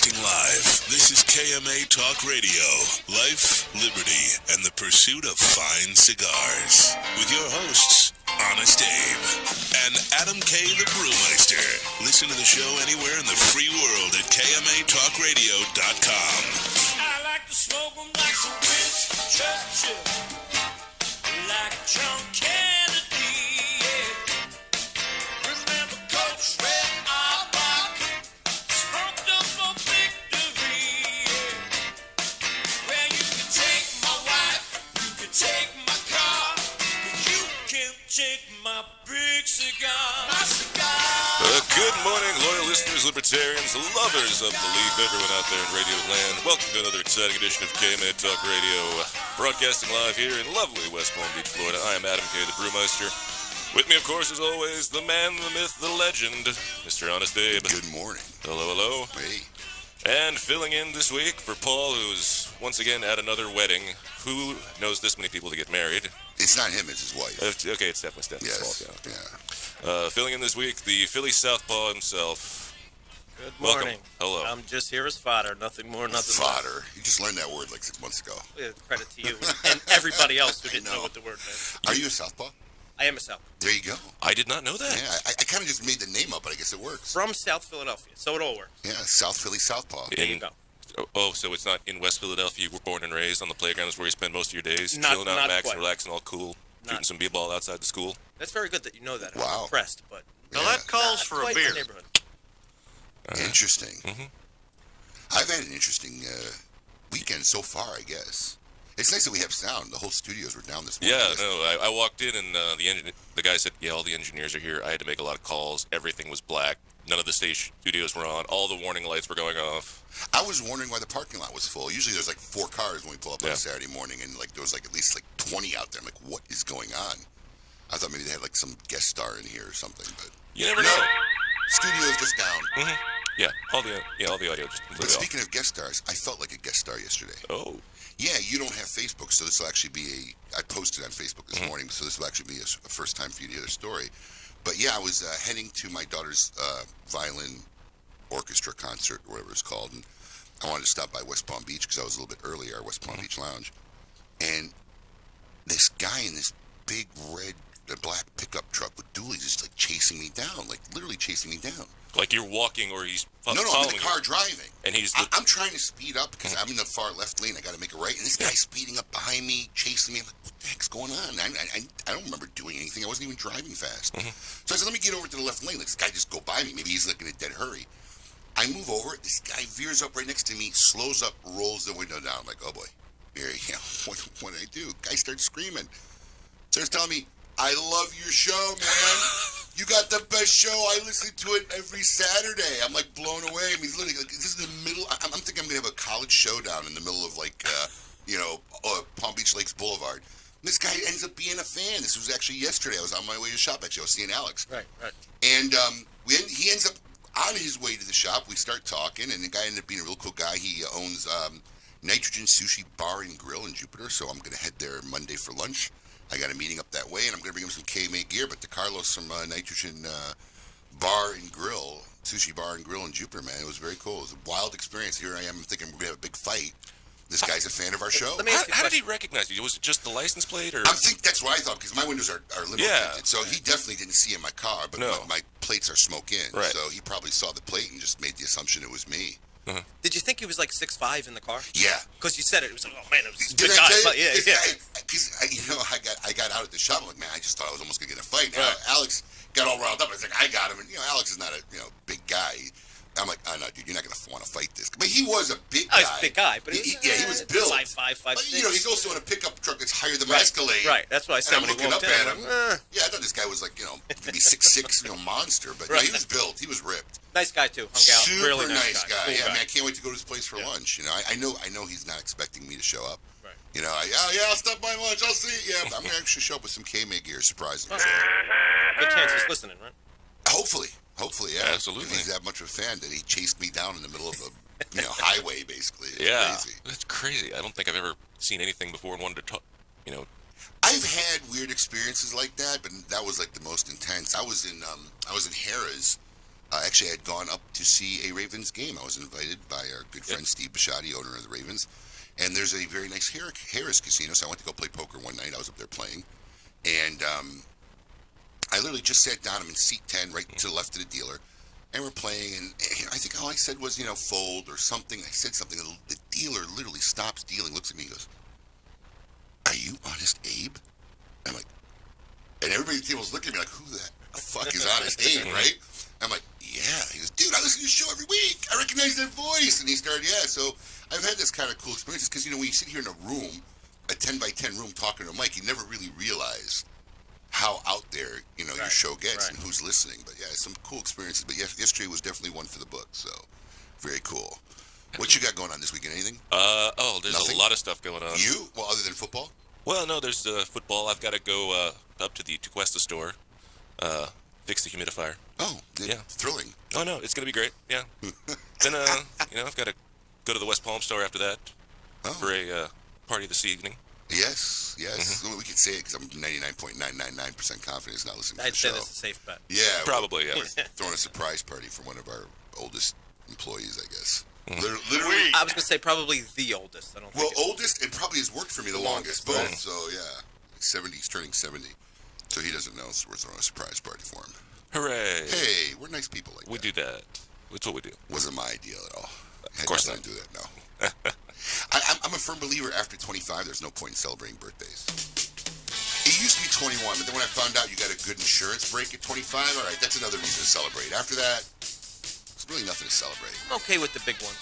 Broadcasting live, this is KMA Talk Radio. Life, liberty, and the pursuit of fine cigars. With your hosts, Honest Abe and Adam K. the Brewmeister. Listen to the show anywhere in the free world at KMATalkRadio.com. I like to smoke them like some Winston Churchill, like John Kennedy, yeah. Remember Coach Red Auerbach, smoked up for victory, yeah. Well, you can take my wife, you can take my car, but you can't take my big cigar. My cigar. Good morning, loyal listeners, libertarians, lovers of the leaf, everyone out there in radio land. Welcome to another exciting edition of KMA Talk Radio, broadcasting live here in lovely West Palm Beach, Florida. I am Adam K. the Brewmeister. With me, of course, as always, the man, the myth, the legend, Mr. Honest Abe. Good morning. Hello, hello. Hey. And filling in this week for Paul, who's once again at another wedding. Who knows this many people to get married? It's not him, it's his wife. Okay, it's definitely Stephanie's fault, Yeah. filling in this week, the Philly Southpaw himself. Good morning. Welcome. Hello. I'm just here as fodder, nothing more, nothing Fodder. You just learned that word like 6 months ago. less. Credit to you and everybody else who didn't know what the word meant. Are you a southpaw? I am a South. There you go. I did not know that. Yeah, I kind of just made the name up, but I guess it works. From South Philadelphia, so it all works. Yeah, South Philly Southpaw. There you go. Oh, so it's not in West Philadelphia. You were born and raised on the playground is where you spend most of your days, Not- chilling out, not max, quite. relaxing, all cool, shooting Not- some b-ball outside the school. That's very good that you know that. I'm Wow. impressed, but Yeah. that calls not for quite a my beer. neighborhood. Interesting. Mhm. I've had an interesting weekend so far, I guess. It's nice that we have sound. The whole studios were down this morning. Yeah, no, I walked in and the guy said, yeah, all the engineers are here. I had to make a lot of calls. Everything was black. None of the station studios were on. All the warning lights were going off. I was wondering why the parking lot was full. Usually there's like 4 cars when we pull up on Yeah. a Saturday morning, and like there was like at least like 20 out there. I'm like, what is going on? I thought maybe they had like some guest star in here or something, but You never know. studio's just down. Yeah, all the audio just But completely off. speaking of guest stars, I felt like a guest star yesterday. Oh, Yeah, you don't have Facebook, so this will actually be I posted on Facebook this morning, so this will actually be a first time for you to hear the story. But yeah, I was heading to my daughter's violin orchestra concert, or whatever it's called, and I wanted to stop by West Palm Beach because I was a little bit early, our West Palm Beach Lounge. And this guy in this big red, black pickup truck with dualies is like chasing me down, like literally chasing me down. like you're walking or he's No, I'm following in the car you. driving. And he's I'm trying to speed up because I'm in the far left lane. I got to make a right, and this guy's speeding up behind me, chasing me. I'm like, what the heck's going on? I don't remember doing anything. I wasn't even driving fast. So I said, let me get over to the left lane. Let this guy just go by me. Maybe he's like in a dead hurry. I move over. This guy veers up right next to me, slows up, rolls the window down. I'm like, oh boy, here, you know, what did I do? Guy starts screaming. Starts telling me, I love your show, man. You got the best show. I listen to it every Saturday. I'm like blown away. I mean, literally, like, this is the middle. I'm thinking I'm gonna have a college showdown in the middle of like, Palm Beach Lakes Boulevard. This guy ends up being a fan. This was actually yesterday. I was on my way to shop. Actually, I was seeing Alex. Right. And he ends up on his way to the shop. We start talking, and the guy ended up being a real cool guy. He owns Nitrogen Sushi Bar and Grill in Jupiter, so I'm gonna head there Monday for lunch. I got a meeting up that way, and I'm going to bring him some KMA gear. But to Carlos from Nitrogen Bar and Grill, Sushi Bar and Grill in Jupiter, man, it was very cool. It was a wild experience. Here I am thinking we're going to have a big fight. This guy's a fan of our show. Let me ask you a How did he question. recognize you? Was it just the license plate, or? I think that's what I thought, because my windows are limo Yeah. tinted, so he definitely didn't see in my car, but No. my plates are smoke in, Right. so he probably saw the plate and just made the assumption it was me. Did you think he was like 6'5" in the car? Yeah. Because you said it. It was like, oh man, it was a Did good I guy. tell you? But yeah. Because I got out at the shop. I'm like, man, I just thought I was almost gonna get in a fight. Right. Alex got all riled up. I was like, I got him, and Alex is not a big guy. I'm like, oh no, dude, you're not gonna want to fight this. But he was a big guy. I was a big guy, but he was built. 5'5", 5'6". But, he's also in a pickup truck that's higher than my Right. Escalade. Right. That's what I said And I'm when he looking walked up in. at I'm him. like, Yeah, I thought this guy was like, maybe 6'6", monster. But no, Right. he was built. He was ripped. Nice guy too. Hung out. Super Really nice guy. Cool Yeah, guy. man, I can't wait to go to his place for lunch. I know he's not expecting me to show up. Right. I'll stop by lunch. I'll see. Yeah, but I'm gonna actually show up with some KMA gear, surprisingly. Good chance he's listening, right? Hopefully, yeah. Absolutely. If he's that much of a fan that he chased me down in the middle of a highway, basically. It's Yeah, crazy. that's crazy. I don't think I've ever seen anything before and wanted to talk. I've had weird experiences like that, but that was like the most intense. I was in Harrah's Actually, I had gone up to see a Ravens game. I was invited by our good friend Steve Bisciotti, owner of the Ravens. And there's a very nice Harris casino, so I went to go play poker one night. I was up there playing. And I literally just sat down. I'm in seat 10, right to the left of the dealer. And we're playing, and I think all I said was, fold or something. I said something. The dealer literally stops dealing, looks at me, and goes, "Are you Honest Abe?" I'm like, and everybody at the table's looking at me like, who the fuck is Honest Abe, right? I'm like, yeah. He goes, "Dude, I listen to your show every week. I recognize that voice." And he started, So I've had this kind of cool experiences because, when you sit here in a room, a 10 by 10 room talking to a mic, you never really realize how out there, your show gets and who's listening. But yeah, some cool experiences. But yesterday was definitely one for the book. So very cool. What you got going on this weekend? Anything? There's Nothing? a lot of stuff going on. You? Well, other than football? Well, no, there's football. I've got to go up to the Tequesta store, fix the humidifier. Oh, yeah. Thrilling. Oh, no, it's going to be great. Yeah. Then, I've got to go to the West Palm store after that for a party this evening. Yes. Well, we can say it because I'm 99.999% confident it's not listening to I'd the say show. that's a safe bet. Yeah. Probably, yeah. We're throwing a surprise party for one of our oldest employees, I guess. Mm-hmm. Literally. I was going to say probably the oldest. I don't think Oldest, and probably has worked for me the longest, both. right. So, yeah. 70, he's turning 70. So he doesn't know, so we're throwing a surprise party for him. Hooray. Hey, we're nice people like We that. do that. That's what we do. Wasn't my idea at all. Of course not. Do that, no. I'm a firm believer after 25, there's no point in celebrating birthdays. It used to be 21, but then when I found out you got a good insurance break at 25, all right, that's another reason to celebrate. After that, it's really nothing to celebrate. I'm okay with the big one.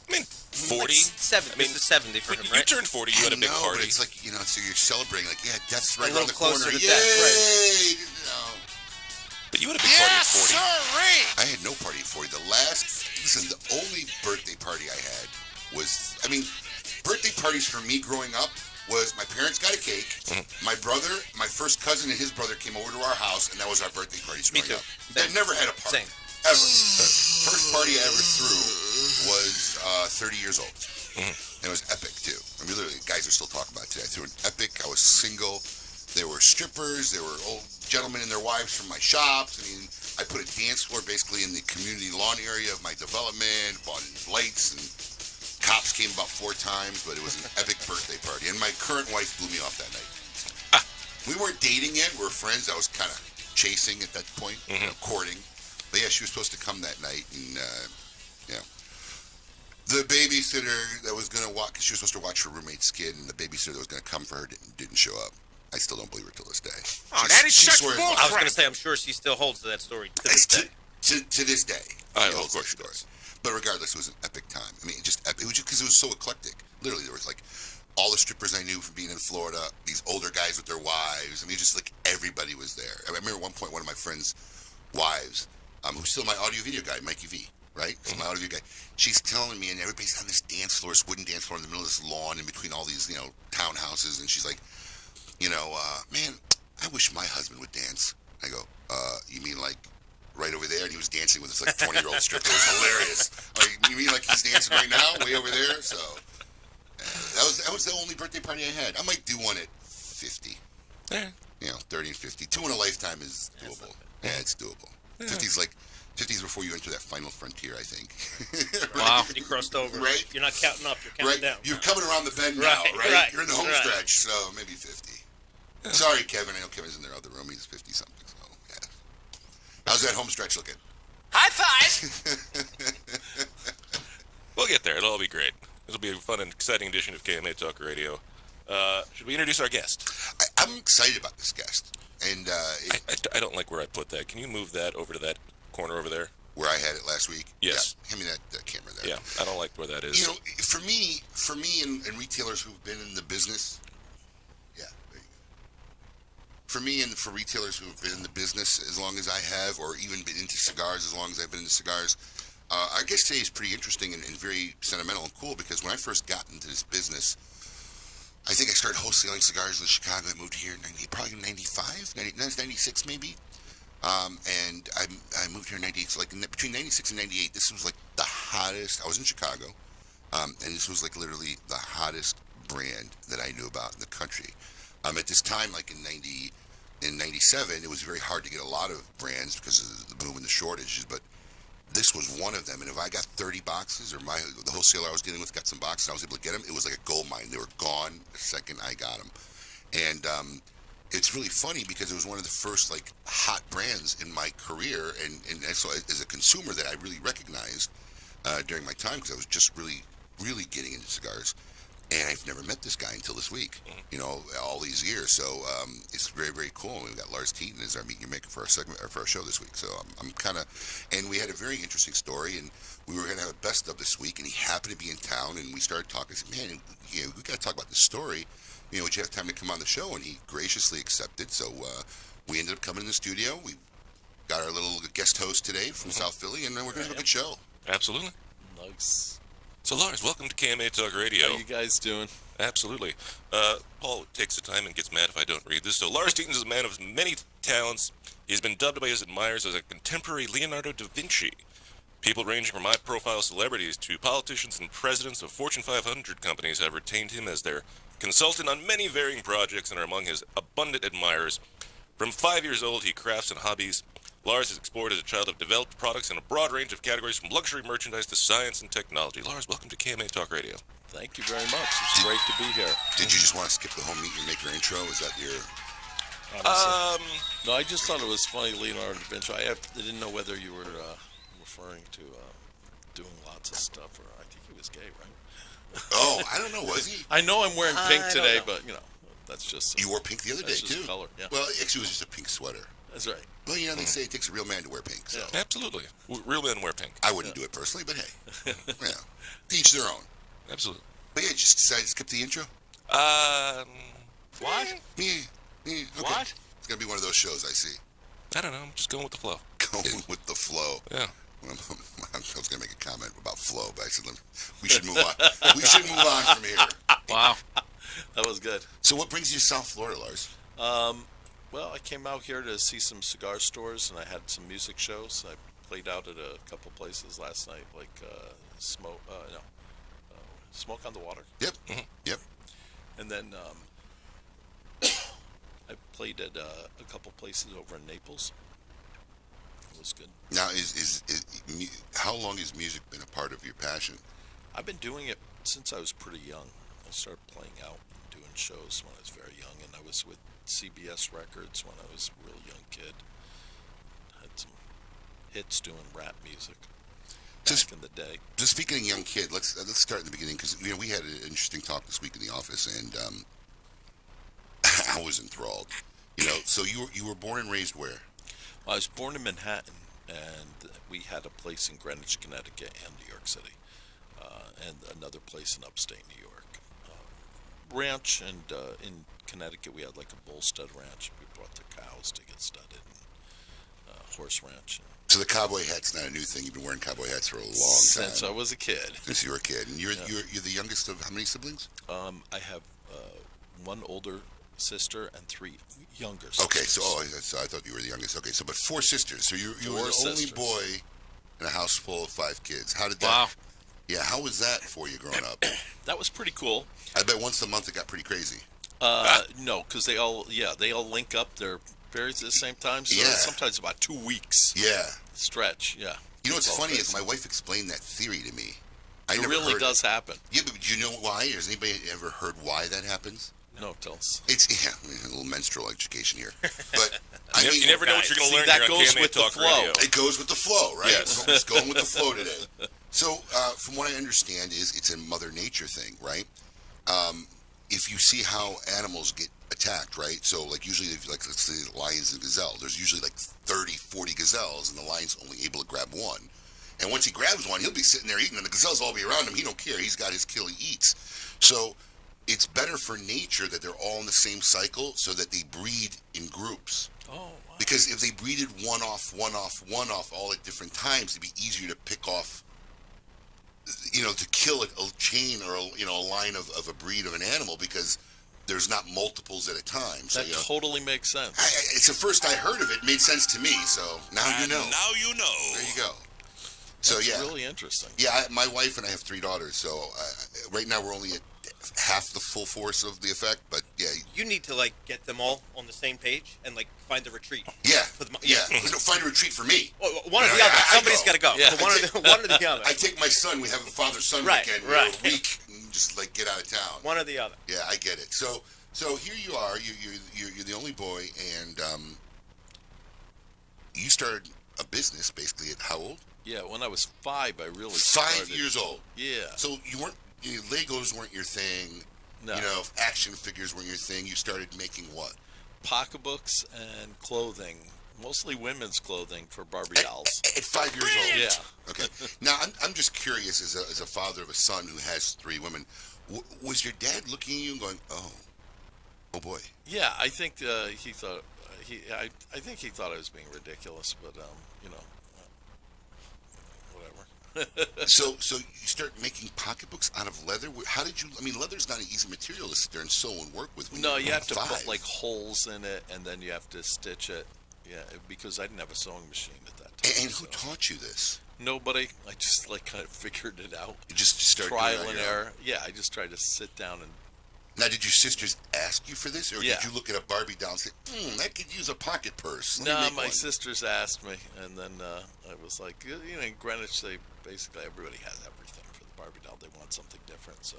I mean, 40. This is 70 for him, You right? turned 40, you had a big No, party. but it's like, so you're celebrating, like, yeah, death's right A around little the corner. closer to Yay! death, But you had a big party at 40. I had no party at 40. The only birthday party I had was, birthday parties for me growing up was my parents got a cake, my brother, my first cousin and his brother came over to our house, and that was our birthday parties Me growing too. up. I never had a party. Same. Ever. First party I ever threw was 30 years old. And it was epic, too. Literally, guys are still talking about it today. I threw an epic. I was single. There were strippers. There were old gentlemen and their wives from my shops. I put a dance floor basically in the community lawn area of my development, bought lights, and cops came about 4 times, but it was an epic birthday party. And my current wife blew me off that night. We weren't dating yet. We were friends. I was kind of chasing at that point, courting. But yeah, she was supposed to come that night, and the babysitter that was going to watch, she was supposed to watch her roommate's kid, and the babysitter that was going to come for her didn't show up. I still don't believe her till this day. That is such swears bull by I it. was going to say, I'm sure she still holds to that story to this day. To this day. I She know, holds of course that she story. But regardless, it was an epic time. Just epic. It was just because it was so eclectic. Literally, there was like all the strippers I knew from being in Florida, these older guys with their wives. Just like everybody was there. I remember at one point, one of my friends' wives, who's still my audio video guy, Mikey V, right? So my audio video guy. She's telling me, and everybody's on this dance floor, this wooden dance floor in the middle of this lawn in between all these, townhouses. And she's like, man, I wish my husband would dance. I go, you mean like right over there? And he was dancing with this like 20-year-old stripper. It was hilarious. You mean like he's dancing right now, way over there? So that was the only birthday party I had. I might do one at 50. Yeah. 30 and 50. 2 in a lifetime is doable. Yeah, it's doable. 50's before you enter that final frontier, I think. Wow. You crossed over. Right? You're not counting up, you're counting down. You're coming around the bend now, Right, right? right, You're in the home right. stretch, so maybe 50. Sorry, Kevin. I know Kevin's in their other room. He's 50-something, so yeah. How's that home stretch looking? High five! We'll get there. It'll all be great. It'll be a fun and exciting edition of KMA Talk Radio. Should we introduce our guest? I'm excited about this guest. And I don't like where I put that. Can you move that over to that corner over there? where I had it last week. Yes. Yeah, hand me that camera there. Yeah, I don't like where that is. For me and retailers who've been in the business, yeah, there you go. For me and for retailers who've been in the business as long as I have, or even been into cigars as long as I've been into cigars, I guess today is pretty interesting and very sentimental and cool because when I first got into this business, I think I started wholesaling cigars in Chicago. I moved here in probably 95, 96 maybe. And I moved here in 98, so like between 96 and 98, this was like the hottest. I was in Chicago, and this was like literally the hottest brand that I knew about in the country. At this time, like in 97, it was very hard to get a lot of brands because of the boom and the shortages, but this was one of them. And if I got 30 boxes, or the wholesaler I was dealing with got some boxes, and I was able to get them, it was like a gold mine. They were gone the second I got them. And it's really funny because it was one of the first like hot brands in my career, and so as a consumer that I really recognized during my time, because I was just really getting into cigars. And I've never met this guy until this week, all these years. So it's very, very cool. We've got Lars Tetens as our Meet Your Maker for our segment, or for our show this week. So I'm kind of, and we had a very interesting story, and we were going to have a best of this week, and he happened to be in town, and we started talking. I said, man, we got to talk about this story. Would you have time to come on the show? And he graciously accepted. So we ended up coming in the studio. We got our little guest host today from South Philly, and then we're going to have a good show. Absolutely. Nice. So, Lars, welcome to KMA Talk Radio. How you guys doing? Absolutely. Paul takes the time and gets mad if I don't read this. So, Lars Tetens is a man of many talents. He's been dubbed by his admirers as a contemporary Leonardo da Vinci. People ranging from high-profile celebrities to politicians and presidents of Fortune 500 companies have retained him as their consultant on many varying projects and are among his abundant admirers. From 5 years old, he crafts and hobbies. Lars has explored as a child of developed products in a broad range of categories from luxury merchandise to science and technology. Lars, welcome to KMA Talk Radio. Thank you very much. It's great to be here. Did you just want to skip the whole Meet Your Maker intro? Is that your... No, I just thought it was funny, Leonardo da Vinci. I didn't know whether you were referring to doing lots of stuff, or I think he was gay, right? Oh, I don't know. Was he? I know I'm wearing pink today, but, that's just... You wore pink the other day, too. Color, yeah. Well, actually, it was just a pink sweater. That's right. Well, they say it takes a real man to wear pink. So. Yeah. Absolutely. Real men wear pink. I wouldn't do it personally, but hey. Each their own. Absolutely. But yeah, just decided to skip the intro? What? Okay. What? It's going to be one of those shows, I see. I don't know. I'm just going with the flow. Going with the flow. Yeah. I was going to make a comment about flow, but I said, we should move on. We should move on from here. Wow. That was good. So what brings you to South Florida, Lars? Well, I came out here to see some cigar stores, and I had some music shows. I played out at a couple places last night, like Smoke on the Water. Yep. Yep. And then I played at a couple places over in Naples. It was good. Now, how long has music been a part of your passion? I've been doing it since I was pretty young. I started playing out and doing shows when I was very young, and I was with CBS Records when I was a real young kid. Had some hits doing rap music back in the day. Just speaking of young kid, let's start in the beginning, because we had an interesting talk this week in the office, and I was enthralled. So you were born and raised where? I was born in Manhattan, and we had a place in Greenwich, Connecticut, and New York City, and another place in upstate New York. Ranch, and in Connecticut we had like a bull stud ranch. We brought the cows to get studded, and horse ranch. So the cowboy hat's not a new thing. You've been wearing cowboy hats for a long time. Since I was a kid. Since you were a kid. And you're the youngest of how many siblings? I have one older sister and 3 younger sisters. Okay, so I thought you were the youngest. Okay, but 4 sisters. So you were the only boy in a house full of 5 kids. How did that? Wow. Yeah, how was that for you growing up? That was pretty cool. I bet once a month it got pretty crazy. No, because they all link up their periods at the same time. So Yeah. sometimes about 2 weeks Yeah. stretch. Yeah. You know what's It's all funny is crazy. my wife explained that theory to me. I It never really heard does happen. Yeah, but do you know why? Has anybody ever heard why that happens? No, tell us. It's a little menstrual education here, but You never know what you're going to learn that here on goes KMA with the Talk flow. Radio. It goes with the flow, right? Yes. It's going with the flow today. So, from what I understand, it's a Mother Nature thing, right? If you see how animals get attacked, right? So, usually, let's say lions and gazelles, there's usually 30, 40 gazelles, and the lion's only able to grab one. And once he grabs one, he'll be sitting there eating, and the gazelles all be around him. He don't care. He's got his kill. He eats. So, it's better for nature that they're all in the same cycle so that they breed in groups. Oh, wow. Because if they breeded one off all at different times, it'd be easier to pick off, to kill a chain or a line of a breed of an animal, because there's not multiples at a time. So, That totally makes sense. it's the first I heard of it. It made sense to me. So now you know. Now you know. There you go. So That's yeah, really interesting. yeah. My wife and I have 3 daughters. So right now we're only at half the full force of the effect, but yeah. You need to like get them all on the same page and like find the retreat. Yeah, For the, yeah. No, find a retreat for me. Well, one or the Yeah, other. I Somebody's go. got to go. Yeah. So one or the other. I take my son. We have a father-son Right, weekend right. for a week, and just like get out of town. One or the other. Yeah, I get it. So here you are. You're the only boy, and you started a business basically at how old? Yeah, when I was 5, I really 5 started. years old. Yeah. So you weren't. Legos weren't your thing. No. You know, action figures weren't your thing. You started making what? Pocketbooks and clothing, mostly women's clothing for Barbie dolls. At 5 years old. Yeah. Okay. Now I'm just curious, as a father of a son who has 3 women, was your dad looking at you and going, oh boy? Yeah, I think he thought I think he thought I was being ridiculous, but you know, whatever. So you start making pocketbooks out of leather. How did you? I mean, leather's not an easy material to sit there and sew and work with. When No, you're you have to 5. put like holes in it, and then you have to stitch it. Yeah, because I didn't have a sewing machine at that time. And who so. taught you this? Nobody. I just like kind of figured it out. You just started Trial doing it on and your own? error. Yeah, I just tried to sit down and. Now, did your sisters ask you for this, or Yeah. did you look at a Barbie doll and say, that could use a pocket purse? Let me No, make my one." sisters asked me, and then I was like, you know, in Greenwich, basically everybody has everything for the Barbie doll. They want something different, so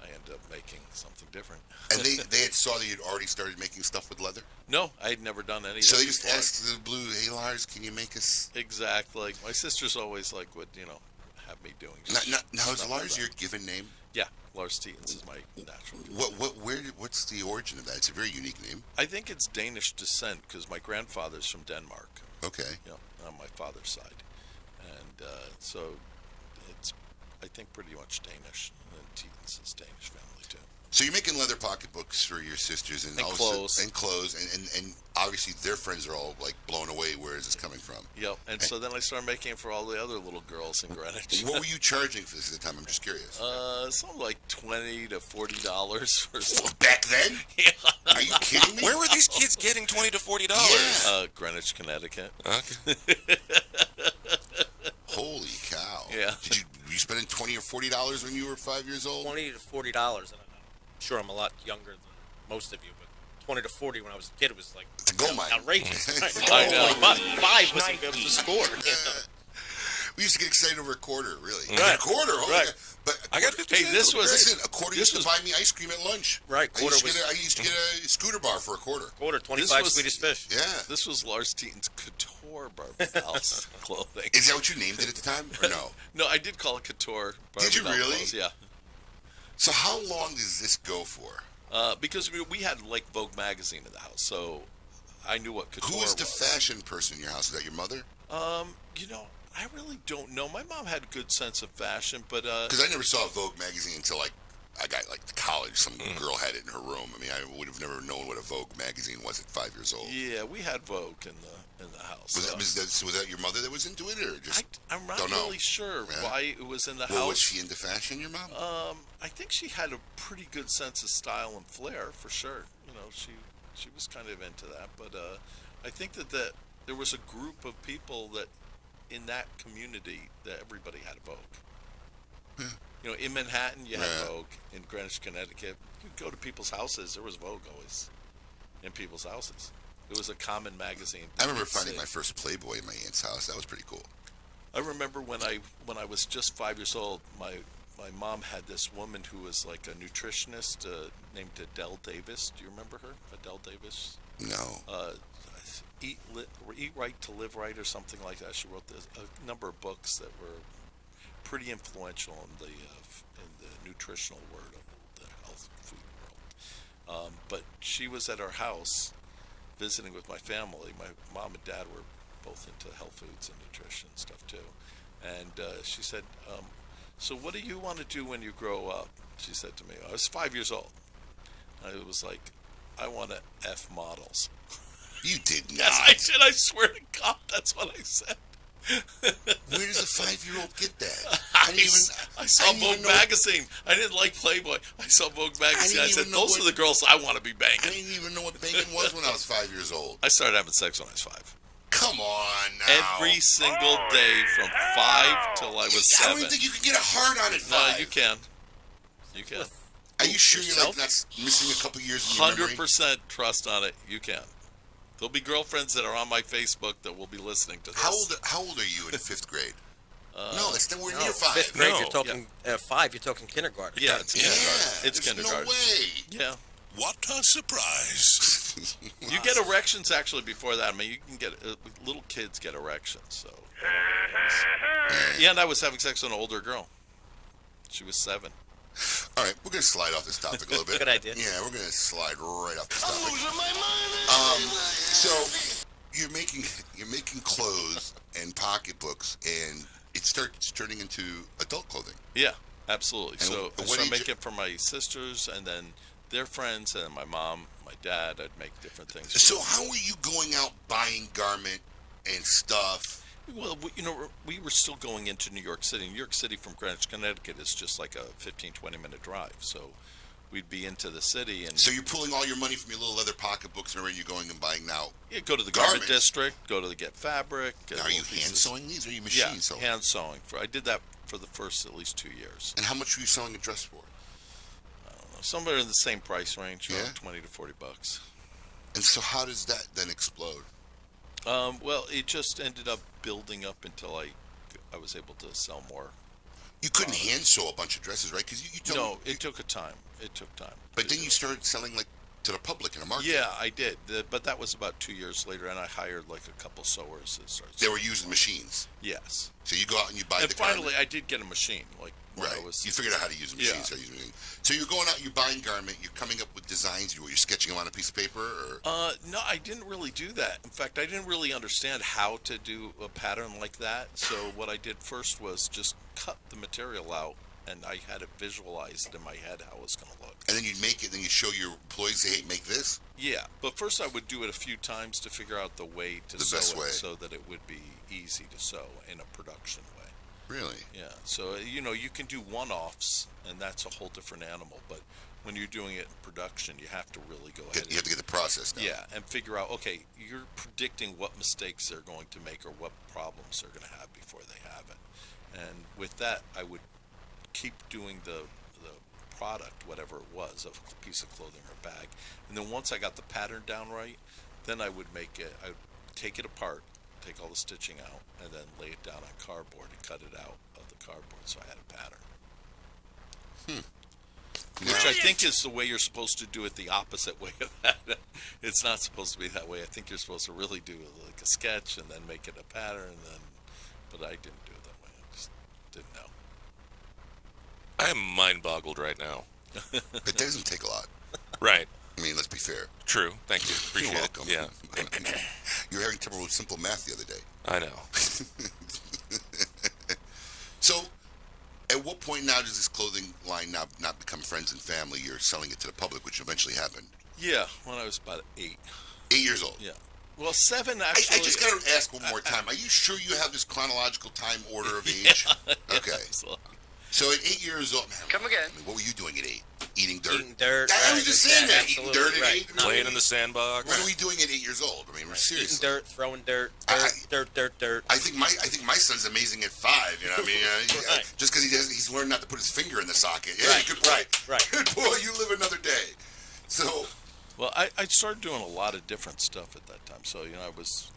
I ended up making something different. And they had saw that you'd already started making stuff with leather? No, I had never done any of So that they just before. asked the Blue, hey, Lars, can you make us... Exactly. My sisters always like would, you know, have me doing Now is stuff like Lars that. your given name? Yeah, Lars Tetens is my natural name. What's the origin of that? It's a very unique name. I think it's Danish descent because my grandfather's from Denmark, Okay. you know, on my father's side. And so it's, I think, pretty much Danish. And Tetens is Danish family, too. So you're making leather pocketbooks for your sisters and And also- clothes. and clothes, and obviously their friends are all like blown away. Where is this coming from? Yep. And so then I started making it for all the other little girls in Greenwich. What were you charging for this at the time? I'm just curious. Something like $20 to $40 for some. Back then? Are you kidding me? Where were these kids getting $20 to $40? Yeah. Greenwich, Connecticut. Okay. Holy cow! Yeah. Were you spending $20 or $40 when you were 5 years old? $20 to $40, and I'm sure I'm a lot younger than most of you, but 20 to 40 when I was a kid was like It's a gold mine. outrageous. I know. Like, 5 was the score. You know? We used to get excited over a quarter, really. Right. A quarter, holy Right. cow. But a I got quarter- 50 Hey, this was Listen, a quarter this used to was- buy me ice cream at lunch. Right, I used, quarter I used to get a scooter bar for a quarter. Quarter, 25 was- Swedish fish. Yeah. This was Lars Tetens Couture Barbie dolls clothing. Is that what you named it at the time, or no? No, I did call it Couture Barbie Did you doll really? clothes, yeah. So how long does this go for? Because we had like Vogue magazine in the house, so I knew what couture Who is the was. fashion person in your house? Is that your mother? You know, I really don't know. My mom had a good sense of fashion, but Because I never saw Vogue magazine until like I got like to college. Some girl had it in her room. I mean, I would have never known what a Vogue magazine was at 5 years old. yeah, we had Vogue in the house. Was that your mother that was into it, or just? I'm not don't know. really sure Yeah. why it was in the Well, house. was she into fashion, your mom? I think she had a pretty good sense of style and flair for sure. You know, she was kind of into that, but I think that there was a group of people that in that community that everybody had a Vogue. You know, in Manhattan you had Yeah. Vogue. In Greenwich, Connecticut, you go to people's houses. There was Vogue always in people's houses. It was a common magazine. I remember You'd finding see. my first Playboy in my aunt's house. That was pretty cool. I remember when I was just 5 years old, my mom had this woman who was like a nutritionist named Adele Davis. Do you remember her? Adele Davis? No. Eat Right to Live Right or something like that. She wrote a number of books that were pretty influential in the nutritional world of the health food world. But she was at our house visiting with my family. My mom and dad were both into health foods and nutrition stuff too. And she said, so what do you want to do when you grow up? She said to me. I was 5 years old. I was like, I want to F models. You did not. Yes, I did. I swear to God, that's what I said. Where does a 5-year-old get that? I I saw didn't even Vogue know- magazine. I didn't like Playboy. I saw Vogue magazine. I, didn't said, even know those what- are the girls I want to be I banging. didn't even know what bacon was when I was 5 years old. I started having sex when I was 5. Come on now. Every single day from 5 till I was I 7. don't even think you can get a hard on at 5. No, you can. You can. Are you sure you're yourself? like not missing a couple years in your memory? 100% trust on it. You can. There'll be girlfriends that are on my Facebook that will be listening to this. How old are you in 5th grade? No, that's nowhere No, near 5. 5th grade, No, you're talking 5. You're talking kindergarten. Yeah, it's Yeah, kindergarten. It's there's kindergarten. no way. Yeah. What a surprise. You get erections actually before that. I mean, you can get little kids get erections. So. Yeah, and I was having sex with an older girl. She was 7. All right, we're going to slide off this topic a little bit. Good idea. Yeah, we're going to slide right off this topic. Losing my mind. So you're making clothes and pocketbooks, and it starts turning into adult clothing. Yeah, absolutely. And So what I did you- make it for my sisters, and then their friends, and my mom, my dad. I'd make different things. for So them. how are you going out buying garment and stuff? Well, we were still going into New York City. New York City from Greenwich, Connecticut is just like a 15, 20-minute drive. So we'd be into the city and So you're pulling all your money from your little leather pocketbooks and you're going and buying now. go to the garment garments. district, go to the Get Fabric. Now, are you hand sewing these, or are you Yeah, machine sewing? hand sewing. I did that for the first at least 2 years. And how much were you selling a dress for? Somewhere in the same price range, Yeah? around $20 to $40. And so how does that then explode? Well, it just ended up building up until I was able to sell more. You couldn't hand sew a bunch of dresses, right? Because you told No, me, it took a time. It took time. but then you started selling like to the public in a market. Yeah, I did. But that was about 2 years later, and I hired like a couple sewers that started. They were using machines. Yes. So you go out and you buy And the finally, garment. I did get a machine. Like when Right. I was. You figured out how to use a machine. Yeah. So, so you're going out, you're buying garment, you're coming up with designs, you're sketching them on a piece of paper, or No, I didn't really do that. In fact, I didn't really understand how to do a pattern like that. So what I did first was just cut the material out, and I had it visualized in my head how it was going to look. and then you'd make it, then you show your employees, say, hey, make this. Yeah, but first I would do it a few times to figure out the way to The sew best it way. so that it would be easy to sew in a production way. Really? Yeah, so you can do one-offs, and that's a whole different animal. But when you're doing it in production, you have to really go ahead. You have to get the process down. Yeah, and figure out, okay, you're predicting what mistakes they're going to make or what problems they're going to have before they have it. And with that, I would keep doing the product, whatever it was, of a piece of clothing or bag. And then once I got the pattern down right, then I would make it, I would take it apart, take all the stitching out, and then lay it down on cardboard and cut it out of the cardboard so I had a pattern. Which I think is the way you're supposed to do it, the opposite way of that. It's not supposed to be that way. I think you're supposed to really do like a sketch and then make it a pattern, but I didn't do it that way. I just didn't know. I am mind boggled right now. It doesn't take a lot. Right. I mean, let's be fair. True. Thank you. Appreciate You're it. welcome. Yeah. You were having trouble with simple math the other day. I know. So, at what point now does this clothing line now not become friends and family? You're selling it to the public, which eventually happened. Yeah, when I was about 8. 8 years old. Yeah. Well, 7 I actually. just got to ask one more time. Are you sure you have this chronological time order of age? Okay. Absolutely. So at 8 years old, man. Come again. I mean, what were you doing at 8? Eating dirt? Eating dirt. I was right, just saying that. absolutely, Eating dirt at right. 8? No, Playing in the sandbox. What are we doing at 8 years old? I mean, we're eating seriously. dirt, throwing dirt, I- dirt. I think my son's amazing at 5. You know what I mean? Right. Just because he's learned not to put his finger in the socket. Yeah, Right, good boy. right. Good boy. You live another day. So, Well, I started doing a lot of different stuff at that time. So, I was.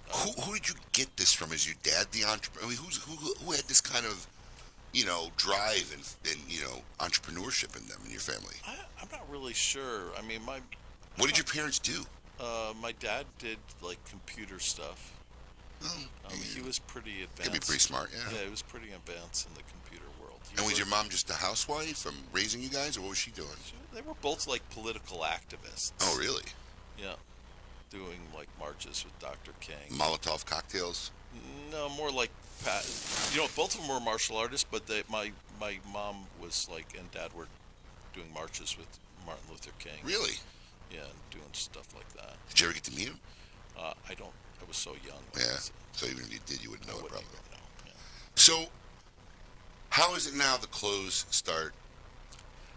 who did you get this from? Is your dad the entrepreneur? I mean, who had this kind of, drive and entrepreneurship in them in your family? I'm not really sure. I mean, What did your parents do? my dad did like computer stuff. He was pretty advanced. Could be pretty smart, yeah. Yeah, he was pretty advanced in the computer world. And was your mom just a housewife from raising you guys, or what was she doing? They were both like political activists. Oh, really? Yeah, doing like marches with Dr. King. Molotov cocktails? No, more like both of them were martial artists, but my mom was like, and dad were doing marches with Martin Luther King. Really? Yeah, and doing stuff like that. Did you ever get to meet him? I was so young. when Yeah. I was- So even if you did, you wouldn't know I it wouldn't probably. even know. Yeah. So, how is it now the clothes start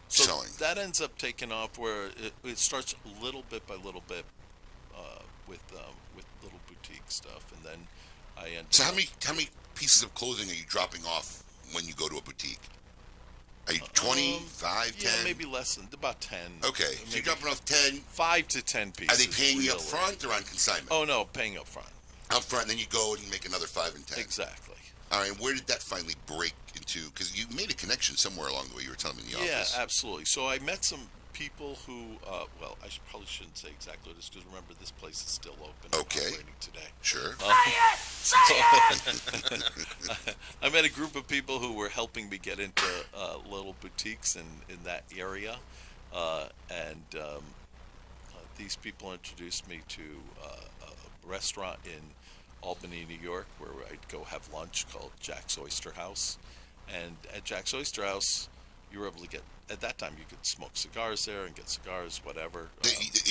So selling? that ends up taking off where it starts little bit by little bit with little boutique stuff, and then I end. So how many pieces of clothing are you dropping off when you go to a boutique? Are you 25, 10? Yeah, maybe less than about 10. Okay, so Maybe you're dropping off 10. 5 to 10 pieces. Are they paying you up really. front or on consignment? Oh no, paying up front. Up front, and then you go and make another 5 and 10. Exactly. All right, and where did that finally break into? Because you made a connection somewhere along the way. You were telling me in the Yeah, office. absolutely. So I met some people who, well, I probably shouldn't say exactly what it is because remember this place is still open. and Okay. operating today. Sure. I met a group of people who were helping me get into little boutiques in that area, and these people introduced me to a restaurant in Albany, New York, where I'd go have lunch called Jack's Oyster House. And at Jack's Oyster House, you were able to get, at that time, you could smoke cigars there and get cigars, whatever.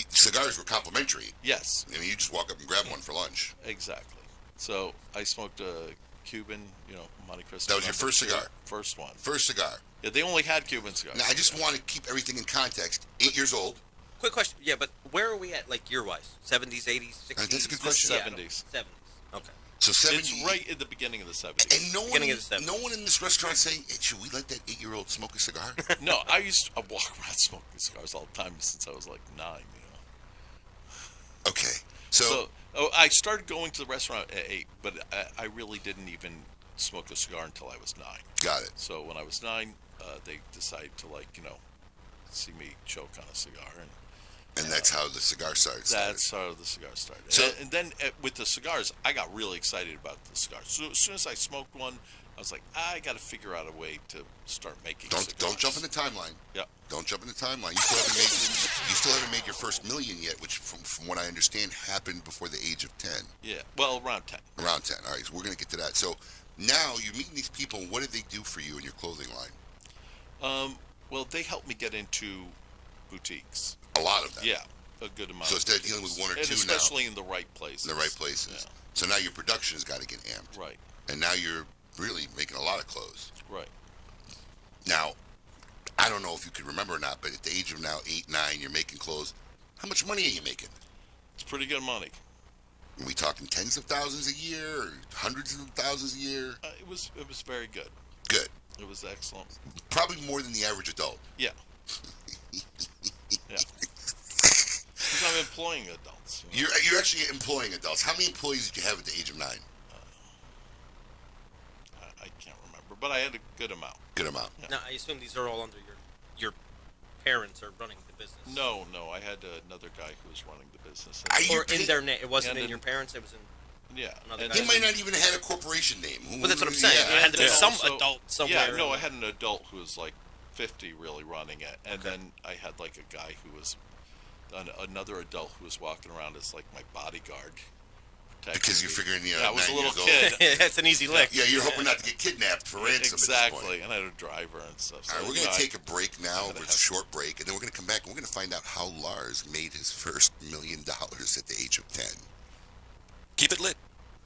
Cigars were complimentary. Yes, I mean, you just walk up and grab one for lunch. exactly. So I smoked a Cuban, Monte Cristo. That was your number first 2. cigar? First one. First cigar. Yeah, they only had Cuban cigars. Now, I just want to keep everything in context. 8 years old. Quick question. Yeah, but where are we at, like, year-wise? 70s, 80s, 60s? That's a good question. 70s. 70s. Okay. So 70. It's right in the beginning of the 70s. And Beginning of the 70s. no one in this restaurant saying, hey, should we let that 8-year-old smoke a cigar? No, I walk around smoking cigars all the time since I was like 9, Okay. So I started going to the restaurant at 8, but I really didn't even smoke a cigar until I was 9. got it. So when I was 9, they decided to see me choke on a cigar, And that's how the cigar started. that's how the cigar started. So- and then with the cigars, I got really excited about the cigars. So as soon as I smoked one, I was like, I got to figure out a way to start making cigars. Don't jump in the timeline. Yeah. Don't jump in the timeline. You still haven't made your first million yet, which, from what I understand, happened before the age of 10. Yeah. Well, around 10. Around 10. All right, so we're going to get to that. So now you're meeting these people. What did they do for you in your clothing line? Well, they helped me get into boutiques. A lot of them. Yeah, a good amount. So instead of dealing with one or and two especially in the right places. in the right places. Yeah. So now your production has got to get amped. Right. And now you're really making a lot of clothes. Right. Now, I don't know if you can remember or not, but at the age of now 8, 9, you're making clothes. How much money are you making? It's pretty good money. Are we talking tens of thousands a year or hundreds of thousands a year? It was very good. Good. It was excellent. Probably more than the average adult. Yeah. Yeah. Because I'm employing adults. You're actually employing adults. How many employees did you have at the age of 9? I can't remember, but I had a good amount. Good amount. Yeah. Now, I assume these are all under your parents are running the business. No, I had another guy who was running the business. Are you Or in their name. It wasn't and in your parents, it was in... Yeah. Another and guy. He might not even have had a corporation name. Well, that's what I'm saying. Yeah. It had to be Yeah. some Also- adult somewhere. Yeah, no, I had an adult who was like 50 really running it, and then I had like a guy who was another adult who was walking around as like my bodyguard. Because you're figuring, I was 9 a little years old. kid. That's an easy lick. Yeah, you're hoping not to get kidnapped for ransom. Exactly, At this point. and I had a driver and stuff. All right, So, we're going to take a break now. gotta It's a have- short break, and then we're going to come back and we're going to find out how Lars made his first $1 million at the age of 10. Keep it lit.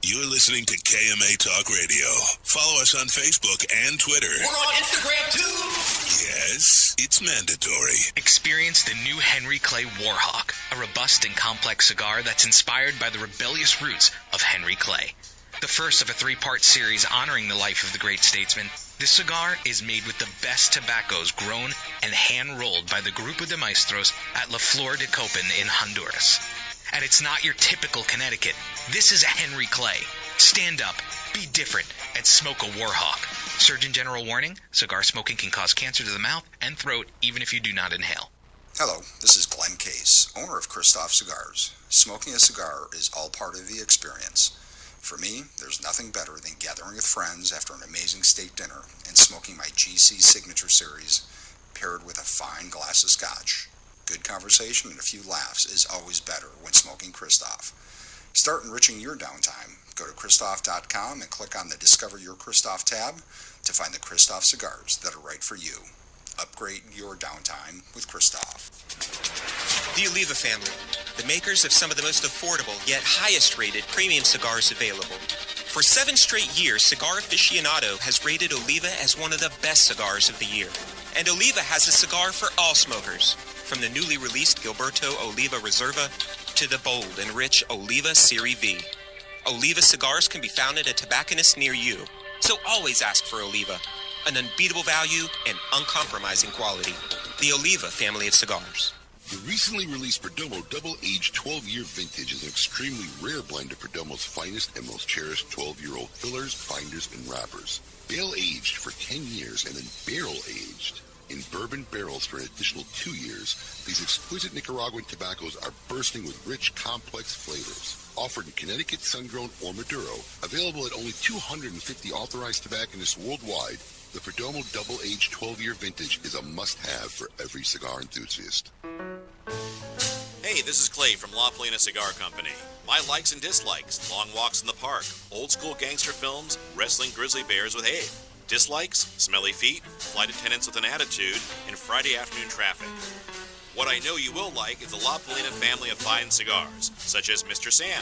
You're listening to KMA Talk Radio. Follow us on Facebook and Twitter. We're on Instagram too. Yes, it's mandatory. Experience the new Henry Clay Warhawk, a robust and complex cigar that's inspired by the rebellious roots of Henry Clay. The first of a 3-part series honoring the life of the great statesman, this cigar is made with the best tobaccos grown and hand-rolled by the Grupo de Maestros at La Flor de Copan in Honduras. And it's not your typical Connecticut. This is a Henry Clay. Stand up, be different, and smoke a Warhawk. Surgeon General warning, cigar smoking can cause cancer to the mouth and throat even if you do not inhale. Hello, this is Glenn Case, owner of Christoph Cigars. Smoking a cigar is all part of the experience. For me, there's nothing better than gathering with friends after an amazing steak dinner and smoking my GC Signature Series paired with a fine glass of scotch. Good conversation and a few laughs is always better when smoking Christoph. Start enriching your downtime. Go to Christoph.com and click on the Discover Your Christoph tab to find the Christoph cigars that are right for you. Upgrade your downtime with Christoph. The Oliva family, the makers of some of the most affordable yet highest rated premium cigars available. For 7 straight years, Cigar Aficionado has rated Oliva as one of the best cigars of the year. And Oliva has a cigar for all smokers, from the newly released Gilberto Oliva Reserva to the bold and rich Oliva Serie V. Oliva cigars can be found at a tobacconist near you, so always ask for Oliva. an unbeatable value, and uncompromising quality. The Oliva family of cigars. The recently released Perdomo Double-Aged 12-Year Vintage is an extremely rare blend of Perdomo's finest and most cherished 12-year-old fillers, binders, and wrappers. Bale-aged for 10 years and then barrel-aged in bourbon barrels for an additional 2 years, these exquisite Nicaraguan tobaccos are bursting with rich, complex flavors. Offered in Connecticut, sun-grown, or Maduro, available at only 250 authorized tobacconists worldwide, the Perdomo Double-Aged 12-Year Vintage is a must-have for every cigar enthusiast. Hey, this is Clay from La Polina Cigar Company. My likes and dislikes: long walks in the park, old school gangster films, wrestling grizzly bears with Abe. Dislikes: smelly feet, flight attendants with an attitude, and Friday afternoon traffic. What I know you will like is the La Polina family of fine cigars, such as Mr. Sam,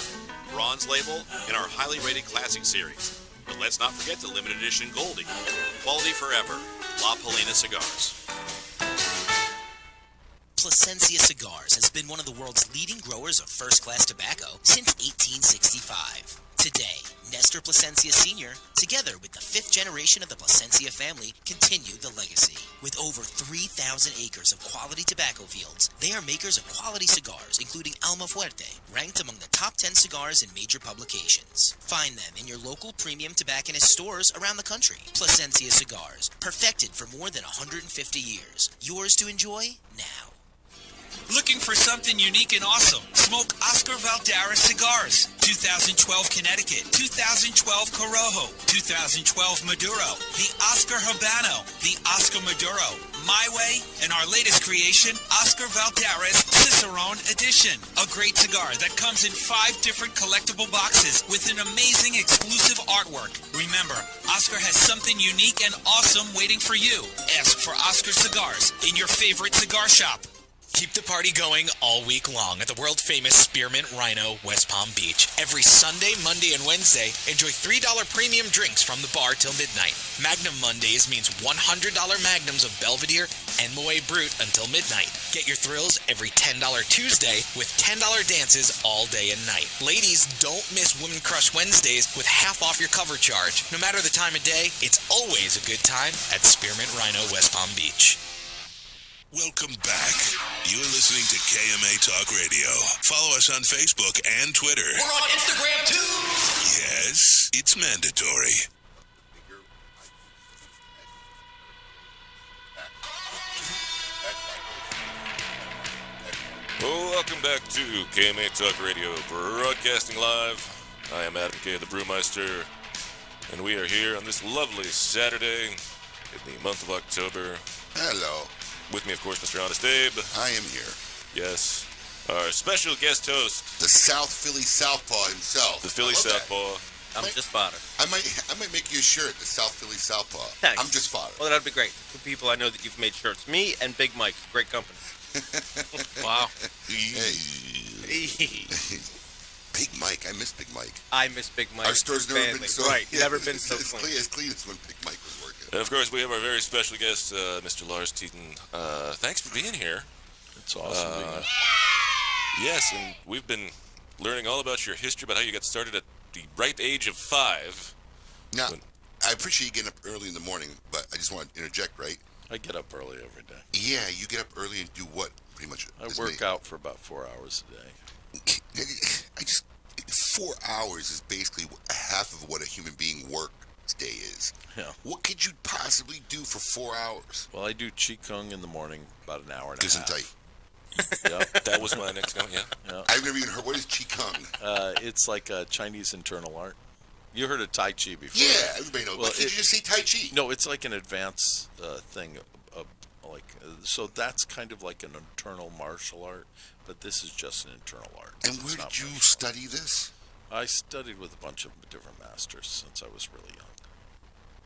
Bronze Label, and our highly rated Classic Series. But let's not forget the limited edition Goldie. Quality forever. La Polina Cigars. Plasencia Cigars has been one of the world's leading growers of first-class tobacco since 1865. Today, Nestor Plasencia Sr., together with the fifth generation of the Plasencia family, continue the legacy. With over 3,000 acres of quality tobacco fields, they are makers of quality cigars, including Alma Fuerte, ranked among the top 10 cigars in major publications. Find them in your local premium tobacconist stores around the country. Plasencia Cigars, perfected for more than 150 years. Yours to enjoy now. Looking for something unique and awesome? Smoke Oscar Valderas cigars. 2012 Connecticut, 2012 Corojo, 2012 Maduro, the Oscar Habano, the Oscar Maduro, My Way, and our latest creation, Oscar Valderas Cicerone Edition. A great cigar that comes in 5 different collectible boxes with an amazing exclusive artwork. Remember, Oscar has something unique and awesome waiting for you. Ask for Oscar Cigars in your favorite cigar shop. Keep the party going all week long at the world-famous Spearmint Rhino, West Palm Beach. Every Sunday, Monday, and Wednesday, enjoy $3 premium drinks from the bar till midnight. Magnum Mondays means $100 magnums of Belvedere and Moët Brut until midnight. Get your thrills every $10 Tuesday with $10 dances all day and night. Ladies, don't miss Women Crush Wednesdays with half off your cover charge. No matter the time of day, it's always a good time at Spearmint Rhino, West Palm Beach. Welcome back. You're listening to KMA Talk Radio. Follow us on Facebook and Twitter. We're on Instagram too. Yes, it's mandatory. Well, welcome back to KMA Talk Radio, broadcasting live. I am Adam K., the Brewmeister, and we are here on this lovely Saturday in the month of October. Hello. With me, of course, Mr. Honest Abe. I am here. Yes. Our special guest host. The South Philly Southpaw himself. The Philly Southpaw. I'm just fodder. I might make you a shirt, the South Philly Southpaw. Thanks. I'm just fodder. Well, that'd be great. 2 people I know that you've made shirts. Me and Big Mike. Great company. Wow. Hey. Big Mike. I miss Big Mike. I miss Big Mike. Our store's never been so right. Never been so clean. As clean as when Big Mike was working. And of course, we have our very special guest, Mr. Lars Tetens. Thanks for being here. It's awesome being here. Yes, and we've been learning all about your history, about how you got started at the ripe age of 5. Now, I appreciate you getting up early in the morning, but I just want to interject, right? I get up early every day. Yeah, you get up early and do what, pretty much? I work out for about 4 hours a day. 4 hours is basically half of what a human being works day is. Yeah. What could you possibly do for 4 hours? Well, I do Qigong in the morning, about an hour and a half. Gesundheit. Yep, that was my next comment, yeah. I've never even heard, what is Qigong? It's like a Chinese internal art. You heard of Tai Chi before? Yeah, everybody knows. Well, did you just say Tai Chi? No, it's like an advanced thing. So that's kind of like an internal martial art, but this is just an internal art. And where did you study this? I studied with a bunch of different masters since I was really young.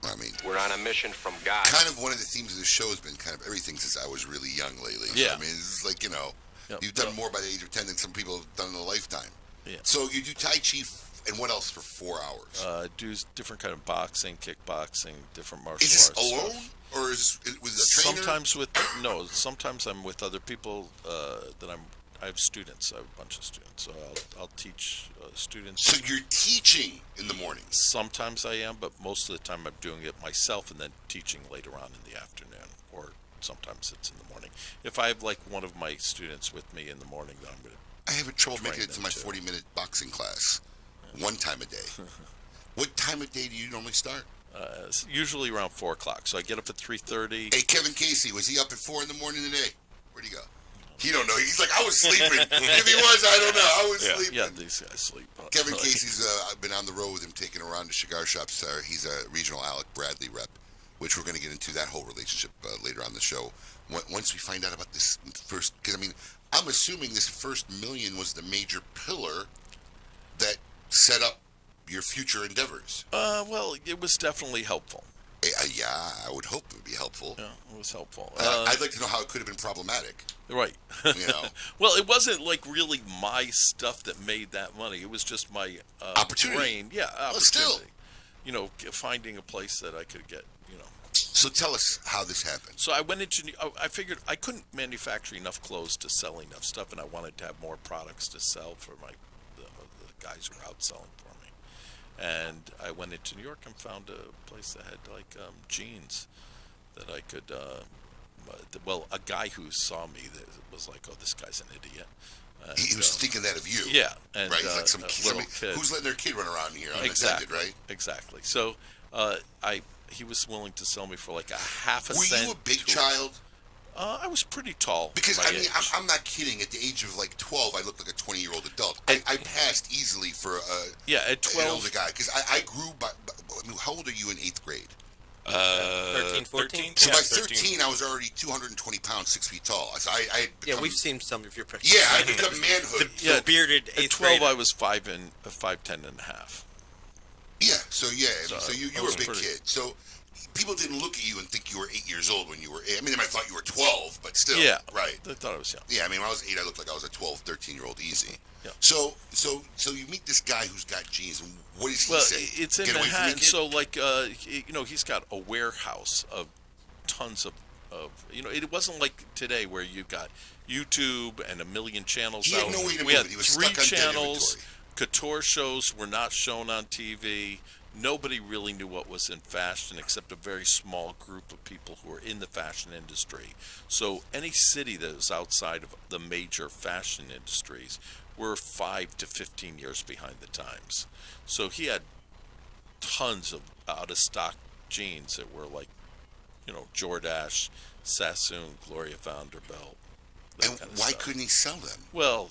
I mean, we're on a mission from God. Kind of one of the themes of the show has been kind of everything since I was really young lately. Yeah. So, I mean, it's like, you've done more by the age of 10 than some people have done in a lifetime. Yeah. So you do Tai Chi and what else for 4 hours? Do different kind of boxing, kickboxing, different martial arts. Is this alone? Stuff. Or is it with a trainer? Sometimes I'm with other people that I have students. I have a bunch of students, so I'll teach students. So you're teaching in the mornings? Sometimes I am, but most of the time I'm doing it myself and then teaching later on in the afternoon, or sometimes it's in the morning. If I have like one of my students with me in the morning, then I'm going to. I have trouble making it to my 40-minute boxing class, one time a day. What time of day do you normally start? It's usually around 4 o'clock. So I get up at 3:30. Hey, Kevin Casey, was he up at 4 in the morning today? Where'd he go? He don't know. He's like, I was sleeping. If he was, I don't know. I was sleeping. Yeah, these guys sleep. Kevin Casey's been on the road with him, taking him around to cigar shops. He's a regional Alec Bradley rep, which we're going to get into that whole relationship later on the show. Once we find out about this first, because I mean, I'm assuming this first $1 million was the major pillar that set up your future endeavors. Well, it was definitely helpful. Yeah, I would hope it would be helpful. Yeah, it was helpful. I'd like to know how it could have been problematic. Right. You know. Well, it wasn't like really my stuff that made that money. It was just my opportunity. Brain. Yeah, opportunity. Well, still. You know, finding a place that I could get, you know. So tell us how this happened. So I went into, I figured I couldn't manufacture enough clothes to sell enough stuff, and I wanted to have more products to sell for the guys who were out selling for me. And I went into New York and found a place that had like jeans that I could, well, a guy who saw me that was like, oh, this guy's an idiot. And, he was thinking that of you. Yeah. And, right, he's like some kid. Who's letting their kid run around here unattended, Exactly, right? Exactly. So he was willing to sell me for like a half a cent. Were you a big child? I was pretty tall. Because, for my I mean, age. I'm not kidding. At the age of like 12, I looked like a 20-year-old adult. I passed easily for at 12, an older guy. Because I grew by, I mean, how old are you in 8th grade? 13, 14? So by 13, I was already 220 pounds, 6 feet tall. So I had become, we've seen some of your pictures. Yeah, I had become manhood. The bearded 8th At 12, grader. I was 5'10" and a half. Yeah, so you were was a big pretty- kid. So people didn't look at you and think you were 8 years old when you were 8. I mean, they might have thought you were 12, but still. Yeah. Right. They thought I was young. Yeah, I mean, when I was 8, I looked like I was a 12, 13-year-old easy. Yeah. So you meet this guy who's got jeans, and what does he Well, say? it's in Get away from me, Manhattan, kid? so like, you know, he's got a warehouse of tons of, you know, it wasn't like today where you got YouTube and a million channels He had out. no way to we move had it. He was 3 stuck on dead channels. inventory. Couture shows were not shown on TV. Nobody really knew what was in fashion except a very small group of people who were in the fashion industry. So any city that was outside of the major fashion industries were 5 to 15 years behind the times. So he had tons of out-of-stock jeans that were like, you know, Jordache, Sassoon, Gloria Vanderbilt. And why couldn't he sell them? Well,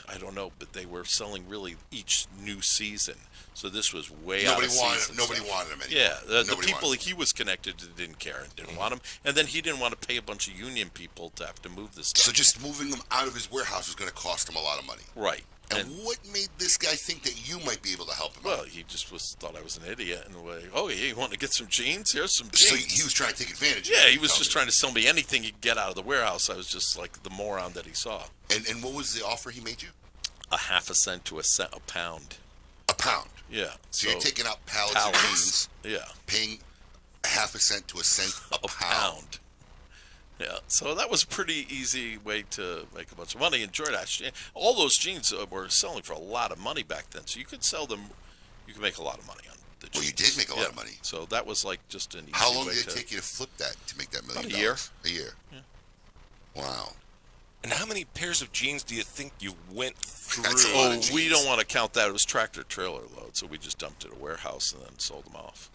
I don't know, but they were selling really each new season. So this was way out of season. Nobody wanted them anymore. Yeah, the Nobody people wanted he was connected to didn't care and didn't want them. And then he didn't want to pay a bunch of union people to have to move this stuff. So just moving them out of his warehouse was going to cost him a lot of money. Right. And what made this guy think that you might be able to help him out? Well, he just thought I was an idiot in a way. Oh, yeah, you want to get some jeans? Here's some So jeans. he was trying to take advantage of Yeah, you. he was just trying to sell me anything he could get out of the warehouse. I was just like the moron that he saw. And what was the offer he made you? A half a cent to a pound. A pound. Yeah. So you're taking out pallets of jeans, Yeah. paying a half a cent to a cent a pound. Yeah, so that was a pretty easy way to make a bunch of money. And Jordache, all those jeans were selling for a lot of money back then. So you could sell them, you could make a lot of money on the jeans. Well, you did make a lot of money. So that was like just an easy How long way did it to take you to flip that, to make that $1 million? About a year. A year. Yeah. Wow. And how many pairs of jeans do you think you went through? That's a lot of we jeans. don't want to count that. It was tractor trailer load, so we just dumped it at a warehouse and then sold them off.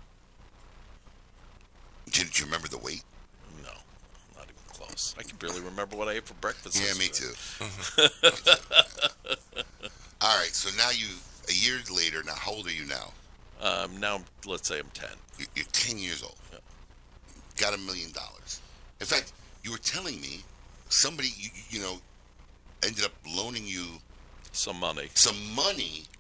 Did you remember the weight? No, not even close. I can barely remember what I ate for breakfast. Yeah, me yesterday. too. All right, so now a year later, now how old are you now? Now, let's say I'm 10. You're 10 years old. Yeah. Got $1 million. In fact, you were telling me somebody, you know, ended up loaning you some money.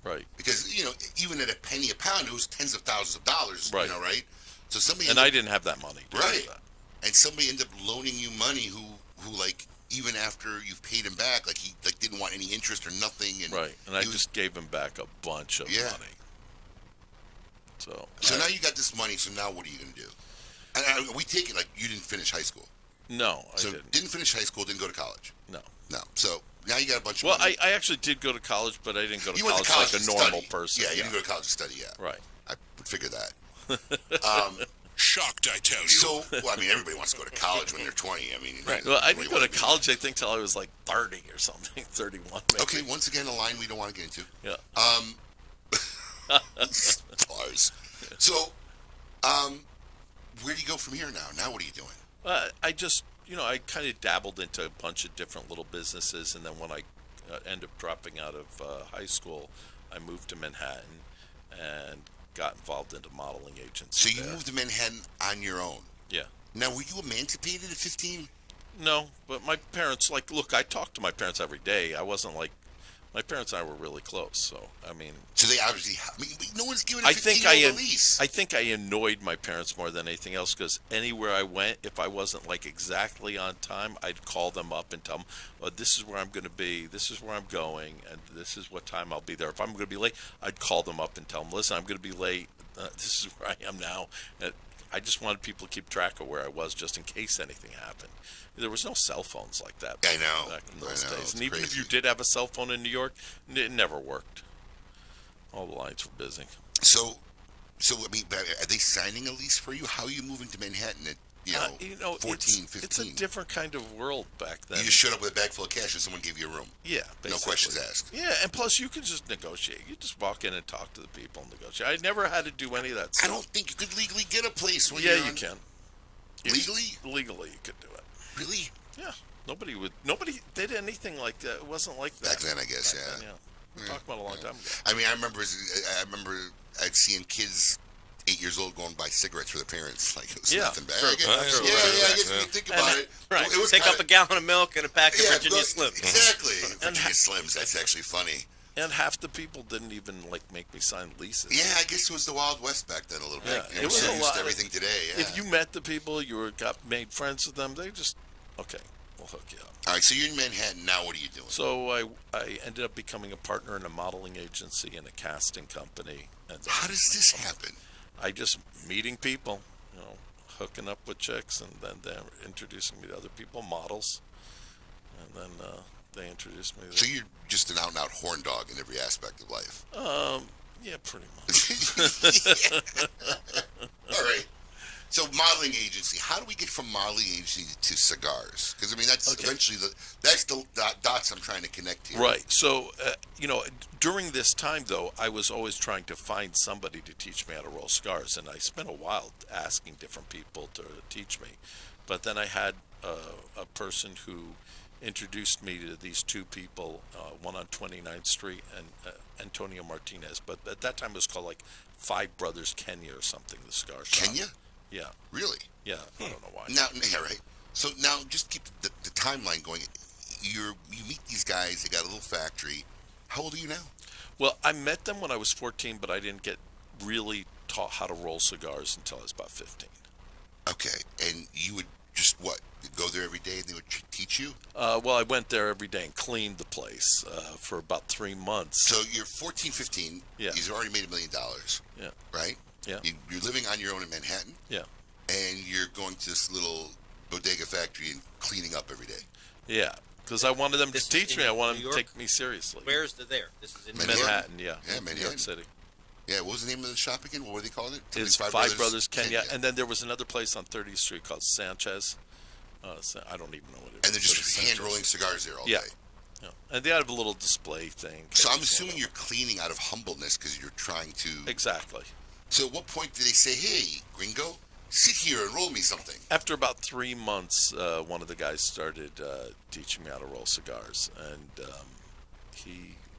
Right. Because, you know, even at a penny a pound, it was tens of thousands of dollars, Right. you know, right? So somebody And I didn't have that money. to do Right. that. And somebody ended up loaning you money who like, even after you've paid him back, like, he like didn't want any interest or nothing. And Right. And I he was- just gave him back a bunch of Yeah. money. So now you got this money, so now what are you going to do? And we take it like you didn't finish high school. No, I So didn't. finish high school, didn't go to college. No. No. So now you got a bunch of Well, money. I actually did go to college, but I didn't go to You went college to college like a to normal study. person. Yeah, you didn't go to college to study. Yeah, Right. I would figure that. Shocked, I tell you. So, well, I mean, everybody wants to go to college when they're 20. I mean, Right. Well, I didn't go to college, I think, till I was like 30 or something, 31 maybe. Okay, once again, a line we don't want to get into. Yeah. Stars. So, where do you go from here now? Now what are you doing? I just, I kind of dabbled into a bunch of different little businesses, and then when I ended up dropping out of high school, I moved to Manhattan and got involved into modeling agency. So you moved to Manhattan on your own? Yeah. Now, were you emancipated at 15? No, but my parents, look, I talked to my parents every day. I wasn't my parents and I were really close, so, I mean... So they obviously, no one's giving a I think 15-year-old a lease. I think I annoyed my parents more than anything else, because anywhere I went, if I wasn't exactly on time, I'd call them up and tell them, "Oh, this is where I'm going to be, this is where I'm going, and this is what time I'll be there." If I'm going to be late, I'd call them up and tell them, "Listen, I'm going to be late. This is where I am now." And I just wanted people to keep track of where I was, just in case anything happened. There was no cell phones like that. I know. Back in those days, It's and even if crazy. you did have a cell phone in New York, it never worked. All the lines were busy. So I mean, are they signing a lease for you? How are you moving to Manhattan at 14, 15? It's a different kind of world back then. You just showed up with a bag full of cash and someone gave you a room. Yeah, basically. No questions asked. Yeah, and plus you could just negotiate. You just walk in and talk to the people and negotiate. I never had to do any of that I stuff. don't think you could legally get a place when Yeah, you're you on... can. Legally? Legally, you could do it. Really? Yeah. Nobody did anything like that. It wasn't like that. Back then, I guess, Back yeah. then, We're talking about a long time ago. I mean, I remember I'd seen kids 8 years old going buy cigarettes for their parents. Like, it was nothing bad. True. I guess, True. I guess when you think about it. Right. It was Pick up a gallon of milk and a pack of Virginia Slims. Exactly. Virginia Slims. That's actually funny. And half the people didn't even make me sign leases. Yeah, I guess it was the Wild West back then a little bit. Yeah, It was a used lot. to everything today. Yeah. If you met the people, made friends with them, they just, okay, we'll hook you up. All right, so you're in Manhattan now. What are you doing? So I ended up becoming a partner in a modeling agency and a casting company. And How does this happen? I just meeting people, hooking up with chicks, and then they're introducing me to other people, models, and then they introduced me to... So you're just an out-and-out horn dog in every aspect of life. Yeah, pretty much. All right. So modeling agency. How do we get from modeling agency to cigars? Because I mean, that's eventually that's the dots I'm trying to connect here. Right. So during this time, though, I was always trying to find somebody to teach me how to roll cigars, and I spent a while asking different people to teach me. But then I had a person who introduced me to these two people, one on 29th Street and Antonio Martinez. But at that time, it was called Five Brothers Kenya or something. The cigar shop. Kenya? Yeah. Really? Yeah. I don't know why. Now, yeah, right. So now, just keep the timeline going. You meet these guys. They got a little factory. How old are you now? Well, I met them when I was 14, but I didn't get really taught how to roll cigars until I was about 15. Okay, and you would just go there every day and they would teach you? Well, I went there every day and cleaned the place for about 3 months. So you're 14, 15. Yeah. You've already made $1 million. Yeah. Right? Yeah. You're living on your own in Manhattan. Yeah. And you're going to this little bodega factory and cleaning up every day. Yeah, because I wanted them This to is teach in me. I wanted New them to York? take me seriously. Where's the there? This is in Manhattan, yeah. Yeah, New Manhattan. York City. Yeah, what was the name of the shop again? What were they called? It's Five Brothers Kenya. And then there was another place on 30th Street called Sanchez. I don't even know what it is. And they're just Sanchez. hand-rolling cigars there all Yeah. day. Yeah. And they have a little display thing. So I'm assuming you're cleaning out of humbleness because you're trying to... Exactly. So at what point did they say, hey, gringo, sit here and roll me something? After about 3 months, one of the guys started teaching me how to roll cigars, and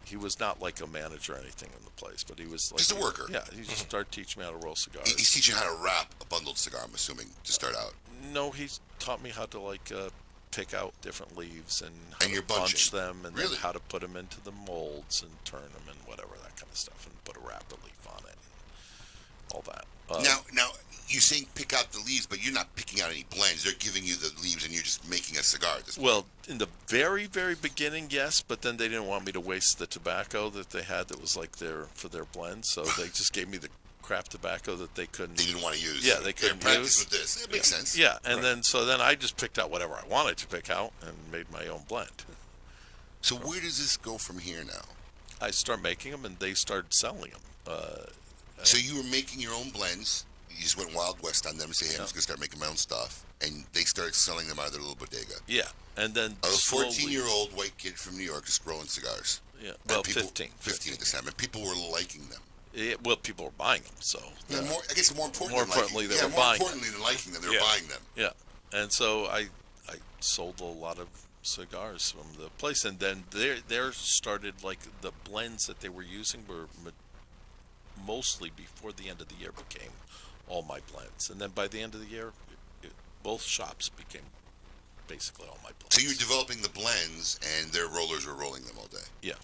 he was not like a manager or anything in the place, but he was like Just a worker. Yeah, he just started teaching me how to roll cigars. He's teaching you how to wrap a bundled cigar, I'm assuming, to start out. No, he taught me how to pick out different leaves and how And to you're bunch bunching. them, and Really? then how to put them into the molds and turn them and whatever, that kind of stuff, and put a wrapper leaf on it, and all that. Now, you're saying pick out the leaves, but you're not picking out any blends. They're giving you the leaves, and you're just making a cigar. Well, in the very, very beginning, yes, but then they didn't want me to waste the tobacco that they had that was for their blend, so they just gave me the crap tobacco that they couldn't. They didn't want to use. Yeah, they couldn't practice use. with this. It makes sense. Yeah, and then I just picked out whatever I wanted to pick out and made my own blend. So where does this go from here now? I started making them, and they started selling them. So you were making your own blends. You just went Wild West on them and say, hey, I'm just going to start making my own stuff. And they started selling them out of their little bodega. Yeah, and then a 14-year-old white kid from New York just rolling cigars. Yeah, well, people, 15 at this time. And people were liking them. Yeah, well, people were buying them, so. Yeah, I guess more importantly they were buying them. than liking them, they were buying them. Yeah, and so I sold a lot of cigars from the place, and then there started, like, the blends that they were using were mostly before the end of the year became all my blends, and then by the end of the year, both shops became basically all my blends. So you were developing the blends, and their rollers were rolling them all day. Yeah.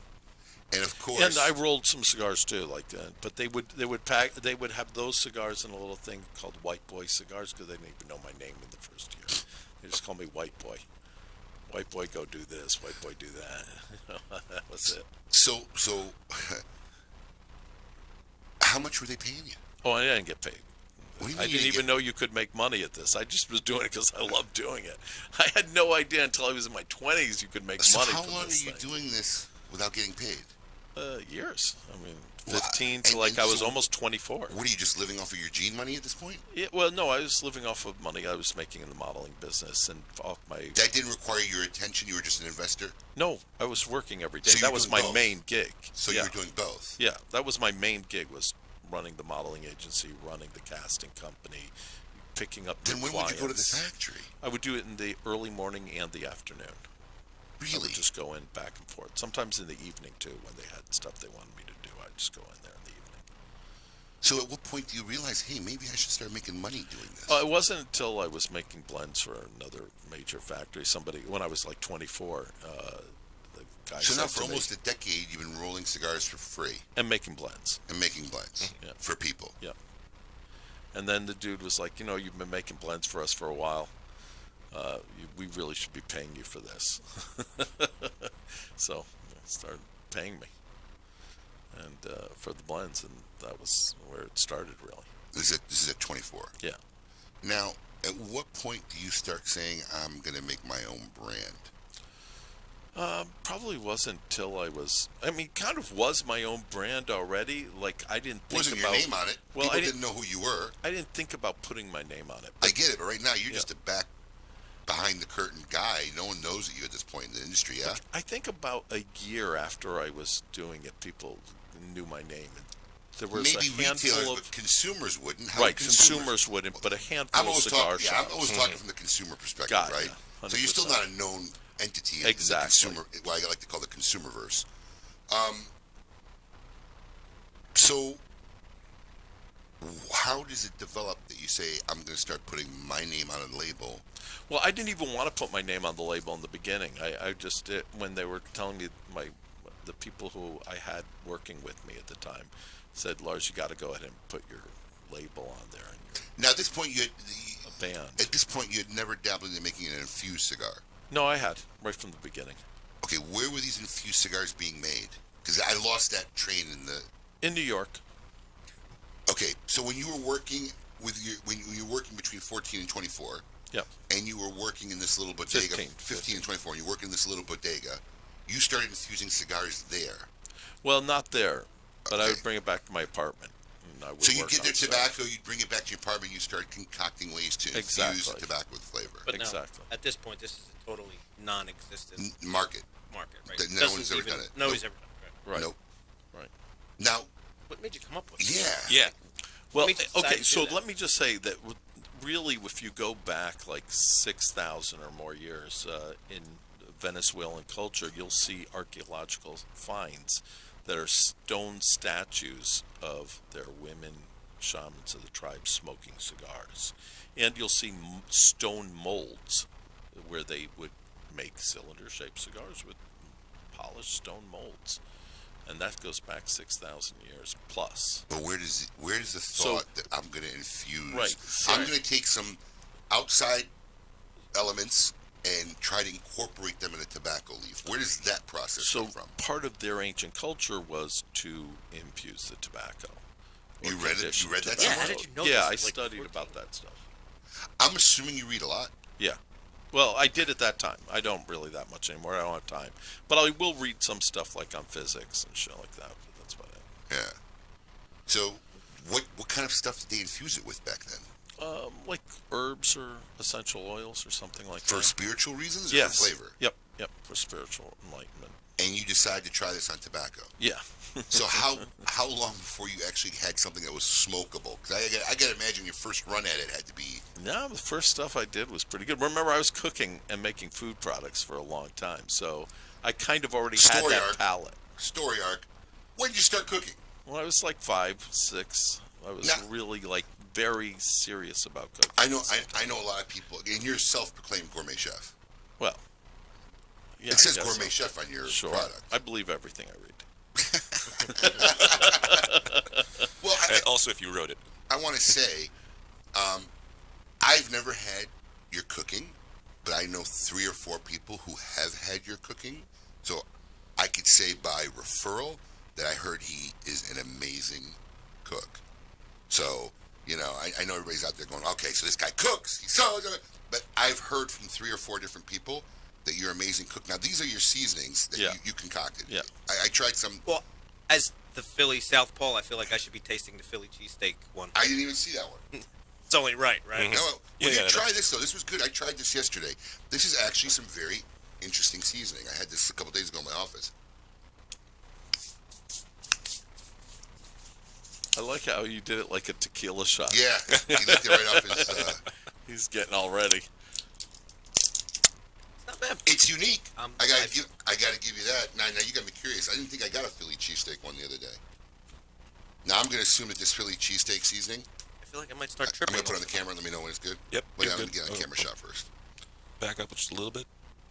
And of course, and I rolled some cigars too, like that. But they would have those cigars in a little thing called White Boy cigars because they didn't even know my name in the first year. They just called me White Boy. White Boy, go do this. White Boy, do that. That was it. So, how much were they paying you? Oh, I didn't get paid. I didn't even get... know you could make money at this. I just was doing it because I loved doing it. I had no idea until I was in my 20s you could make money from this how long are you doing this without getting paid? Years. I mean, 15 to I was almost 24. What are you, just living off of your gene money at this point? Yeah, well, no, I was living off of money I was making in the modeling business and off my... That didn't require your attention? You were just an investor? No, I was working every day. So that was my main gig. So you were doing both? Yeah, that was my main gig, was running the modeling agency, running the casting company, picking up new clients. Then when would you go to the factory? I would do it in the early morning and the afternoon. Really? I would just go in back and forth. Sometimes in the evening, too, when they had stuff they wanted me to do. I'd just go in there in the evening. So at what point do you realize, hey, maybe I should start making money doing this? It wasn't until I was making blends for another major factory. When I was like 24, the guy So now said for to me, almost a decade, you've been rolling cigars for free. And making blends. Yeah. For people. Yeah. And then the dude was like, you've been making blends for us for a while. We really should be paying you for this. So they started paying me and for the blends, and that was where it started, really. This is at 24? Yeah. Now, at what point do you start saying, I'm going to make my own brand? Probably wasn't until kind of was my own brand already. Like, I didn't think wasn't about... your name on it. Well, People didn't know who you were. I didn't think about putting my name on it. I get it, but right now you're just a behind the curtain guy. No one knows you at this point in the industry, yeah? I think about a year after I was doing it, people knew my name. There was maybe a handful retailers, of... but consumers wouldn't. Right, consumers wouldn't, but a handful of cigar shops. I'm always talking from the consumer perspective, right? 100%. So you're still not a known entity in the consumer, what I like to call the consumerverse. So how does it develop that you say, I'm going to start putting my name on a label? Well, I didn't even want to put my name on the label in the beginning. I just did, when they were telling me, the people who I had working with me at the time said, Lars, you got to go ahead and put your label on there. Now, at this point, you had a band. At this point, you had never dabbled in making an infused cigar. No, I had, right from the beginning. Okay, where were these infused cigars being made? Because I lost that train in New York. Okay, so when you were working when you were working between 14 and 24, yep, and you were working in this little bodega, 15 and 24, and you work in this little bodega, you started infusing cigars there. Well, not there, but I would bring it back to my apartment. So you get their tobacco, you'd bring it back to your apartment, you start concocting ways to infuse the tobacco with flavor. But now, at this point, this is a totally non-existent market, right? No one's ever done it. Nobody's ever done it. Right. Nope. Right. Now, what made you come up with it? Yeah. Well, okay, so let me just say that really, if you go back like 6,000 or more years in Venezuelan culture, you'll see archaeological finds that are stone statues of their women shamans of the tribe smoking cigars. And you'll see stone molds where they would make cylinder-shaped cigars with polished stone molds. And that goes back 6,000 years plus. But where's the thought that I'm going to infuse? Right. I'm going to take some outside elements and try to incorporate them in a tobacco leaf. Where does that process come from? Part of their ancient culture was to infuse the tobacco. You read it? You read that Yeah, somewhere? how did you know Yeah, this? I Like, studied 14? about that stuff. I'm assuming you read a lot. Yeah. Well, I did at that time. I don't really that much anymore. I don't have time. But I will read some stuff like on physics and shit like that. But that's about it. Yeah. So, what kind of stuff did they infuse it with back then? Like herbs or essential oils or something like For that. spiritual reasons or Yes. for flavor? Yep. For spiritual enlightenment. And you decided to try this on tobacco. Yeah. So how long before you actually had something that was smokable? Because I got to imagine your first run at it had to be... No, the first stuff I did was pretty good. Remember, I was cooking and making food products for a long time, so I kind of already had that palate. Story arc. When did you start cooking? Well, I was like 5, 6. I was really like very serious about cooking. I know a lot of people, and you're a self-proclaimed gourmet chef. Well, yeah, it says I guess gourmet so. chef on your Sure. product. I believe everything I read. Well, And also, if you wrote it. I want to say, I've never had your cooking, but I know 3 or 4 people who have had your cooking. So I could say by referral that I heard he is an amazing cook. So, you know, I know everybody's out there going, okay, so this guy cooks, he's so... But I've heard from 3 or 4 different people that you're an amazing cook. Now, these are your seasonings that you concocted. Yeah. I tried some... Well, as the Philly Southpaw, I feel like I should be tasting the Philly cheesesteak one. I didn't even see that one. It's only right? No, when you try this, though, this was good. I tried this yesterday. This is actually some very interesting seasoning. I had this a couple days ago in my office. I like how you did it like a tequila shot. Yeah, he licked it right off his... He's getting all ready. It's not bad. It's unique. I gotta give you that. Now you got me curious. I didn't think I got a Philly cheesesteak one the other day. Now I'm gonna assume that this Philly cheesesteak seasoning... I feel like I might start I'm tripping. gonna put it on the camera and let me know when it's good. Yep. Wait, you're I'm good. gonna get on camera shot first. Back up just a little bit.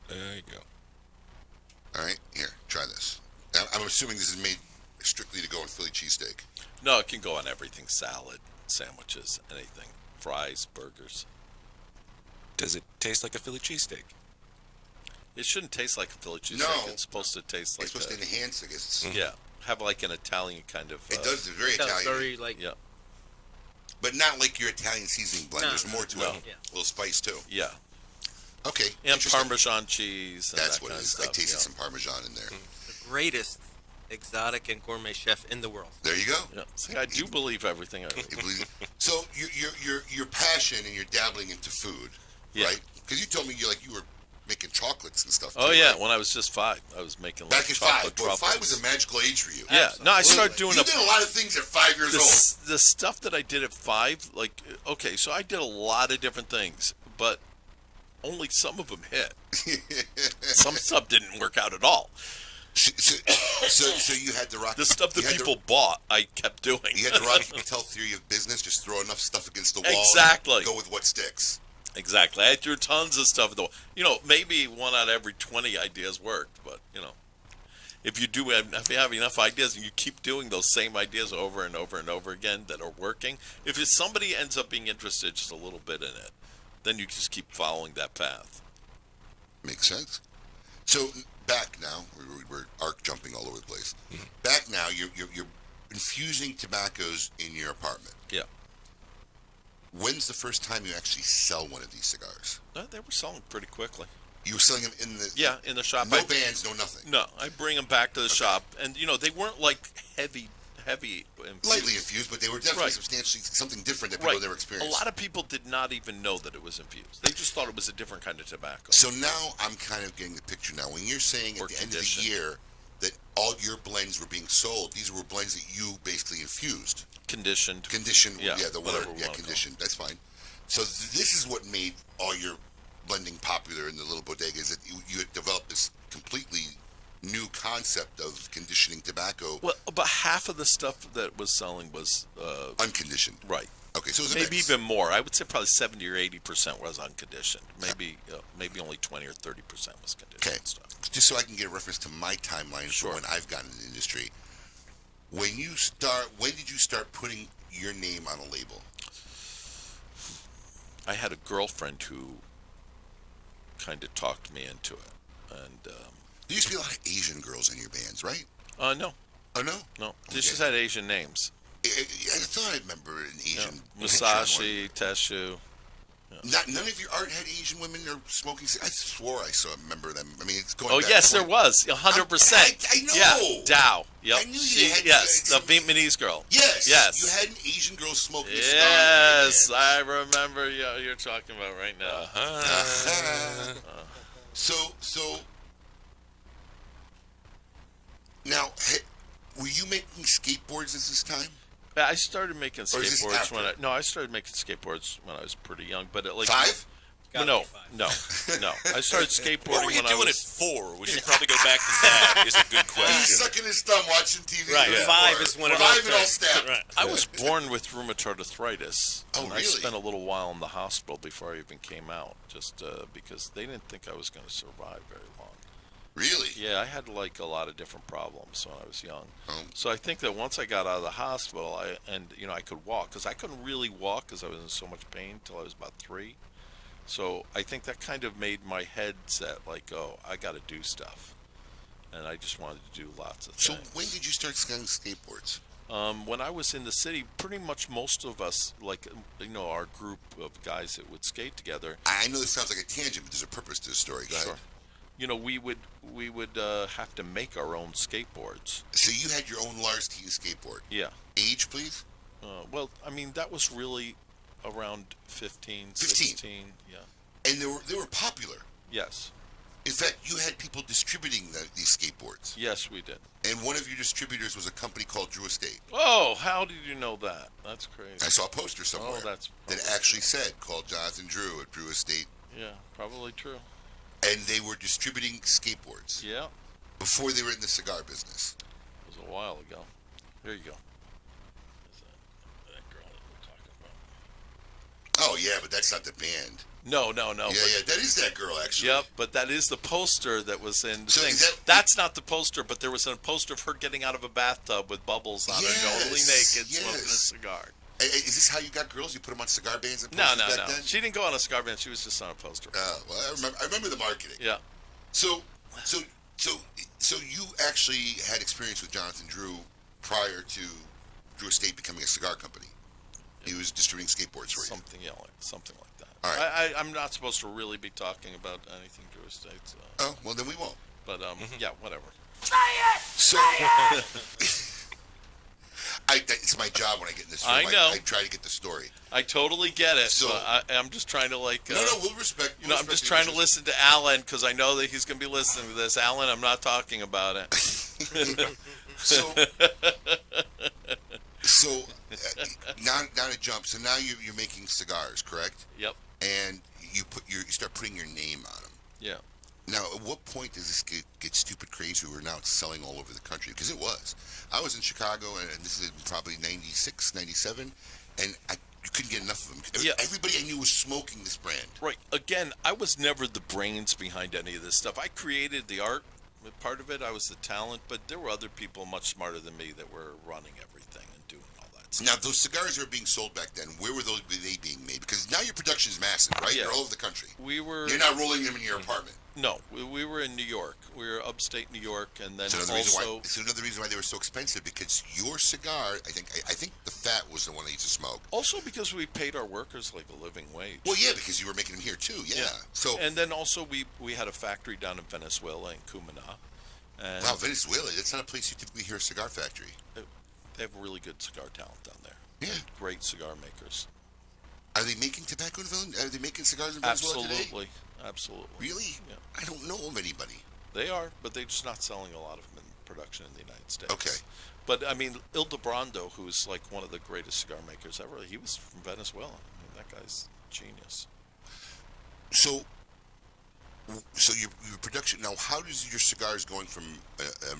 There you go. All right, here, try this. Now, I'm assuming this is made strictly to go on Philly cheesesteak. No, it can go on everything. Salad, sandwiches, anything. Fries, burgers. Does it taste like a Philly cheesesteak? It shouldn't taste like a Philly cheesesteak. No. It's supposed to taste like It's supposed to enhance, I guess. Yeah, have like an Italian kind of... It does. It's very Italian. Very, like... Yeah. But not like your Italian seasoning blend. No, There's more to no. it. Yeah. A little spice, too. Yeah. Okay. And interesting. Parmesan cheese. And That's that what it kind is. of I stuff, tasted yeah. some Parmesan in there. The greatest exotic and gourmet chef in the world. There you go. Yeah. See, I do believe everything I read. You believe it? So your passion and you're dabbling into food, Yeah. right? Because you told me you were making chocolates and stuff. Oh, too, yeah. right? When I was just 5, I was making like Back at chocolate 5. Boy, truffles. 5 was a magical age for you. Yeah. No, I started doing You did a lot of things at 5 years old. the stuff that I did at 5, like, okay, so I did a lot of different things, but only some of them hit. Some stuff didn't work out at all. So you had the Rocky... The stuff that people bought, I kept doing. You had the Rocky Patel theory of business, just throw enough stuff against the wall. Exactly. And go with what sticks. Exactly. I threw tons of stuff at the wall. You know, maybe 1 out of every 20 ideas worked, but, you know, if you have enough ideas and you keep doing those same ideas over and over and over again that are working, if somebody ends up being interested just a little bit in it, then you just keep following that path. Makes sense. So back now, we're arc jumping all over the place. Mm-hmm. Back now, you're infusing tobaccos in your apartment. Yeah. When's the first time you actually sell one of these cigars? They were selling pretty quickly. You were selling them in the... Yeah, in the shop. No bands, no nothing. No, I bring them back to the shop, and, you know, they weren't like heavy infused. Lightly infused, but they were definitely substantially something different that people never experienced. A lot of people did not even know that it was infused. They just thought it was a different kind of tobacco. So now I'm kind of getting the picture now. When you're saying at the end of the year that all your blends were being sold, these were blends that you basically infused. Conditioned. Yeah, the word. Yeah, conditioned. That's fine. So this is what made all your blending popular in the little bodegas, that you had developed this completely new concept of conditioning tobacco. Well, about half of the stuff that was selling was unconditioned. Right. Okay, so it was maybe even more. I would say probably 70 or 80% was unconditioned. Maybe only 20 or 30% was conditioned stuff. Just so I can get a reference to my timeline for when I've gotten in the industry. When did you start putting your name on a label? I had a girlfriend who kind of talked me into it, and there used to be a lot of Asian girls in your bands, right? No. Oh no? No. Okay. They just had Asian names. I thought I remember an Asian. Musashi, Teshu. None of your art had Asian women or smoking. I swore I saw remember them. I mean, it's going. Oh back yes, to there was 100%. I know. Yeah, Dow. Yep. I knew you had. Yes, the Vietnamese girl. Yes. Yes. You had an Asian girl smoking a cigar. Yes, I remember. You're talking about right now. So. Now, were you making skateboards at this time? I started making Or is this skateboards after? I started making skateboards when I was pretty young, but like 5? No. I started skateboarding What were you when doing I it was for? We should probably go back to that. Is a good He's question. sucking his thumb watching TV. Right, before. 5 is when it all 5 and all starts. snap. Right. I was born with rheumatoid arthritis. Oh, and really? I spent a little while in the hospital before I even came out, just because they didn't think I was going to survive very long. Really? Yeah, I had like a lot of different problems when I was young. Oh. So I think that once I got out of the hospital, I could walk, because I couldn't really walk because I was in so much pain till I was about 3. So I think that kind of made my head set like, oh, I got to do stuff, and I just wanted to do lots of So things. when did you start skiing skateboards? When I was in the city, pretty much most of us, like, our group of guys that would skate together. I know this sounds like a tangent, but there's a purpose to the story. Go ahead. We would have to make our own skateboards. So you had your own Lars Tetens skateboard. Yeah. Age, please? Well, I mean, that was really around 15, 16. Yeah. And they were popular. Yes. In fact, you had people distributing these skateboards. Yes, we did. And one of your distributors was a company called Drew Estate. Oh, how did you know that? That's crazy. I saw a poster somewhere that actually said, call Jonathan Drew at Drew Estate. Yeah, probably true. And they were distributing skateboards. Yeah. Before they were in the cigar business. It was a while ago. Here you go. That girl that we're talking about. Oh, yeah, but that's not the band. No. Yeah, that is that girl, actually. Yep, but that is the poster that was in the So thing. is That's not the poster, but there was a poster of her getting out of a bathtub with bubbles on her, totally naked, smoking a cigar. Is this how you got girls? You put them on cigar bands and No. posters back then? She didn't go on a cigar band. She was just on a poster. Well, I remember the marketing. Yeah. So you actually had experience with Jonathan Drew prior to Drew Estate becoming a cigar company. He was distributing skateboards for you. Something like that. All right. I'm not supposed to really be talking about anything Drew Estate. So. Oh, well, then we won't. But, yeah, whatever. Say it! So, it's my job when I get in this room. I know. I try to get the story. I totally get it. So- So I'm just trying to we'll respect. I'm just trying to listen to Alan because I know that he's going to be listening to this. Alan, I'm not talking about it. So now to jump. So now you're making cigars, correct? Yep. And you start putting your name on them. Yeah. Now, at what point does this get stupid crazy where now it's selling all over the country? Because it was. I was in Chicago, and this is probably 96, 97, and you couldn't get enough of them. Yeah. Everybody I knew was smoking this brand. Right. Again, I was never the brains behind any of this stuff. I created the art, part of it. I was the talent, but there were other people much smarter than me that were running everything and doing all that stuff. Now, those cigars that were being sold back then, where were they being made? Because now your production is massive, right? Yeah. You're all over the country. You're not rolling them in your apartment. No, we were in New York. We were upstate New York, and then It's another reason why they were so expensive, because your cigar, I think the fat was the one they used to smoke. Also because we paid our workers like a living wage. Well, yeah, because you were making them here too. Yeah. So and then also we had a factory down in Venezuela in Cumana. And wow, Venezuela, that's not a place you typically hear a cigar factory. They have really good cigar talent down there. Yeah. Great cigar makers. Are they making tobacco in Venezuela? Are they making cigars in Venezuela today? Absolutely. Really? Yeah. I don't know of anybody. They are, but they're just not selling a lot of them in production in the United States. Okay. But, I mean, Ildebrando, who's like one of the greatest cigar makers ever, he was from Venezuela. I mean, that guy's genius. So your production, now how does your cigars going from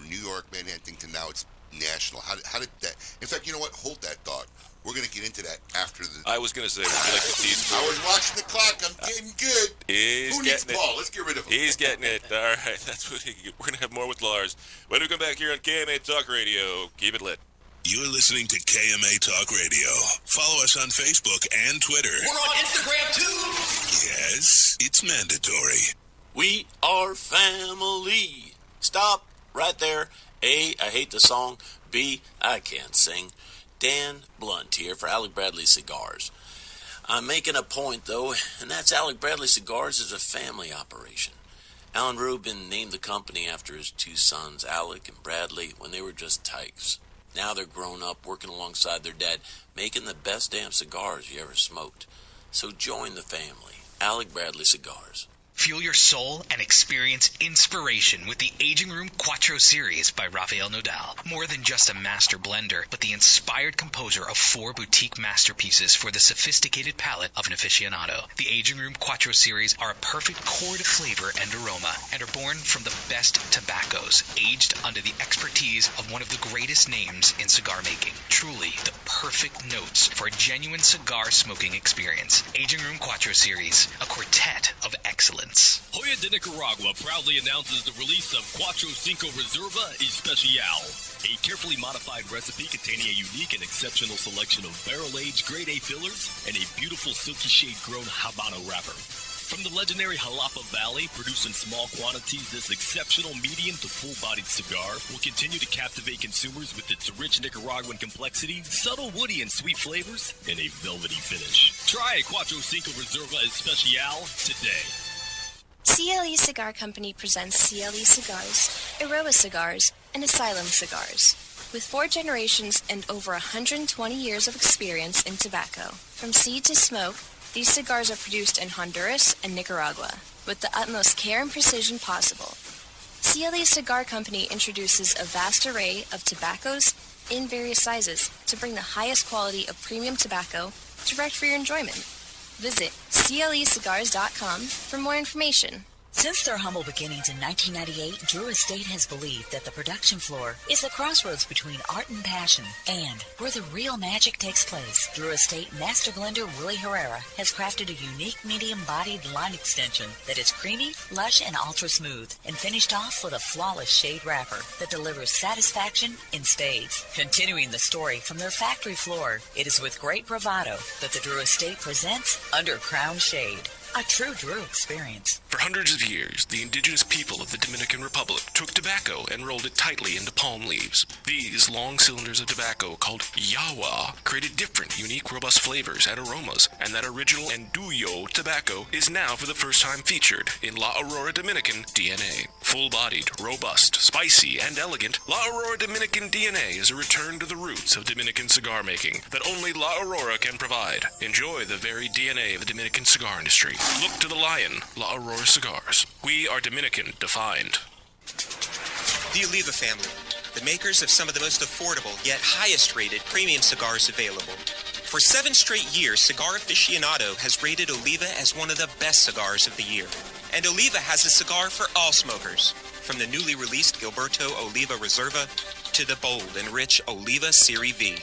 New York, Manhattan to now it's national? How did that, in fact, you know what? Hold that thought. We're going to get into that after the... I was going to say, would you like to tease? I was watching the clock. I'm getting good. Who needs Paul? Let's get rid of him. He's getting it. All right. That's what we're going to have more with Lars. When we come back here on KMA Talk Radio, keep it lit. You're listening to KMA Talk Radio. Follow us on Facebook and Twitter. We're on Instagram too. Yes, it's mandatory. We are family. Stop right there. A, I hate the song. B, I can't sing. Dan Blunt here for Alec Bradley Cigars. I'm making a point, though, and that's Alec Bradley Cigars is a family operation. Alan Rubin named the company after his two sons, Alec and Bradley, when they were just tykes. Now they're grown up, working alongside their dad, making the best damn cigars you ever smoked. So join the family. Alec Bradley Cigars. Fuel your soul and experience inspiration with the Aging Room Quattro series by Rafael Nodal. More than just a master blender, but the inspired composer of 4 boutique masterpieces for the sophisticated palate of an aficionado. The Aging Room Quattro series are a perfect chord of flavor and aroma, and are born from the best tobaccos, aged under the expertise of one of the greatest names in cigar making. Truly the perfect notes for a genuine cigar smoking experience. Aging Room Quattro series, a quartet of excellence. Hoya de Nicaragua proudly announces the release of Cuatro Cinco Reserva Especial, a carefully modified recipe containing a unique and exceptional selection of barrel-aged grade A fillers and a beautiful silky shade-grown Habano wrapper. From the legendary Jalapa Valley, produced in small quantities, this exceptional medium to full-bodied cigar will continue to captivate consumers with its rich Nicaraguan complexity, subtle woody and sweet flavors, and a velvety finish. Try a Cuatro Cinco Reserva Especial today. CLE Cigar Company presents CLE Cigars, Aroa Cigars, and Asylum Cigars. With 4 generations and over 120 years of experience in tobacco, from seed to smoke, these cigars are produced in Honduras and Nicaragua, with the utmost care and precision possible. CLE Cigar Company introduces a vast array of tobaccos in various sizes to bring the highest quality of premium tobacco direct for your enjoyment. Visit clecigars.com for more information. Since their humble beginnings in 1998, Drew Estate has believed that the production floor is the crossroads between art and passion, and where the real magic takes place. Drew Estate Master Blender Willie Herrera has crafted a unique medium-bodied line extension that is creamy, lush, and ultra-smooth, and finished off with a flawless shade wrapper that delivers satisfaction in spades. Continuing the story from their factory floor, it is with great bravado that the Drew Estate presents Under Crown Shade, a true Drew experience. For hundreds of years, the indigenous people of the Dominican Republic took tobacco and rolled it tightly into palm leaves. These long cylinders of tobacco, called yawa, created different, unique, robust flavors and aromas, and that original Andullo tobacco is now for the first time featured in La Aurora Dominican DNA. Full-bodied, robust, spicy, and elegant, La Aurora Dominican DNA is a return to the roots of Dominican cigar making that only La Aurora can provide. Enjoy the very DNA of the Dominican cigar industry. Look to the lion, La Aurora Cigars. We are Dominican defined. The Oliva family, the makers of some of the most affordable yet highest rated premium cigars available. For 7 straight years, Cigar Aficionado has rated Oliva as one of the best cigars of the year. And Oliva has a cigar for all smokers, from the newly released Gilberto Oliva Reserva to the bold and rich Oliva Serie V.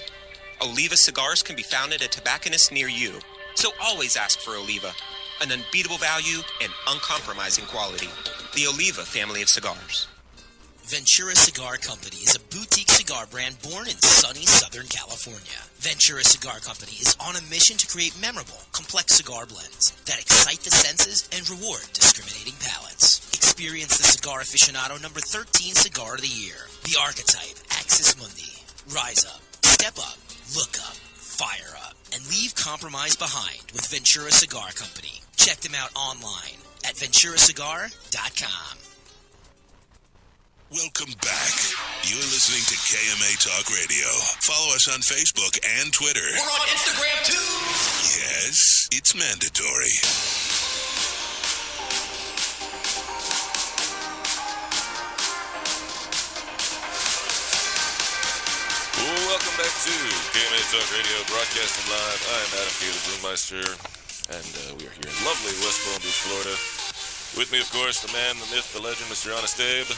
Oliva cigars can be found at a tobacconist near you, so always ask for Oliva, an unbeatable value and uncompromising quality. The Oliva family of cigars. Ventura Cigar Company is a boutique cigar brand born in sunny Southern California. Ventura Cigar Company is on a mission to create memorable, complex cigar blends that excite the senses and reward discriminating palates. Experience the Cigar Aficionado number 13 Cigar of the Year, the archetype Axis Mundi. Rise up, step up, look up, fire up, and leave compromise behind with Ventura Cigar Company. Check them out online at venturacigar.com. Welcome back. You're listening to KMA Talk Radio. Follow us on Facebook and Twitter. We're on Instagram too. Yes, it's mandatory. Welcome back to KMA Talk Radio, broadcasting live. I am Adam K. the Brewmeister, and we are here in lovely West Palm Beach, Florida. With me, of course, the man, the myth, the legend, Mr. Honest Abe.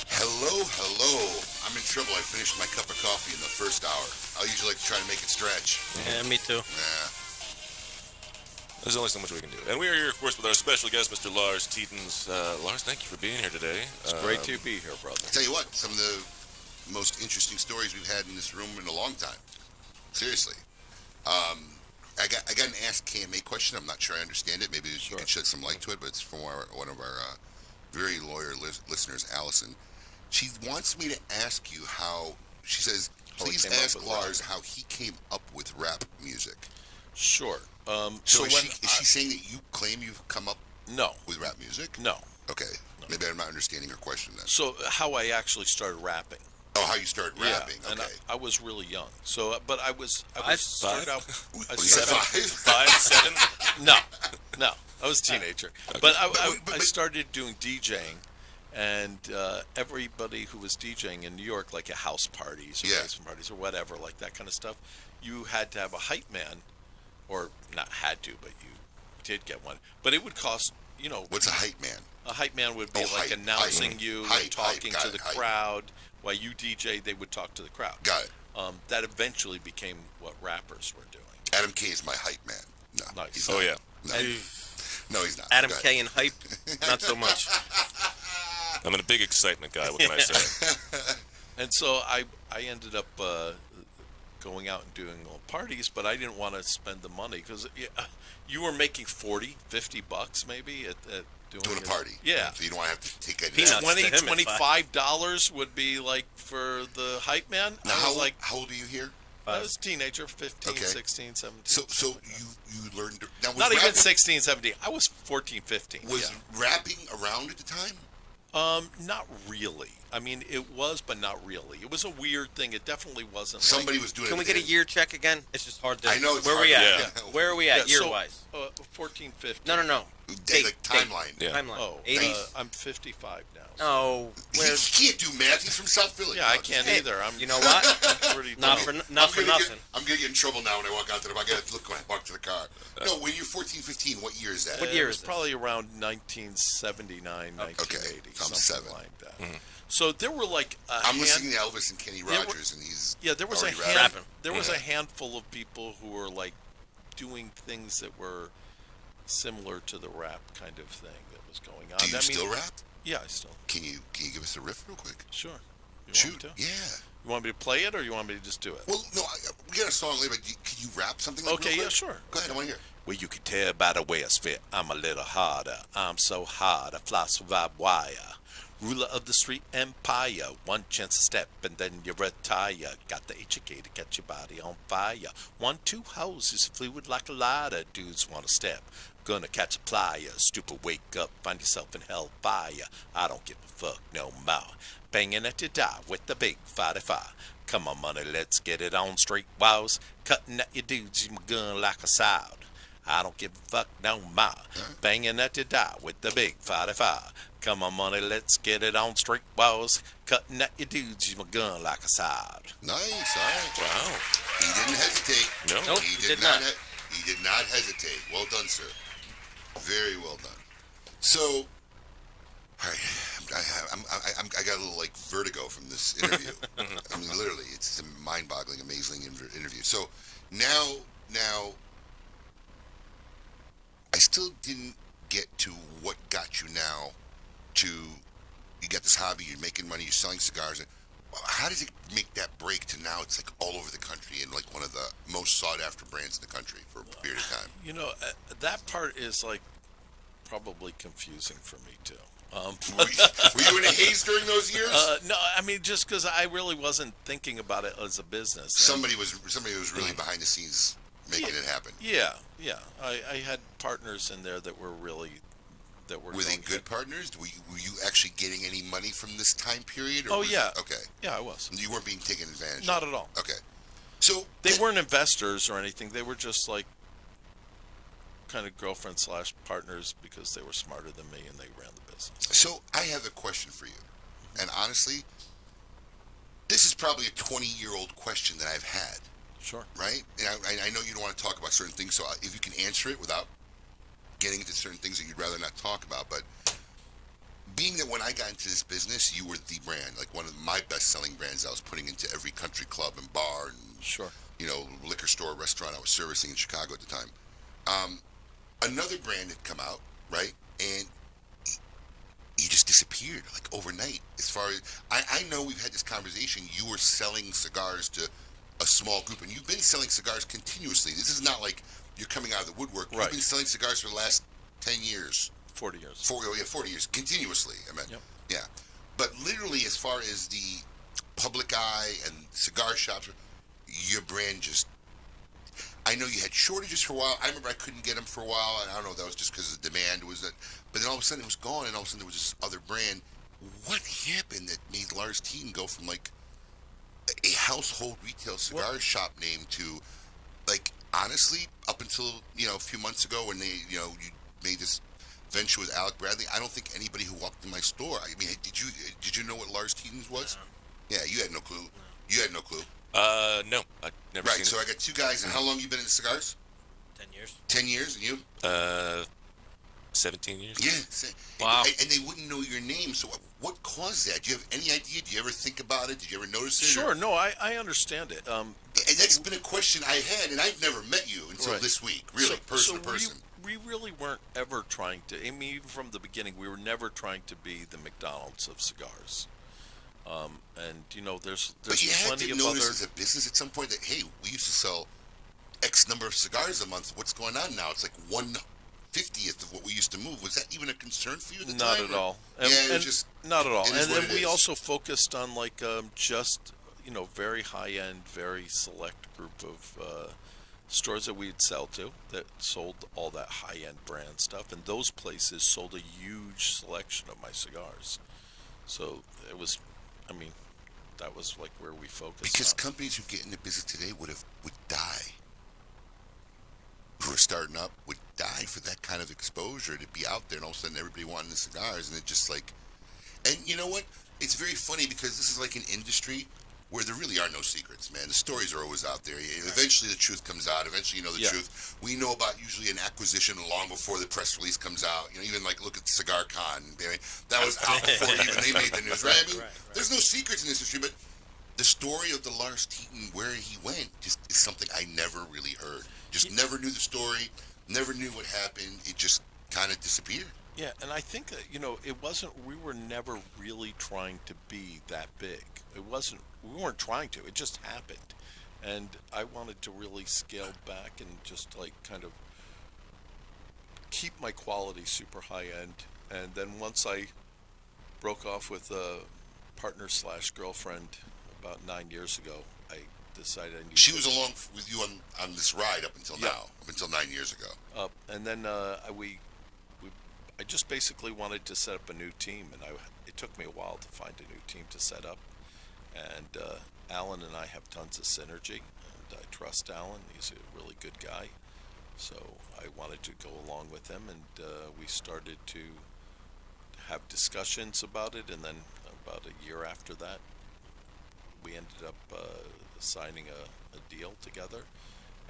Hello. I'm in trouble. I finished my cup of coffee in the first hour. I usually like to try to make it stretch. Yeah, me too. Yeah. There's only so much we can do. And we are here, of course, with our special guest, Mr. Lars Tetens. Lars, thank you for being here today. It's great to be here, brother. I'll tell you what, some of the most interesting stories we've had in this room in a long time. Seriously. I got an Ask KMA question. I'm not sure I understand it. Maybe you can shed some light to it, but it's from one of our very loyal listeners, Allison. She wants me to ask you how, she says, Please ask Lars how he came up with rap music. Sure. So is she saying that you claim you've come up with rap music? No. Okay. No. Maybe I'm not understanding her question then. So how I actually started rapping. Oh, how you started rapping? Yeah, okay. and I was really young. So, but I started out. You said 5, 7? No. I was a teenager. But I started doing DJing, and everybody who was DJing in New York, like at house parties or basement parties or whatever, like that kind of stuff, you had to have a hype man, or not had to, but you did get one. But it would cost, What's a hype man? A hype man would be announcing you and talking to the crowd. While you DJ, they would talk to the crowd. Got it. That eventually became what rappers were doing. Adam K is my hype man. No. Nice. Not. Yeah. No, he's not. Adam K and hype, not so much. I'm a big excitement guy. What can I say? And so I ended up going out and doing parties, but I didn't want to spend the money because you were making $40-$50 maybe at doing a party. Yeah. So you don't want to have to take $25 would be like for the hype man. Now, how old are you here? I was a teenager, 15, 16, 17. So you learned... Now, not even 16, 17. I was 14, 15. Was rapping around at the time? Not really. I mean, it was, but not really. It was a weird thing. It definitely wasn't. Somebody was doing it. Can we get a year check again? It's just hard to... I know it's Where hard. we at? Yeah. Where are we at year-wise? 14, 15. No. Timeline. Yeah. Timeline. Oh, 80s? I'm 55 now. Oh, he can't do math. He's from South Philly. Yeah, I can't either. You know what? Not for nothing. I'm going to get in trouble now when I walk out to the... I got to look when I walk to the car. No, when you're 14, 15, what year is that? What year is it? Probably around 1979, 1980. Okay, I'm something 7. like that. Mm-hmm. So there were like I'm listening to Elvis and Kenny Rogers, and he's there was rapping. There was a handful of people who were like doing things that were similar to the rap kind of thing that was going on. Do you still rap? Yeah, I still. Can you give us a riff real quick? Sure. Shoot. Yeah. You want me to play it, or you want me to just do it? Well, no, we got a song later, but can you rap something like that? Okay, yeah, sure. Go ahead, I want to hear. Well, you can tell by the way I spit, I'm a little harder. I'm so hard, I fly survive wire. Ruler of the street empire, one chance to step and then you retire. Got the HK to catch your body on fire. 1, 2 hoses, fluid like a lighter. Dudes wanna step, gonna catch a plier. Stupid, wake up, find yourself in hellfire. I don't give a fuck no more. Banging at your die with the big 45. Come on, money, let's get it on straight walls. Cutting at your dudes, you my gun like a sword. I don't give a fuck no more. Banging at your die with the big 45. Come on, money, let's get it on straight walls. Cutting at your dudes, you my gun like a sword. Nice, all right. Wow. He didn't hesitate. No, he did not. He did not hesitate. Well done, sir. Very well done. So, all right, I got a little like vertigo from this interview. I mean, literally, it's a mind-boggling, amazing interview. So now, I still didn't get to what got you now to, you got this hobby, you're making money, you're selling cigars. How does it make that break to now it's like all over the country and like one of the most sought after brands in the country for a period of time? You know, that part is like probably confusing for me too. Were you in a haze during those years? No, I mean just because I really wasn't thinking about it as a business. Somebody was really behind the scenes making it happen. Yeah. I had partners in there that were really Were they good partners? Were you actually getting any money from this time period? Yeah. Okay. Yeah, I was. You weren't being taken advantage of? Not at all. Okay. So they weren't investors or anything. They were just like kind of girlfriend / partners because they were smarter than me and they ran the business. So I have a question for you. And honestly, this is probably a 20-year-old question that I've had. Sure. Right? And I know you don't want to talk about certain things, so if you can answer it without getting into certain things that you'd rather not talk about, but being that when I got into this business, you were the brand, like one of my best-selling brands I was putting into every country club and bar and liquor store, restaurant I was servicing in Chicago at the time. Another brand had come out, right? And he just disappeared, like overnight. As far as I know, we've had this conversation. You were selling cigars to a small group, and you've been selling cigars continuously. This is not like you're coming out of the woodwork. Right. You've been selling cigars for the last 10 years. 40 years. 40 years, continuously, I mean. Yep. Yeah. But literally, as far as the public eye and cigar shops, your brand just. I know you had shortages for a while. I remember I couldn't get them for a while, and I don't know if that was just because the demand was that. But then all of a sudden it was gone, and all of a sudden there was this other brand. What happened that made Lars Teten go from like a household retail cigar shop name to, like, honestly, up until a few months ago when you made this venture with Alec Bradley, I don't think anybody who walked in my store. I mean, did you know what Lars Tetens was? No. Yeah, you had no clue. No. You had no clue. No, I've never seen it. Right, so I got two guys, and how long you been in cigars? 10 years. 10 years, and you? 17 years. Yeah. Wow. And they wouldn't know your name, so what caused that? Do you have any idea? Do you ever think about it? Did you ever notice it? Sure, no, I understand it. And that's been a question I had, and I've never met you until this week, really, person to person. We really weren't ever trying to, I mean, even from the beginning, we were never trying to be the McDonald's of cigars. And, there's but you had plenty to of notice other... as a business at some point that, hey, we used to sell X number of cigars a month. What's going on now? It's like 1/50th of what we used to move. Was that even a concern for you at the time? Not at all. Not at all. And then we also focused on just very high end, very select group of stores that we'd sell to that sold all that high end brand stuff, and those places sold a huge selection of my cigars. So it was, that was like where we focused. Because companies who get into business today would die. Who are starting up would die for that kind of exposure, to be out there, and all of a sudden everybody wanting the cigars, and it just like, and you know what? It's very funny because this is like an industry where there really are no secrets, man. The stories are always out there. Eventually the truth comes out. Eventually you know the truth. We know about usually an acquisition long before the press release comes out. Even like look at Cigar Con. That was out before even they made the news, right? I mean, there's no secrets in this industry, but the story of the Lars Teten, where he went, just is something I never really heard. Just never knew the story, never knew what happened. It just kind of disappeared. Yeah, and I think that, it wasn't, we were never really trying to be that big. We weren't trying to, it just happened. And I wanted to really scale back and just like kind of keep my quality super high end. And then once I broke off with a partner / girlfriend about 9 years ago, I decided I needed She was along with you on this ride up until now, up until 9 years ago. And then I just basically wanted to set up a new team, and it took me a while to find a new team to set up. And Alan and I have tons of synergy, and I trust Alan. He's a really good guy. So I wanted to go along with him, and we started to have discussions about it, and then about a year after that, we ended up signing a deal together,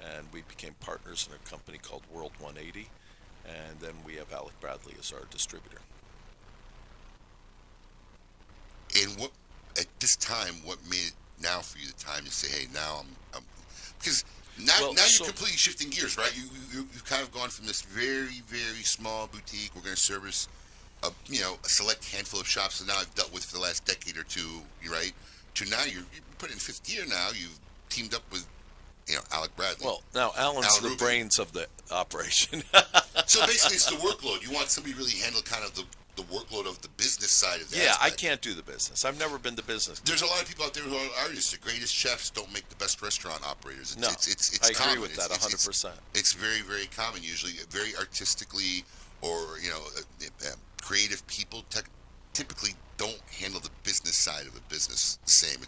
and we became partners in a company called World 180. And then we have Alec Bradley as our distributor. And what, at this time, what made it now for you the time to say, hey, now I'm because now you're completely shifting gears, right? You've kind of gone from this very, very small boutique, we're going to service a select handful of shops that now I've dealt with for the last decade or two, right? To now you're put in fifth gear now, you've teamed up with Alec Bradley. Well, now Alan's the brains of the operation. So basically, it's the workload. You want somebody to really handle kind of the workload of the business side of that. Yeah, I can't do the business. I've never been the business. There's a lot of people out there who are artists. The greatest chefs don't make the best restaurant operators. It's I common. agree with that 100%. It's very, very common. Usually, very artistically or creative people typically don't handle the business side of a business the same.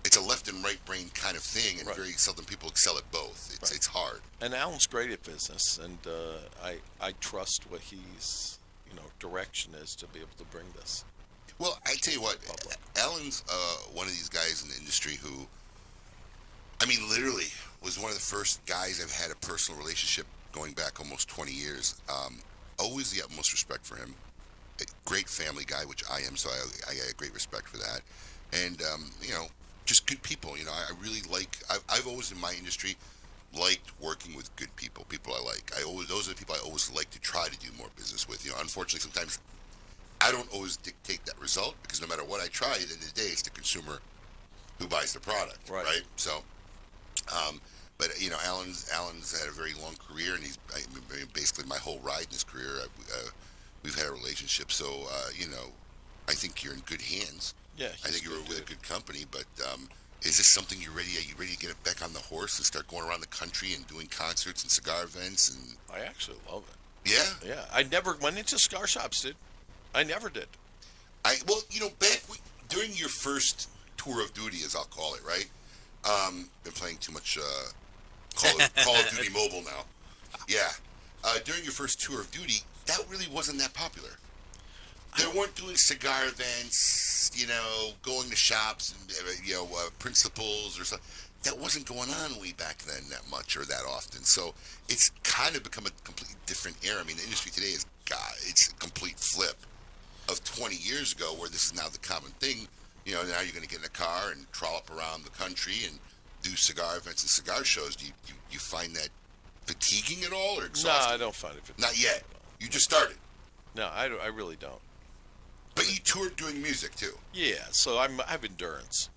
It's a left and right brain kind of thing, and very seldom people excel at both. It's hard. And Alan's great at business, and I trust what his direction is to be able to bring this. Well, I tell you what, Alan's one of these guys in the industry who, I mean, literally was one of the first guys I've had a personal relationship going back almost 20 years. Always the utmost respect for him. A great family guy, which I am, so I got great respect for that. And just good people. I really like. I've always in my industry liked working with good people. People I like. Those are the people I always like to try to do more business with. Unfortunately, sometimes I don't always dictate that result because no matter what I try, at the end of the day, it's the consumer who buys the product, right? So, but Alan's had a very long career, and he's basically my whole ride in his career. We've had a relationship, so I think you're in good hands. Yeah, I think you're with a good company, but is this something you're ready? Are you ready to get back on the horse and start going around the country and doing concerts and cigar events? And I actually love it. Yeah? Yeah. I never went into cigar shops, dude. I never did. During your first tour of duty, as I'll call it, right? Been playing too much Call of Duty Mobile now. Yeah. During your first tour of duty, that really wasn't that popular. They weren't doing cigar events, going to shops, and, principals or something. That wasn't going on way back then that much or that often. So it's kind of become a completely different era. I mean, the industry today it's a complete flip of 20 years ago, where this is now the common thing. Now you're going to get in a car and trollop around the country and do cigar events and cigar shows. Do you find that fatiguing at all or exhausting? No, I don't find it fatiguing. Not yet. You just started. No, I really don't. But you toured doing music too. Yeah, so I have endurance.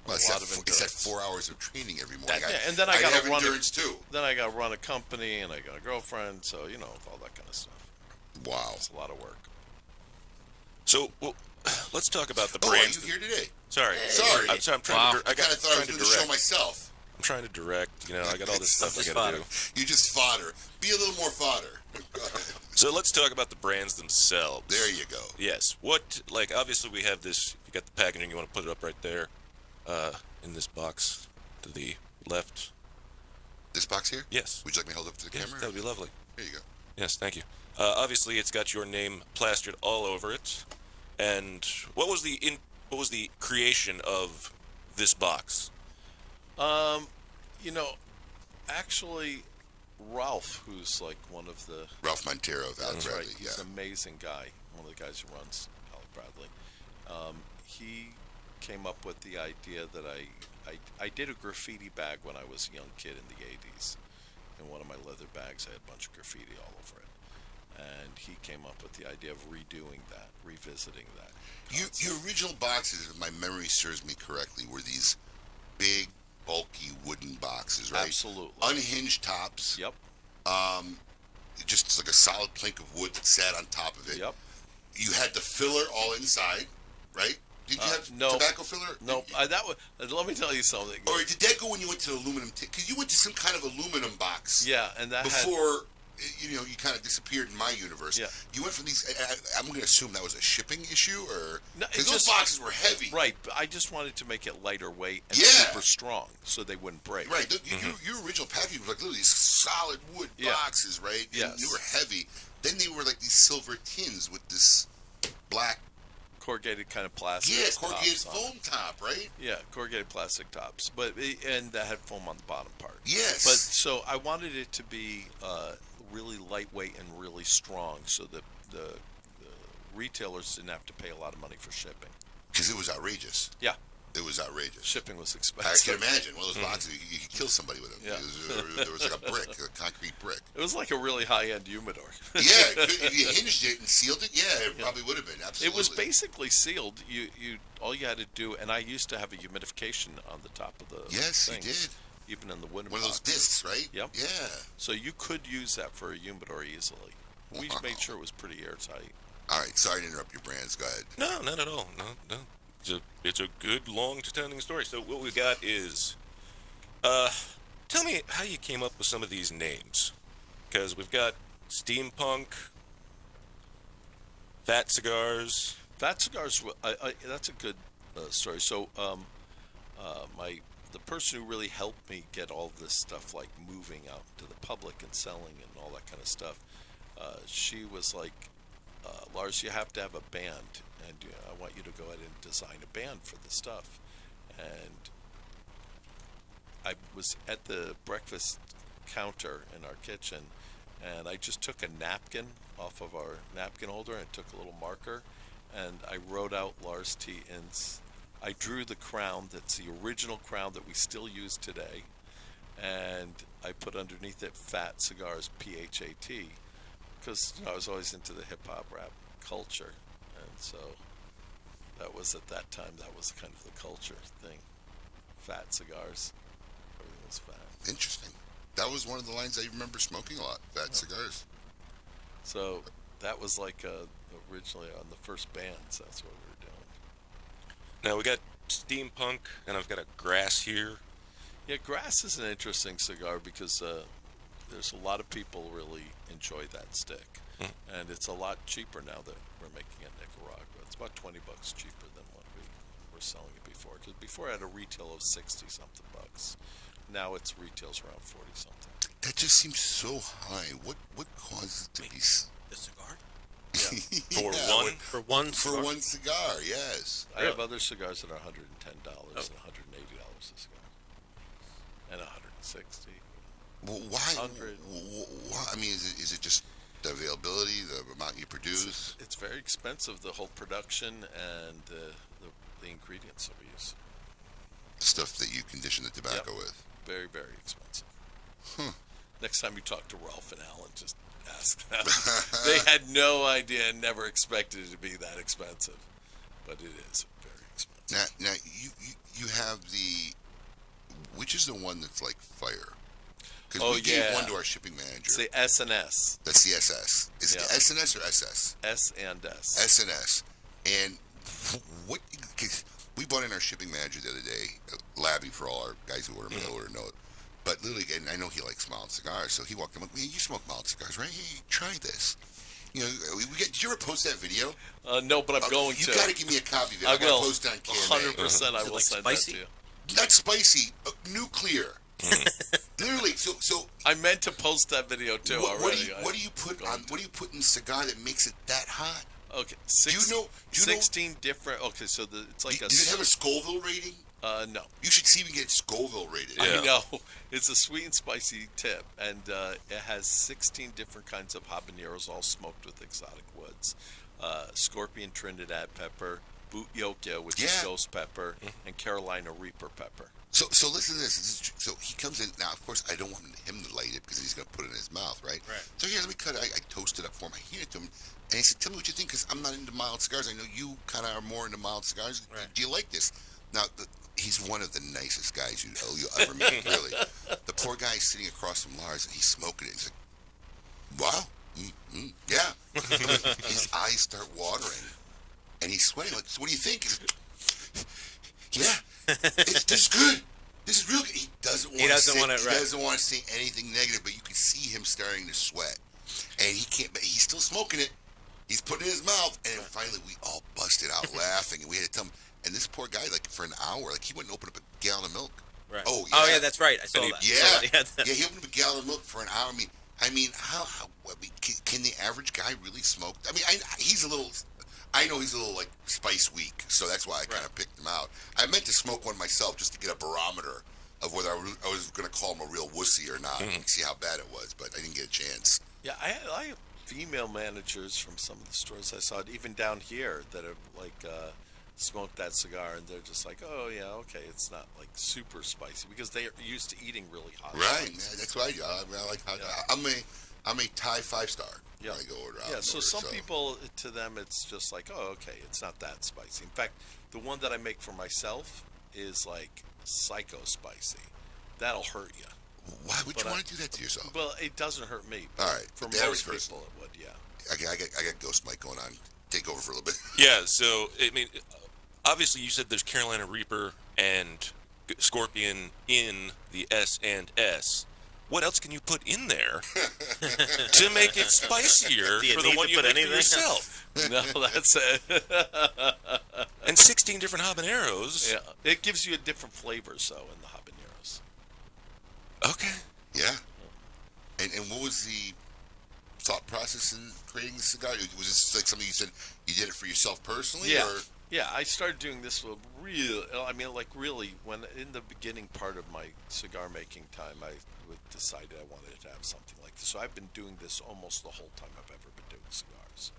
Well, it's that 4 hours of training every morning. And then I got to run endurance too. Then I got to run a company, and I got a girlfriend, so all that kind of stuff. Wow, it's a lot of work. So, let's talk about the Are brands. you here today? Sorry. I'm trying wow. to. I kind of thought I was doing the show myself. I'm trying to direct. I got all this stuff I got to do. You just fodder. Be a little more fodder. So let's talk about the brands themselves. There you go. Yes. Obviously we have this. You got the packaging. You want to put it up right there, in this box to the left. This box here? Yes. Would you like me to hold up to the camera? That would be lovely. Here you go. Yes, thank you. Obviously, it's got your name plastered all over it. And what was the creation of this box? Actually, Ralph, who's like one of the Ralph Montero of Alec Bradley. Right. He's an amazing guy. One of the guys who runs Alec Bradley. He came up with the idea that I did a graffiti bag when I was a young kid in the 80s. In one of my leather bags, I had a bunch of graffiti all over it. And he came up with the idea of redoing that, revisiting that. Your original boxes, if my memory serves me correctly, were these big, bulky wooden boxes, right? Absolutely. Unhinged tops. Yep. Just like a solid plank of wood that sat on top of it. Yep. You had the filler all inside, right? Did you have tobacco filler? No, let me tell you something. Or did that go when you went to the aluminum? Because you went to some kind of aluminum box. Yeah, and that before you kind of disappeared in my universe. Yeah. You went from these. I'm going to assume that was a shipping issue, or no, because those boxes were heavy. Right, but I just wanted to make it lighter weight and Yeah. super strong, so they wouldn't break. Right. Your original packaging was like literally these solid wood boxes, right? And Yes. they were heavy. Then they were like these silver tins with this black corrugated kind of plastic. Yeah, corrugated tops on foam top, right? Yeah, corrugated plastic tops, and that had foam on the bottom part. Yes. But so I wanted it to be really lightweight and really strong, so that the retailers didn't have to pay a lot of money for shipping. Because it was outrageous. Yeah. It was outrageous. Shipping was I expensive. can imagine. One of those boxes, you could kill somebody with them. Yeah. There was like a brick, a concrete brick. It was like a really high-end humidor. Yeah, if you hinged it and sealed it, it probably would have been, absolutely. It was basically sealed. All you had to do, and I used to have a humidification on the top of the Yes, you things, did. even in the wooden One of those boxes. discs, right? Yep. Yeah. So you could use that for a humidor easily. We made sure it was pretty airtight. All right, sorry to interrupt your brands. Go ahead. No, not at all. No. It's a good, long-standing story. So what we got is, tell me how you came up with some of these names, because we've got steampunk, fat cigars. Fat cigars. That's a good story. So, the person who really helped me get all this stuff like moving out to the public and selling and all that kind of stuff, she was like, Lars, you have to have a band, and I want you to go ahead and design a band for the stuff. And I was at the breakfast counter in our kitchen, and I just took a napkin off of our napkin holder and took a little marker, and I wrote out Lars Tetens. I drew the crown that's the original crown that we still use today, and I put underneath it Fat Cigars, P-H-A-T, because I was always into the hip-hop rap culture, and so that was at that time, that was kind of the culture thing. Fat cigars. Everything was fat. Interesting. That was one of the lines I remember smoking a lot, fat cigars. So that was like originally on the first bands. That's what we were doing. Now we got steampunk, and I've got a grass here. Yeah, grass is an interesting cigar because there's a lot of people really enjoy that stick, and it's a lot cheaper now that we're making it in Nicaragua. It's about $20 cheaper than what we were selling it before. Because before it had a retail of 60-something bucks. Now it's retails around 40-something. That just seems so high. What causes it to be? The cigar? Yeah. For one cigar, yes. I have other cigars that are $110 and $180 a cigar, and $160. Well, why? I mean, is it just the availability, the amount you produce? It's very expensive, the whole production and the ingredients that we use. Stuff that you condition the tobacco with. Very, very expensive. Next time you talk to Ralph and Alan, just ask them. They had no idea and never expected it to be that expensive, but it is very expensive. Now you have which is the one that's like fire? Because we gave one to our shipping manager. It's the S&S. That's the SS. Is it the S&S or SS? S&S. S&S. And what? Cause we brought in our shipping manager the other day, Labby, for all our guys who order mail order know it. But literally, and I know he likes mild cigars, so he walked in like, man, you smoke mild cigars, right? Hey, try this. You know, did you ever post that video? No, but I'm going to. You got to give me a copy of it. I'm going to post it on KMA. 100% I will send that to you. Not spicy, nuclear. Literally, so I meant to post that video too already. What do you put in the cigar that makes it that hot? Okay, do you know 16 different. Okay, so it's like does it have a Scoville rating? No. You should see if we can get Scoville rated. Yeah. I know. It's a sweet and spicy tip, and it has 16 different kinds of habaneros, all smoked with exotic woods. Scorpion Trinidad pepper, Boot Yokia, which is ghost pepper, and Carolina Reaper pepper. So listen to this. So he comes in. Now, of course, I don't want him to light it because he's going to put it in his mouth, right? Right. So here, let me cut it. I toast it up for him. I hand it to him. And he said, tell me what you think, because I'm not into mild cigars. I know you kind of are more into mild cigars. Right. Do you like this? Now, he's one of the nicest guys you'll ever meet, really. The poor guy is sitting across from Lars, and he's smoking it. He's like, wow, yeah. His eyes start watering, and he's sweating. Like, so what do you think? He's like, yeah, this is good. This is real good. He doesn't want to say anything negative, but you can see him starting to sweat. And he can't, but he's still smoking it. He's putting it in his mouth, and then finally we all busted out laughing, and we had to tell him. And this poor guy, like, for an hour, like, he went and opened up a gallon of milk. Right. Oh, yeah. Oh, yeah, that's right. I saw that. Yeah. Yeah, he opened up a gallon of milk for an hour. I mean, how can the average guy really smoke? I mean, I know he's a little, like, spice weak, so that's why I kind of picked him out. I meant to smoke one myself just to get a barometer of whether I was going to call him a real wussy or not and see how bad it was, but I didn't get a chance. Yeah, I have female managers from some of the stores I saw, even down here, that have, like, smoked that cigar, and they're just like, oh, yeah, okay, it's not, like, super spicy, because they're used to eating really hot. Right, yeah, that's what I do. I like hot. Yeah. I'm a Thai 5-star. Yeah. I go around. Yeah, so some people, to them, it's just like, oh, okay, it's not that spicy. In fact, the one that I make for myself is, like, psycho spicy. That'll hurt you. Why would you want to do that to yourself? Well, it doesn't hurt me. All right. For most people, it would, yeah. I got Ghost Mike going on. Take over for a little bit. Yeah, so, I mean, obviously you said there's Carolina Reaper and Scorpion in the S&S. What else can you put in there to make it spicier for the one you make for yourself? No, that's it. And 16 different habaneros. Yeah, it gives you a different flavors, though, in the habaneros. Okay. Yeah. And what was the thought process in creating the cigar? Was this like something you said you did it for yourself personally? Yeah. Or? Yeah, I started doing this really, when in the beginning part of my cigar making time, I decided I wanted to have something like this. So I've been doing this almost the whole time I've ever been doing cigars.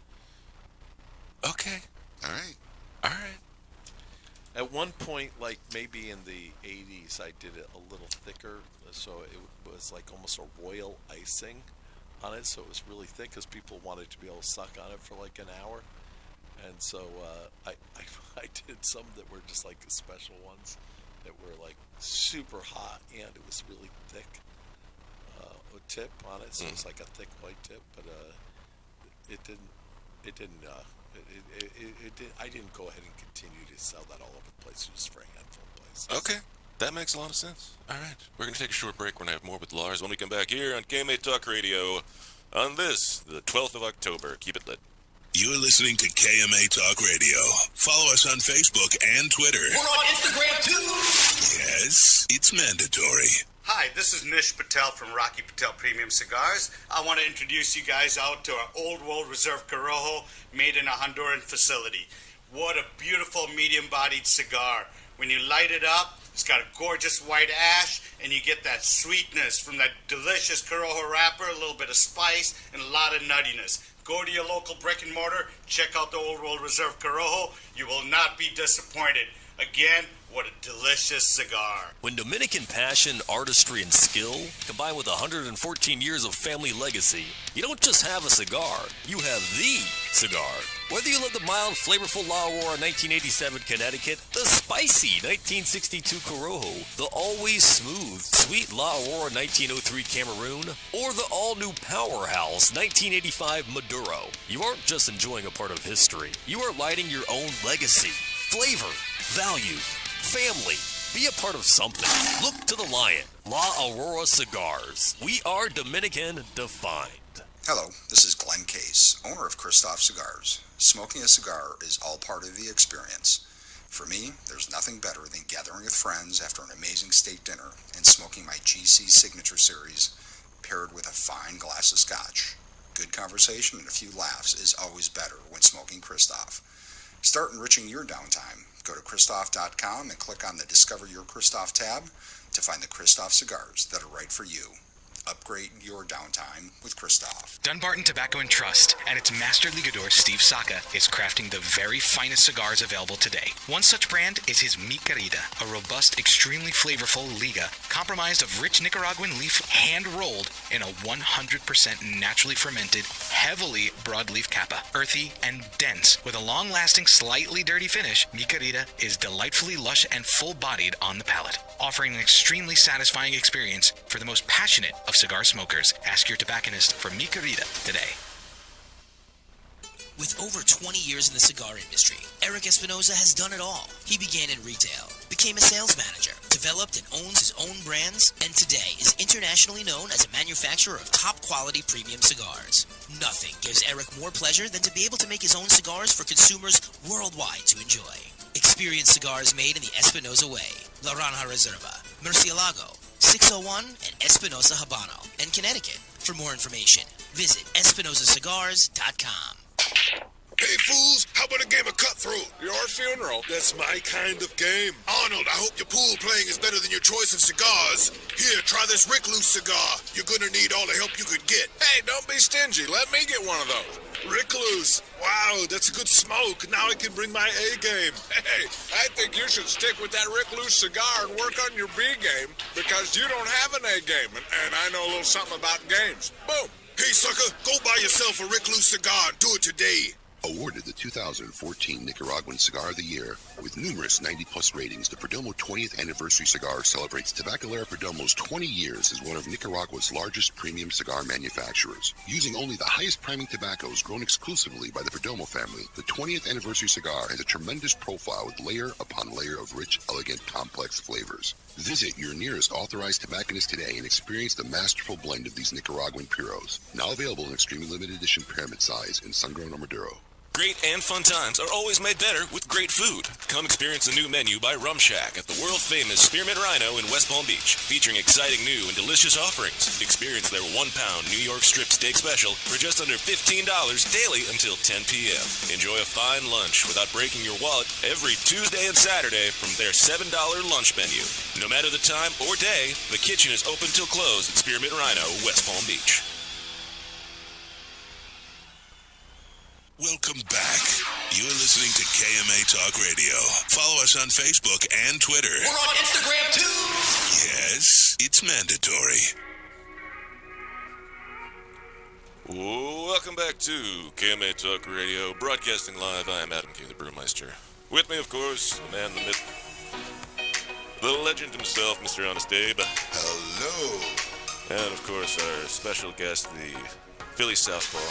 Okay. All right. At one point, like maybe in the 80s, I did it a little thicker, so it was like almost a royal icing on it, so it was really thick because people wanted to be able to suck on it for like an hour. And so I did some that were just like special ones that were like super hot, and it was really thick, a tip on it, so it was like a thick white tip, but it didn't it didn't. I didn't go ahead and continue to sell that all over the place, just for a handful of places. Okay. That makes a lot of sense. All right. We're going to take a short break. We're going to have more with Lars when we come back here on KMA Talk Radio on this, the 12th of October. Keep it lit. You're listening to KMA Talk Radio. Follow us on Facebook and Twitter. We're on Instagram too. Yes, it's mandatory. Hi, this is Nish Patel from Rocky Patel Premium Cigars. I want to introduce you guys out to our Old World Reserve Corojo made in a Honduran facility. What a beautiful medium-bodied cigar. When you light it up, it's got a gorgeous white ash, and you get that sweetness from that delicious Corojo wrapper, a little bit of spice, and a lot of nuttiness. Go to your local brick and mortar, check out the Old World Reserve Corojo. You will not be disappointed. Again, what a delicious cigar. When Dominican passion, artistry, and skill combine with 114 years of family legacy, you don't just have a cigar, you have the cigar. Whether you love the mild, flavorful La Aurora 1987 Connecticut, the spicy 1962 Corojo, the always smooth, sweet La Aurora 1903 Cameroon, or the all-new powerhouse 1985 Maduro, you aren't just enjoying a part of history, you are lighting your own legacy. Flavor, value, family. Be a part of something. Look to the lion. La Aurora Cigars. We are Dominican defined. Hello, this is Glenn Case, owner of Christoph Cigars. Smoking a cigar is all part of the experience. For me, there's nothing better than gathering with friends after an amazing steak dinner and smoking my GC Signature Series paired with a fine glass of scotch. Good conversation and a few laughs is always better when smoking Christoph. Start enriching your downtime. Go to Christoph.com and click on the Discover Your Christoph tab to find the Christoph cigars that are right for you. Upgrade your downtime with Christoph. Dunbarton Tobacco and Trust and its master ligador, Steve Saka, is crafting the very finest cigars available today. One such brand is his Mi Querida, a robust, extremely flavorful liga, comprised of rich Nicaraguan leaf hand-rolled in a 100% naturally fermented, heavily broadleaf capa. Earthy and dense, with a long-lasting, slightly dirty finish, Mi Querida is delightfully lush and full-bodied on the palate, offering an extremely satisfying experience for the most passionate of cigar smokers. Ask your tobacconist for Mi Querida today. With over 20 years in the cigar industry, Eric Espinoza has done it all. He began in retail, became a sales manager, developed and owns his own brands, and today is internationally known as a manufacturer of top-quality premium cigars. Nothing gives Eric more pleasure than to be able to make his own cigars for consumers worldwide to enjoy. Experience cigars made in the Espinoza way. La Ranja Reserva, Murcielago, 601 and Espinosa Habano, and Connecticut. For more information, visit EspinosaCigars.com. Hey, fools, how about a game of Cutthroat? Your funeral. That's my kind of game. Arnold, I hope your pool playing is better than your choice of cigars. Here, try this Rick Loose cigar. You're gonna need all the help you could get. Hey, don't be stingy. Let me get one of those. Rick Loose. Wow, that's a good smoke. Now I can bring my A game. Hey, I think you should stick with that Rick Loose cigar and work on your B game because you don't have an A game, and I know a little something about games. Boom. Hey, sucker, go buy yourself a Rick Loose cigar and do it today. Awarded the 2014 Nicaraguan Cigar of the Year with numerous 90-plus ratings, the Perdomo 20th Anniversary Cigar celebrates Tabacalera Perdomo's 20 years as one of Nicaragua's largest premium cigar manufacturers. Using only the highest priming tobaccos grown exclusively by the Perdomo family, the 20th Anniversary Cigar has a tremendous profile with layer upon layer of rich, elegant, complex flavors. Visit your nearest authorized tobacconist today and experience the masterful blend of these Nicaraguan puros. Now available in extremely limited edition pyramid size in sun-grown or Maduro. Great and fun times are always made better with great food. Come experience the new menu by Rum Shack at the world-famous Spearmint Rhino in West Palm Beach, featuring exciting new and delicious offerings. Experience their 1-pound New York strip steak special for just under $15 daily until 10 p.m. Enjoy a fine lunch without breaking your wallet every Tuesday and Saturday from their $7 lunch menu. No matter the time or day, the kitchen is open till close at Spearmint Rhino, West Palm Beach. Welcome back. You're listening to KMA Talk Radio. Follow us on Facebook and Twitter. We're on Instagram too. Yes, it's mandatory. Welcome back to KMA Talk Radio, broadcasting live. I am Adam King, the Brewmeister. With me, of course, the man, the myth, the legend himself, Mr. Honest Abe. Hello. And, of course, our special guest, the Philly Southpaw.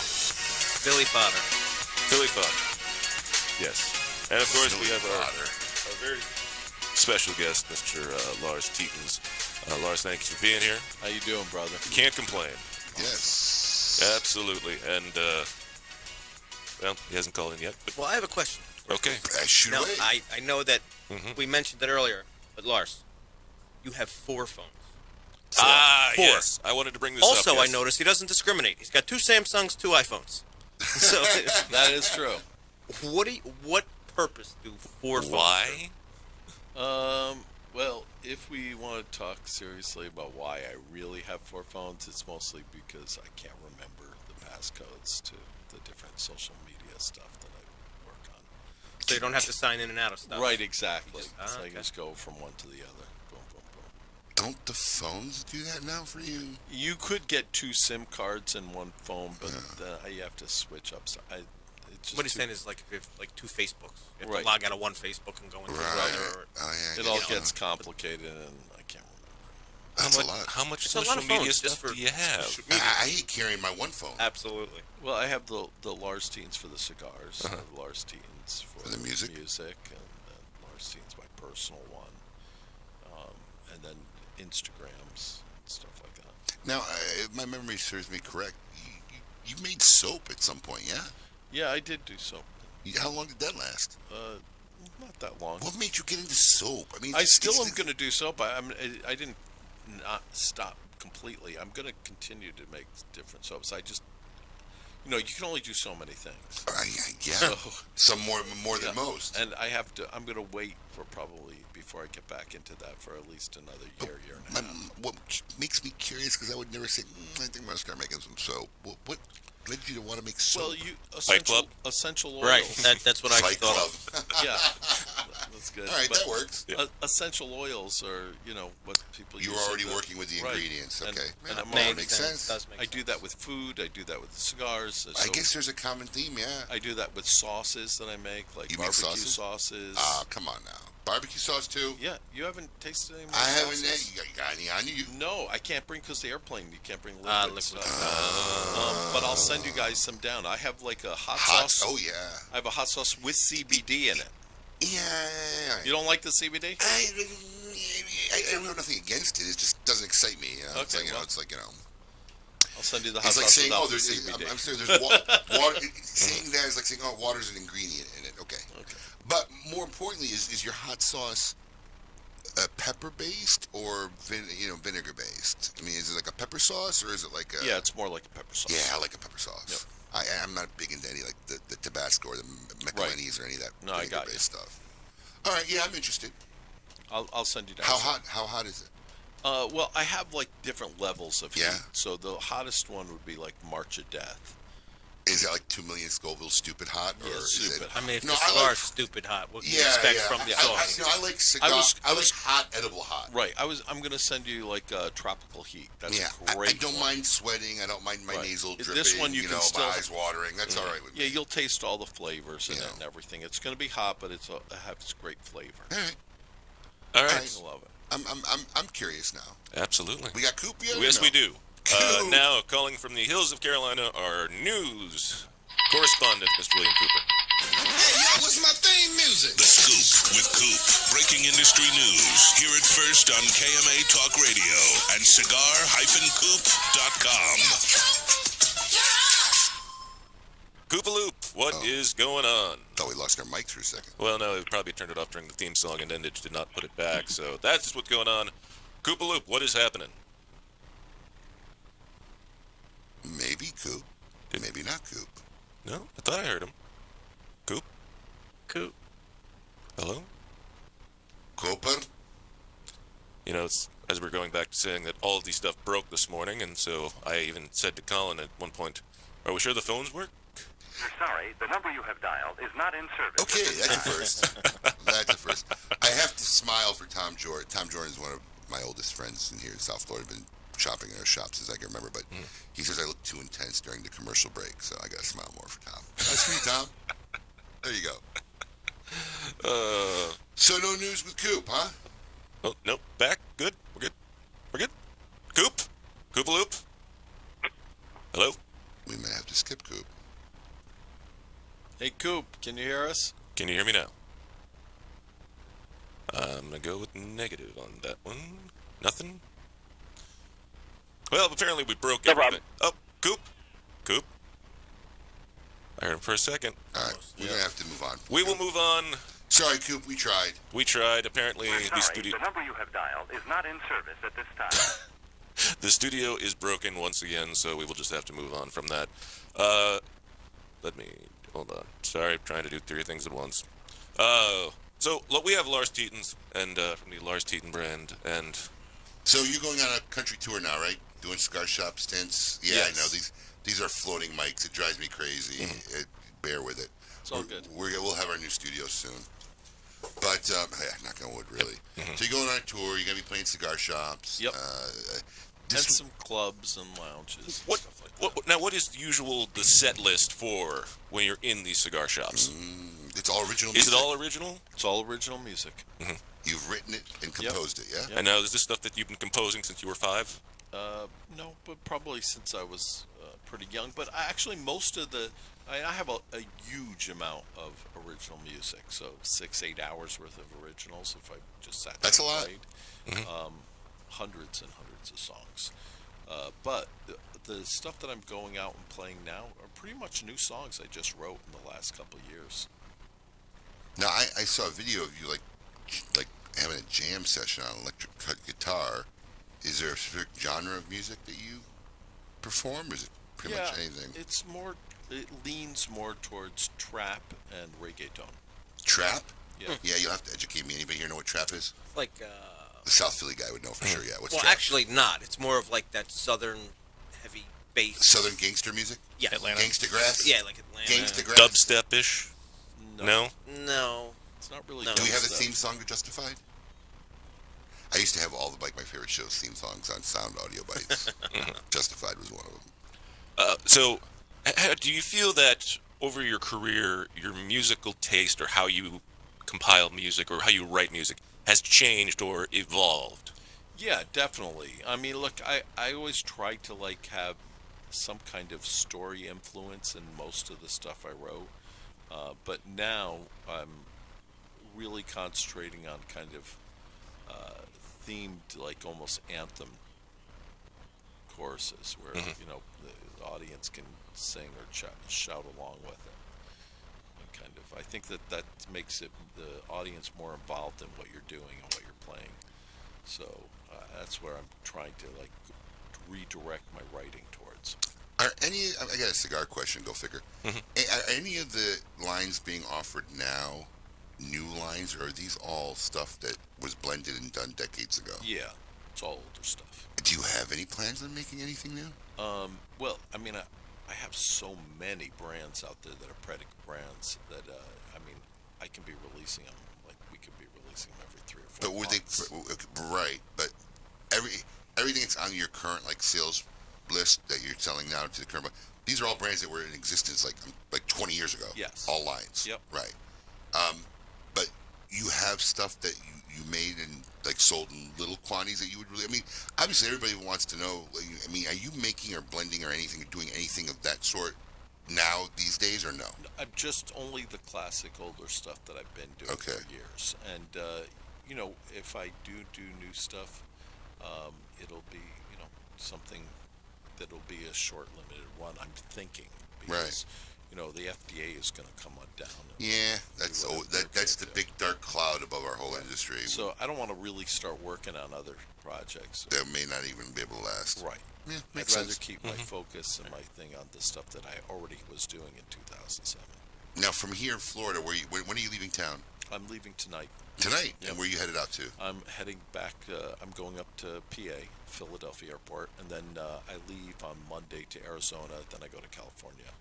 Philly Father. Philly Father. Yes. And of course, we have our very special guest, Mr. Lars Tetens. Lars, thanks for being here. How you doing, brother? Can't complain. Yes. Absolutely. And, well, he hasn't called in yet. But Well, I have a question. okay. Shoot Now, away. I know that Mhm. we mentioned it earlier, but Lars, you have 4 phones. Ah, 4. yes. I wanted to bring this up. Also, I yes. noticed he doesn't discriminate. He's got 2 Samsungs, 2 iPhones. So That is true. what purpose do 4 phones Why? Well, if we want to talk seriously about why I really have 4 phones, it's mostly because I can't remember the passcodes to the different social media stuff that I work on. So you don't have to sign in and out of stuff. Right, exactly. Just- So I okay. just go from one to the other. Boom, boom, boom. Don't the phones do that now for you? You could get 2 SIM cards in one phone, but you have to switch up. It's just What he's too- saying is like if you have like 2 Facebooks. You have Right. to log out of one Facebook and go into another. It all gets complicated, and I can't remember. That's a lot. How much It's a lot social of media phones just stuff for do you have? I hate carrying my one phone. Absolutely. Well, I have the Lars Tetens for the cigars, Uh-huh. the Lars Tetens for the music? and Lars Tetens my personal one, and then Instagrams and stuff like that. Now, if my memory serves me correct, you made soap at some point, yeah? Yeah, I did do soap. How long did that last? Not that long. What made you get into soap? I mean, I still am going to do soap. I didn't not stop completely. I'm going to continue to make different soaps. I just, you can only do so many things. Yeah. So, some more than most. And I'm going to wait for probably before I get back into that for at least another year and a half. What makes me curious, because I would never say, I think I'm going to start making some soap. What led you to want to make soap? Well, essential oils. Right. That's what I Fight thought Club. of. Yeah, that's good. All right, But, that works. essential oils are, what people use. You were already working with the Right. ingredients. And- Okay. and Yeah, I'm that already- makes sense. Does make I do that with food. I do that with cigars. I guess there's a common theme, yeah. I do that with sauces that I make, like You make barbecue sauces? sauces. Come on now. Barbecue sauce, too? Yeah, you haven't tasted any of my I haven't. sauces? You got any on you? No, I can't bring, because the airplane, you can't bring liquid stuff. But I'll send you guys some down. I have like a hot sauce. Oh, yeah. I have a hot sauce with CBD in it. Yeah. You don't like the CBD? I don't have nothing against it. It just doesn't excite me. It's Okay, like, I'll send you the hot it's like sauce saying, without oh, the there's, CBD. I'm sorry, there's water. Saying that is like saying, oh, water's an ingredient in it. Okay. But more importantly, is your hot sauce pepper based or vinegar based? I mean, is it like a pepper sauce or is it like a? Yeah, it's more like a pepper sauce. Yeah, I like a pepper sauce. I'm not big into any like the Tabasco or the McElhenney's or any of that No, I got vinegar you. based stuff. All right, yeah, I'm interested. I'll send you down. How some. hot is it? Well, I have like different levels of Yeah. heat. So the hottest one would be like March of Death. Is that like 2 million Scoville stupid hot? Or Yeah, is stupid it, hot. I mean, if No, the I cigar's like- stupid hot, what can you Yeah, expect yeah. from the I sauce? I like cigar. I like hot, edible hot. Right. I'm going to send you like tropical heat. That's Yeah, a great. I don't one. mind sweating. I don't mind my Right. nasal dripping. This one you can know, still- my eyes watering. That's all right with me. Yeah, you'll taste all the flavors in it and everything. It's going to be hot, but it has great flavor. All right. All right. I love it. I'm curious now. Absolutely. We got Coop yet? or Yes, no? we do. Coop. Now, calling from the hills of Carolina, our news correspondent, Mr. William Cooper. Hey, yo, what's my theme music? The Scoop with Coop. Breaking industry news. Hear it first on KMA Talk Radio and cigar-coop.com. Koopaloop, what is going on? Thought we lost our mics for a second. Well, no, we probably turned it off during the theme song and then it did not put it back. So that's what's going on. Koopaloop, what is happening? Maybe Coop. Maybe not Coop. No, I thought I heard him. Coop? Coop. Hello? Cooper? You know, it's, as we're going back to saying that all of these stuff broke this morning, and so I even said to Colin at one point, are we sure the phones work? We're sorry, the number you have dialed is not in service. Okay, that's a first. That's a first. I have to smile for Tom Jordan. Tom Jordan is one of my oldest friends in here in South Florida. Been shopping in our shops since I can remember, but he says I look too intense during the commercial break, so I got to smile more for Tom. That's me, Tom. There you go. So no news with Coop, huh? Oh, nope. Back. Good. We're good. We're good. Coop? Koopaloop? Hello? We may have to skip Coop. Hey, Coop, can you hear us? Can you hear me now? I'm going to go with negative on that one. Nothing? Well, apparently we broke everything. Oh, Coop. Coop. I heard him for a second. All right, we're going to have to move on. We will move on. Sorry, Coop, we tried. We tried. Apparently, The number you have dialed is not in service at this time. the studio is broken once again, so we will just have to move on from that. Hold on. Sorry, I'm trying to do 3 things at once. So look, we have Lars Tetens, and from the Lars Teten brand, and... So you're going on a country tour now, right? Doing cigar shop stints? Yeah, Yes. I know. These are floating mics. It drives me crazy. Bear with it. It's all good. We'll have our new studio soon. But, knock on wood, really. So you're going on a tour. You're going to be playing cigar shops. Yep. And some clubs and lounges. And stuff like that. Now, what is the set list for when you're in these cigar shops? It's all original Is music. it all original? It's all original music. Mm-hmm. You've written it and composed it, yeah? And now, is this stuff that you've been composing since you were 5? No, but probably since I was pretty young. But most of I have a huge amount of original music. So 6-8 hours worth of originals if I just sat That's there a and lot. played. Hundreds and hundreds of songs. But the stuff that I'm going out and playing now are pretty much new songs I just wrote in the last couple of years. Now, I saw a video of you, like having a jam session on electric guitar. Is there a specific genre of music that you perform, or is it pretty much anything? It leans more towards trap and reggaeton. Trap? Yeah. Yeah, you'll have to educate me. Anybody here know what trap is? Like, The South Philly guy would know for sure, yeah. What's well, trap? actually not. It's more of like that southern heavy bass. Southern gangster music? Yeah. Gangsta grass? Yeah, like Atlanta. Gangsta grass? Dubstep-ish? No? No. It's not really. Do we have the theme song to Justified? I used to have all my favorite shows' theme songs on Sound Audio Bites. Justified was one of them. So, do you feel that over your career, your musical taste or how you compile music or how you write music has changed or evolved? Yeah, definitely. I mean, look, I always try to have some kind of story influence in most of the stuff I wrote. But now I'm really concentrating on kind of themed, almost anthem choruses where, the audience can sing or shout along with it. And kind of, I think that makes the audience more involved in what you're doing and what you're playing. So that's where I'm trying to redirect my writing towards. I got a cigar question, go figure. Are any of the lines being offered now new lines, or are these all stuff that was blended and done decades ago? Yeah, it's all older stuff. Do you have any plans on making anything new? Well, I mean, I have so many brands out there that are predicate brands that, I can be releasing them, we could be releasing them every 3 or 4 But months. right, but everything that's on your current, sales list that you're selling now to the current, these are all brands that were in existence like 20 years ago. Yes. All lines. Yep. Right. But you have stuff that you made and sold in little quantities that you would really, obviously everybody wants to know, are you making or blending or anything, or doing anything of that sort now these days, or no? I'm just only the classic older stuff that I've been doing for years. And, if I do new stuff, it'll be, something that'll be a short, limited run, I'm thinking. Because, the FDA is going to come on down. Yeah, that's the big dark cloud above our whole industry. So I don't want to really start working on other projects. That may not even be able to last. Right. Yeah, I'd makes rather sense. keep my focus and my thing on the stuff that I already was doing in 2007. Now, from here in Florida, when are you leaving town? I'm leaving tonight. Tonight? Yep. And where are you headed out to? I'm heading back, I'm going up to PA, Philadelphia Airport, and then I leave on Monday to Arizona, then I go to California.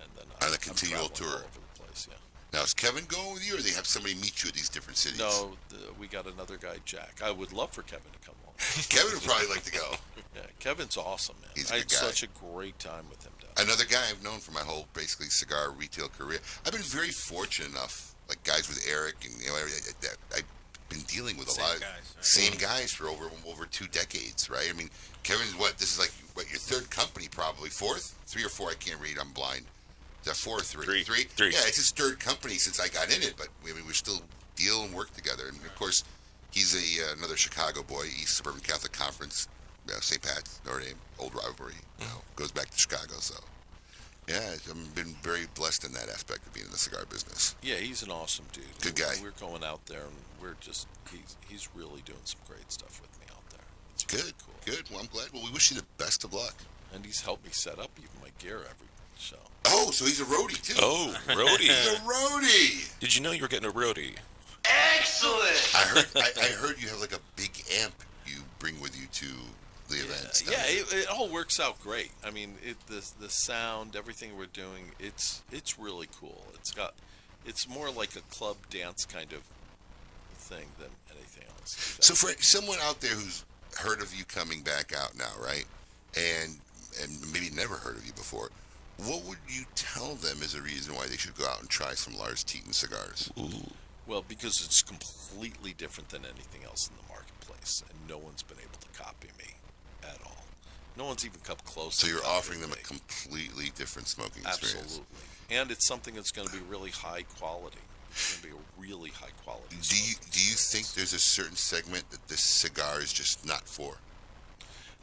And then on a continual tour. All over the place, yeah. Now, is Kevin going with you, or they have somebody meet you at these different cities? No, we got another guy, Jack. I would love for Kevin to come along. Kevin would probably like to go. Yeah, Kevin's awesome, man. He's a I good had guy. such a great time with him down Another guy I've known for my whole, basically, cigar retail career. I've been very fortunate enough, guys with Eric, and, I've been dealing with a lot of same guys for over 2 decades, right? Kevin's this is your third company, probably. 4th? 3 or 4, I can't read, I'm blind. Is that 4 or 3? Three. Yeah, it's his third company since I got in it, but I mean, we still deal and work together. And of course, he's another Chicago boy, East Suburban Catholic Conference, St. Pat's, Notre Dame, old rivalry. Goes back to Chicago, so. Yeah, I've been very blessed in that aspect of being in the cigar business. Yeah, he's an awesome dude. Good guy. We're going out there, and he's really doing some great stuff with me out there. It's Good, really cool. good. Well, I'm glad. Well, we wish you the best of luck. And he's helped me set up even my gear every show. Oh, so he's a roadie, too. Oh, roadie. He's a roadie. Did you know you were getting a roadie? Excellent. I heard you have like a big amp you bring with you to the events. Yeah, it all works out great. I mean, the sound, everything we're doing, it's really cool. It's more like a club dance kind of thing than anything else. So for someone out there who's heard of you coming back out now, right, and maybe never heard of you before, what would you tell them as a reason why they should go out and try some Lars Tetens cigars? Ooh. Well, because it's completely different than anything else in the marketplace, and no one's been able to copy me at all. No one's even come close. So to you're copying offering them me. a completely different smoking experience. Absolutely. And it's something that's going to be really high quality. It's going to be a really high quality. Do you think there's a certain segment that this cigar is just not for?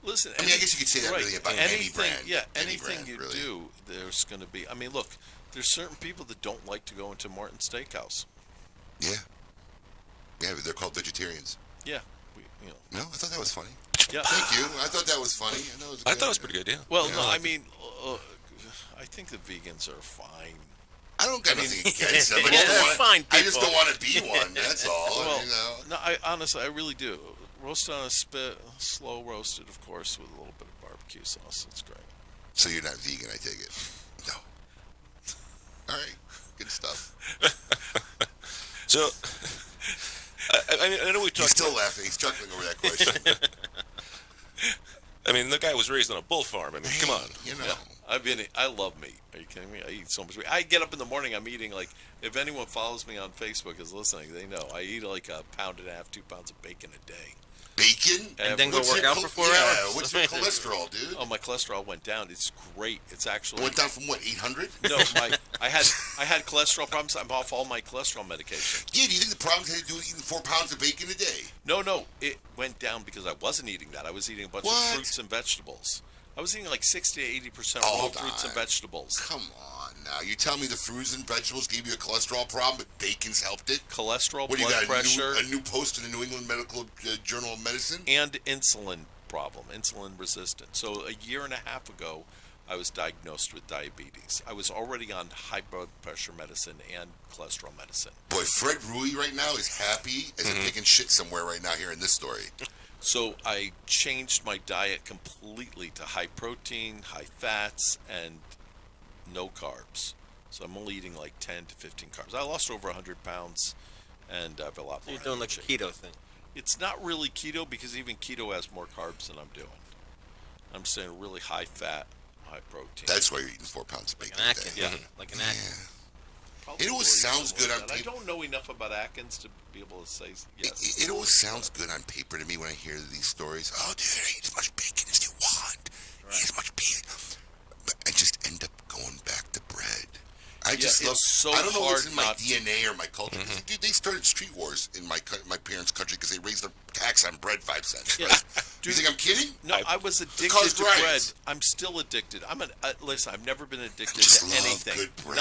Listen, I mean, I guess you could say that really about any brand. Yeah, Any anything brand, you really. do, there's going to be. I mean, look, there's certain people that don't like to go into Martin Steakhouse. Yeah. Yeah, but they're called vegetarians. Yeah. No, I thought that was funny. Yeah. Thank you. I thought that was funny. I thought it was pretty good, yeah. Well, Yeah, no, I I like mean, I think the vegans are fine. I don't got anything against them. I just don't want to be one. That's all. Well, you know. no, honestly, I really do. Roast on a spit, slow roasted, of course, with a little bit of barbecue sauce. It's great. So you're not vegan, I take it. No. All right. Good stuff. So, I know we talked. He's still laughing. He's chuckling over that question. I mean, the guy was raised on a bull farm. I mean, come on. You know. Yeah. I love meat. Are you kidding me? I eat so much meat. I get up in the morning, I'm eating like, if anyone follows me on Facebook is listening, they know. I eat like 1.5 pounds, 2 pounds of bacon a day. Bacon? And then go work out for 4 hours? What's your cholesterol, dude? Oh, my cholesterol went down. It's great. It's actually... Went down from what, 800? No, I had cholesterol problems. I'm off all my cholesterol medication. Yeah, do you think the problem had to do with eating 4 pounds of bacon a day? No, it went down because I wasn't eating that. I was eating a bunch of fruits and vegetables. I was eating like 60 to 80% raw fruits and vegetables. Come on now. You tell me the fruits and vegetables gave you a cholesterol problem, but bacon's helped it? Cholesterol, what, do you blood got, pressure. A new post in the New England Medical Journal of Medicine? And insulin problem, insulin resistant. So a year and a half ago, I was diagnosed with diabetes. I was already on high blood pressure medicine and cholesterol medicine. Boy, Fred Rui right now is happy as a pig in shit somewhere right now hearing this story. So I changed my diet completely to high protein, high fats, and no carbs. So I'm only eating like 10 to 15 carbs. I lost over 100 pounds, and I have a lot more. You're doing like a keto thing. It's not really keto because even keto has more carbs than I'm doing. I'm saying really high fat, high protein. That's why you're eating 4 pounds of bacon a day. Yeah. Like an Atkins. Probably It always sounds good on I paper. don't know enough about Atkins to be able to say yes. It always sounds good on paper to me when I hear these stories. Oh, dude, I eat as much bacon as you want. Eat as much bacon. But I just end up going back to bread. I just love. it's so I don't know what's hard in my not to. DNA or my culture. Dude, they started street wars in my parents' country because they raised the tax on bread 5 cents. Yeah. Right? Dude, you think I'm kidding? No, I was addicted Caused to bread. riots. I'm still addicted. Listen, I've never been addicted just to love anything. good bread.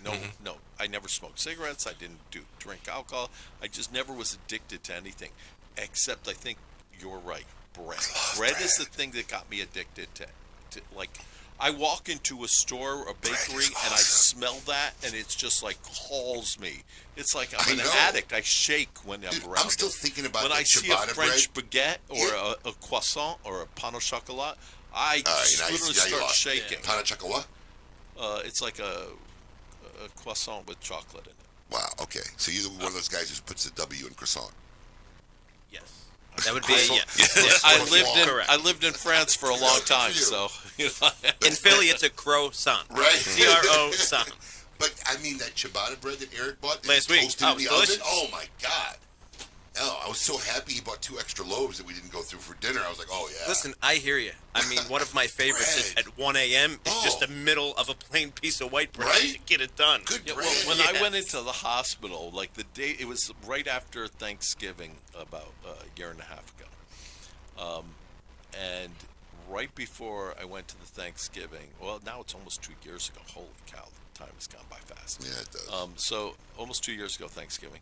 Nothing. No. I never smoked cigarettes. I didn't drink alcohol. I just never was addicted to anything, except I think you're right. Bread is the thing that got me addicted to like. I walk into a store or a bakery and I smell that, and it's just like calls me. It's like I'm an addict. I shake when I'm around. I'm still thinking about when that I see a ciabatta French bread. baguette or a croissant or a pain au chocolat, I literally start shaking. Pain au chocolat? It's like a croissant with chocolate in it. Wow. Okay. So you're one of those guys who puts a W in croissant. Yes. That would be Yes. I lived in France for a long time, so you know. In Philly, it's a croissant. Right. C-R-O-sant. But I mean that ciabatta bread that Eric bought Last week. toasted in the delicious. oven. Oh my God. Oh, I was so happy he bought 2 extra loaves that we didn't go through for dinner. I was like, oh, yeah. Listen, I hear you. I mean, one of my favorites at 1 a.m. is just the middle of a plain piece of white bread to get it done. Good bread. Well, when I went into the hospital, like the day, it was right after Thanksgiving, about a year and a half ago. And right before I went to the Thanksgiving, well, now it's almost 2 years ago. Holy cow, the time has gone by fast. Yeah, it does. So almost 2 years ago, Thanksgiving.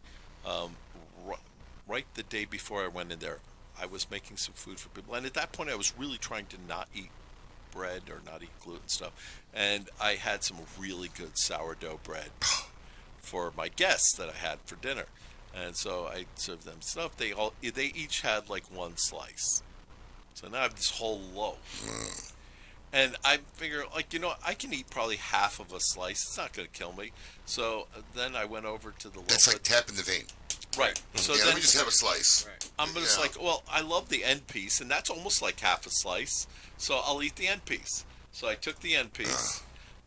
Right the day before I went in there, I was making some food for people. And at that point, I was really trying to not eat bread or not eat gluten stuff. And I had some really good sourdough bread for my guests that I had for dinner. And so I served them stuff. They each had like 1 slice. So now I have this whole loaf. And I figure, like, I can eat probably half of a slice. It's not going to kill me. So then I went over to the loaf. That's like tapping the vein. Right. So let me just have a slice. Right. I'm just like, well, I love the end piece, and that's almost like half a slice. So I'll eat the end piece. So I took the end piece,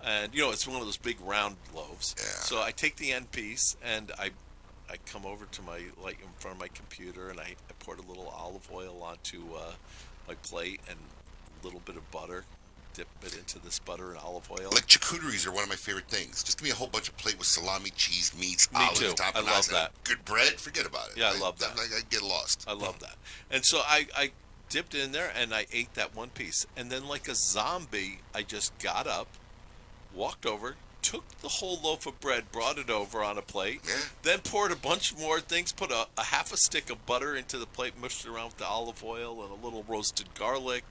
and it's one of those big round loaves. Yeah. So I take the end piece, and I come over to my in front of my computer, and I poured a little olive oil onto my plate and a little bit of butter. Dip it into this butter and olive oil. Like charcuteries are one of my favorite things. Just give me a whole bunch of plate with salami, cheese, meats, Me olives, too. I love that. Good bread, forget about it. Yeah, I love that. I get lost. I love that. And so I dipped it in there and I ate that one piece. And then like a zombie, I just got up, walked over, took the whole loaf of bread, brought it over on a plate, then poured a bunch more things, put a half a stick of butter into the plate, mushed it around with the olive oil and a little roasted garlic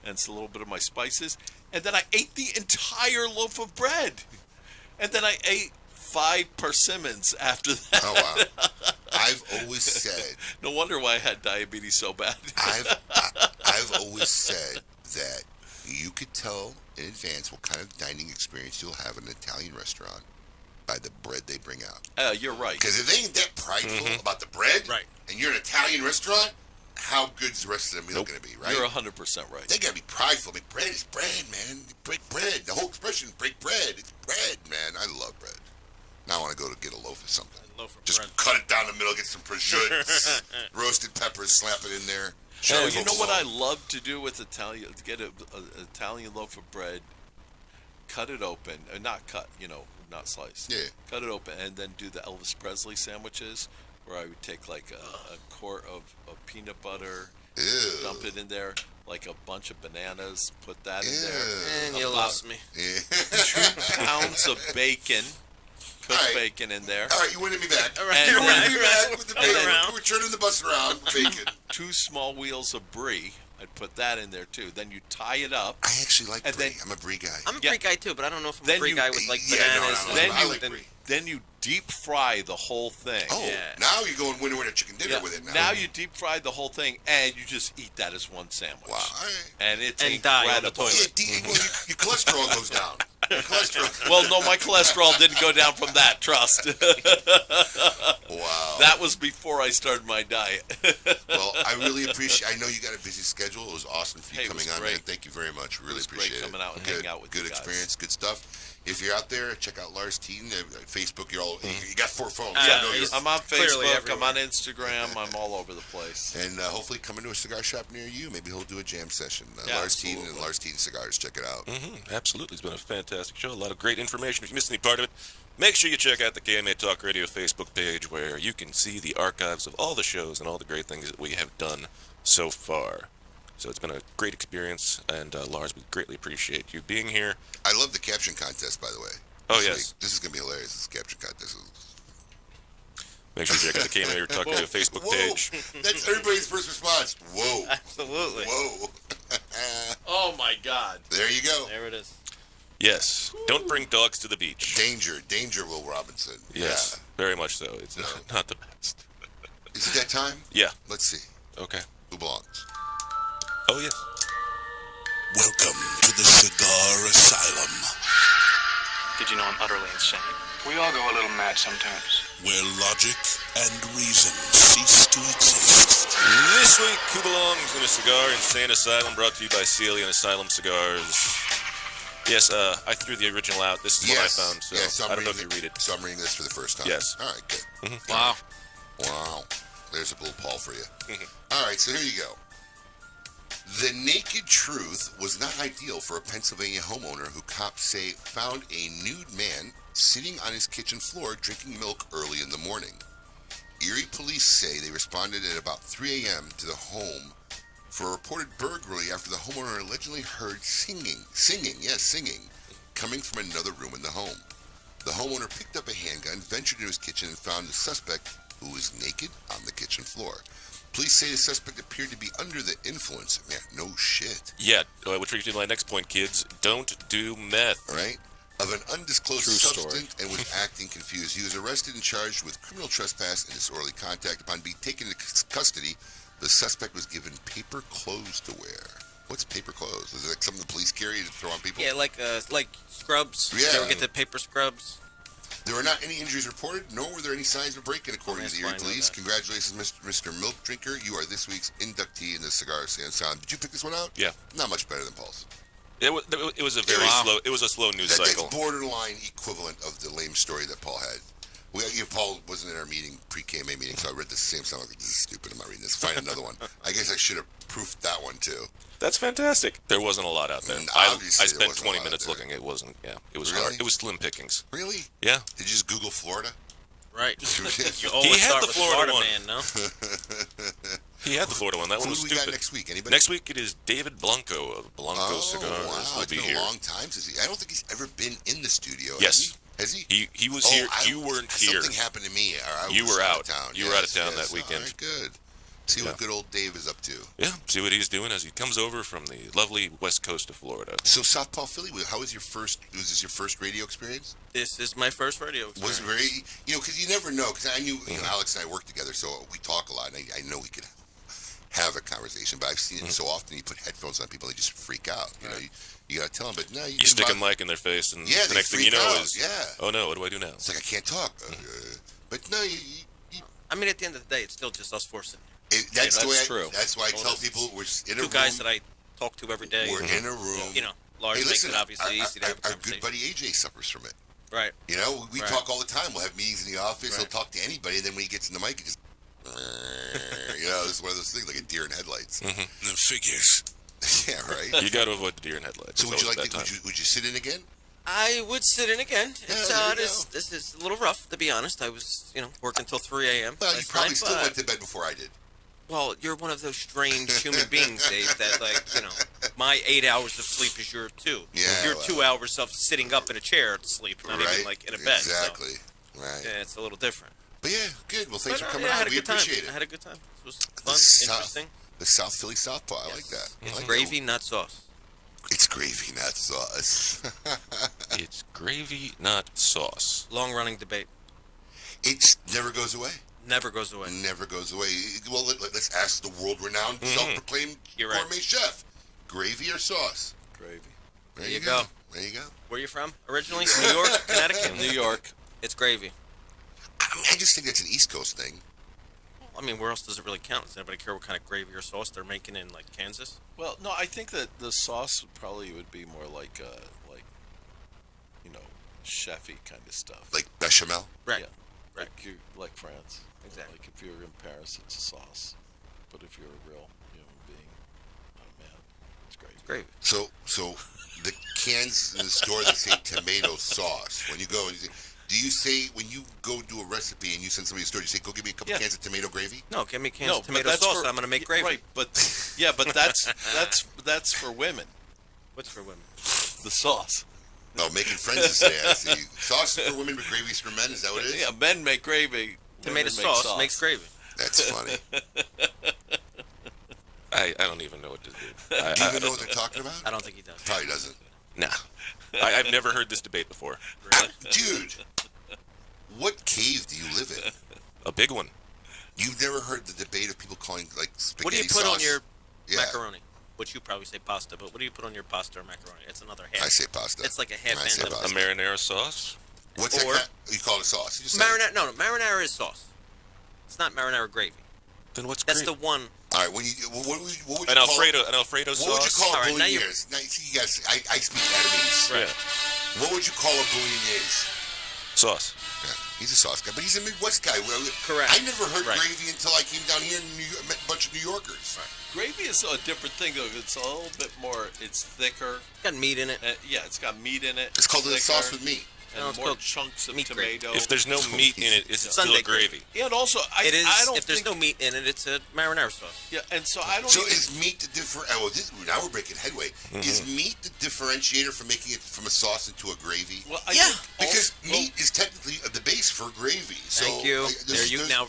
and a little bit of my spices. And then I ate the entire loaf of bread. And then I ate 5 persimmons after that. Oh, wow. I've always said... No wonder why I had diabetes so bad. I've always said that you could tell in advance what kind of dining experience you'll have in an Italian restaurant by the bread they bring out. You're right. Because if they ain't that prideful about the bread, and you're an Italian restaurant, how good's the rest of the meal going to be, right? You're 100% right. They got to be prideful. I mean, bread is bread, man. Break bread. The whole expression, break bread. It's bread, man. I love bread. Now I want to go to get a loaf of something. Just cut it down the middle, get some prosciutto, roasted peppers, slap it in there. You know what I love to do with Italian? To get an Italian loaf of bread, cut it open, not cut, not slice. Yeah. Cut it open, and then do the Elvis Presley sandwiches, where I would take like a quart of peanut butter, dump it in there, like a bunch of bananas, put that in there. And you lost me. 2 pounds of bacon. Cooked bacon in there. All right, you winning me back. All right, you're winning me back with the bacon. We're turning the bus around. Bacon. 2 small wheels of brie. I'd put that in there too. Then you tie it up. I actually like brie. I'm a brie guy. I'm a brie guy too, but I don't know if I'm a brie guy with like bananas. I like brie. Then you deep fry the whole thing. Oh, now you're going winner chicken dinner with it. Now you deep fry the whole thing, and you just eat that as one sandwich. Wow. And it's die on the incredible. toilet. Your cholesterol goes down. Well, no, my cholesterol didn't go down from that, trust. Wow. That was before I started my diet. Well, I really appreciate I know you got a busy schedule. It was awesome for you coming on, man. Thank you very much. Really appreciate it. Coming out and hanging out with you guys. Good experience, good stuff. If you're out there, check out Lars Tetens. Facebook, you got 4 phones. I'm on Facebook, I'm on Instagram, I'm all over the place. And hopefully come into a cigar shop near you. Maybe he'll do a jam session. Lars Tetens and Lars Tetens Cigars. Check it out. Absolutely. It's been a fantastic show. A lot of great information. If you missed any part of it, make sure you check out the KMA Talk Radio Facebook page where you can see the archives of all the shows and all the great things that we have done so far. So it's been a great experience, and Lars, we greatly appreciate you being here. I love the caption contest, by the way. Yes. This is going to be hilarious, this caption contest. Make sure you check out the KMA Talk Radio Facebook page. That's everybody's first response. Whoa. Absolutely. Whoa. Oh, my God. There you go. There it is. Yes. Don't bring dogs to the beach. Danger, Will Robinson. Yes, very much so. It's not the best. Is it that time? Yeah. Let's see. Okay. Who belongs? Oh, yes. Welcome to the Cigar Asylum, Did you know I'm utterly insane? We all go a little mad sometimes. where logic and reason cease to exist. This week, who belongs in a Cigar Insane Asylum, brought to you by Celia and Asylum Cigars. Yes, I threw the original out. This is what I found, so I don't know if you read it. So I'm reading this for the first time. Yes. All right, good. Wow. Wow. There's a little Paul for you. All right, so here you go. The naked truth was not ideal for a Pennsylvania homeowner who cops say found a nude man sitting on his kitchen floor drinking milk early in the morning. Erie police say they responded at about 3 a.m. to the home for a reported burglary after the homeowner allegedly heard singing, coming from another room in the home. The homeowner picked up a handgun, ventured into his kitchen, and found the suspect, who was naked, on the kitchen floor. Police say the suspect appeared to be under the influence. Man, no shit. Yeah, which brings me to my next point, kids. Don't do meth. Right? Of an undisclosed substance and was acting confused. He was arrested and charged with criminal trespass and disorderly contact. Upon being taken into custody, the suspect was given paper clothes to wear. What's paper clothes? Is it like something the police carry to throw on people? Yeah, like scrubs. Yeah. You ever get the paper scrubs? There were not any injuries reported, nor were there any signs of a break-in, according to the Erie Police. Congratulations, Mr. Milk Drinker. You are this week's inductee in the Cigar Sound. Did you pick this one out? Yeah. Not much better than Paul's. It was a very slow. It was a slow news cycle. That's borderline equivalent of the lame story that Paul had. Paul wasn't in our meeting, pre-KMA meeting, so I read the same sound. Like, this is stupid. I'm not reading this. Find another one. I guess I should have proofed that one too. That's fantastic. There wasn't a lot out there. I spent 20 minutes looking. It wasn't. Yeah, it was hard. It was slim pickings. Really? Yeah. Did you just Google Florida? Right. He had the Florida one. Man, no? He had the Florida one. That one was Who stupid. we got next week? Anybody? Next week it is David Blanco of Blanco Cigars. Wow. Will It's be been here. a long time since I don't think he's ever been in the studio. Yes. Has he? He was here. You weren't here. Something happened to me. You were out. Of town. You were out of town that weekend. All right, good. See what good old Dave is up to. Yeah, see what he's doing as he comes over from the lovely west coast of Florida. So South Paul, Philly, how was was this your first radio experience? This is my first radio experience. Was it very, because you never know, because I knew, Alex and I work together, so we talk a lot, and I know we could have a conversation, but I've seen it so often, you put headphones on people, they just freak out, you got to tell them, but no, you stick a mic in their face, and the next thing you know is, oh no, what do I do now? It's like, I can't talk. But no, I mean, at the end of the day, it's still just us four sitting here. That's true. That's why I tell people we're in a room. Two guys that I talk to every day. We're in a room. Lars makes it obviously easy to have a our conversation. good buddy AJ suffers from it. Right. We talk all the time. We'll have meetings in the office. He'll talk to anybody, and then when he gets in the mic, he just, it's one of those things like a deer in headlights. The figures. Yeah, right. You got to avoid the deer in headlights. So would you sit in again? I would sit in again. Yeah, This is a little rough, to be honest. I was, working till 3 a.m. Well, you probably still went to bed before I did. Well, you're one of those strange human beings, Dave, that, my 8 hours of sleep is your 2. Yeah, your 2 hours of sitting up in a chair to sleep, not even, in a bed. Exactly. So, right. Yeah, it's a little different. But yeah, good. Well, thanks for coming out. We appreciate it. I had a good time. It was fun, interesting. The South Philly Southpaw. I like that. It's gravy, not sauce. It's gravy, not sauce. It's gravy, not sauce. Long-running debate. It never goes away. Never goes away. Never goes away. Well, let's ask the world-renowned, self-proclaimed gourmet chef. Gravy or sauce? Gravy. There you go. There you go. Where are you from? Originally? New York? Connecticut? New York. It's gravy. I just think that's an East Coast thing. I mean, where else does it really count? Does anybody care what kind of gravy or sauce they're making in, Kansas? Well, no, I think that the sauce probably would be more like chefy kind of stuff. Like bechamel? Right. Yeah. Right. Like France. Exactly. Like if you're in Paris, it's a sauce. But if you're a real human being, man, it's gravy. Gravy. So the cans in the store that say tomato sauce, when you go and do you say, when you go do a recipe and you send somebody to the store, you say, go give me a couple cans of tomato gravy? No, give me cans of tomato sauce and I'm going to make gravy. Right, but that's for women. What's for women? The sauce. Oh, making friends is today. I see. Sauce is for women, but gravy is for men. Is that what it is? Yeah, men make gravy. Tomato sauce makes gravy. That's funny. I don't even know what to do. Do you even know what they're talking about? I don't think he does. Probably doesn't. Nah. I've never heard this debate before. Really? Dude, what cave do you live in? A big one. You've never heard the debate of people calling, spaghetti What do you put sauce? on your macaroni? Which you probably say pasta, but what do you put on your pasta or macaroni? It's another half. I say pasta. It's like a half I say and pasta. A marinara sauce? What's that? You call it sauce? You just marinara? No, marinara is sauce. It's not marinara gravy. Then what's That's gravy? the one. All right, what would you an call Alfredo sauce? What would you call All a right, now bolognese? Now, see, you guys, I speak Vietnamese. Right. What would you call a bolognese? Sauce. Yeah. He's a sauce guy, but he's a Midwest guy. Correct. I never heard Right. gravy until I came down here and met a bunch of New Yorkers. Right. Gravy is a different thing, though. It's a little bit more. It's thicker. Got meat in it. Yeah, it's got meat in it. It's called thicker, a sauce with meat. And it's more called chunks of meat gravy. tomato. If there's no meat in it, it's still Sunday gravy. Yeah, and also, I don't if there's think, no meat in it, it's a marinara sauce. Yeah, and so I don't. So even, is meat the now we're breaking headway. Is meat the differentiator for making it from a sauce into a gravy? Well, because meat is technically the base for gravy. So Thank you. There's There you a go.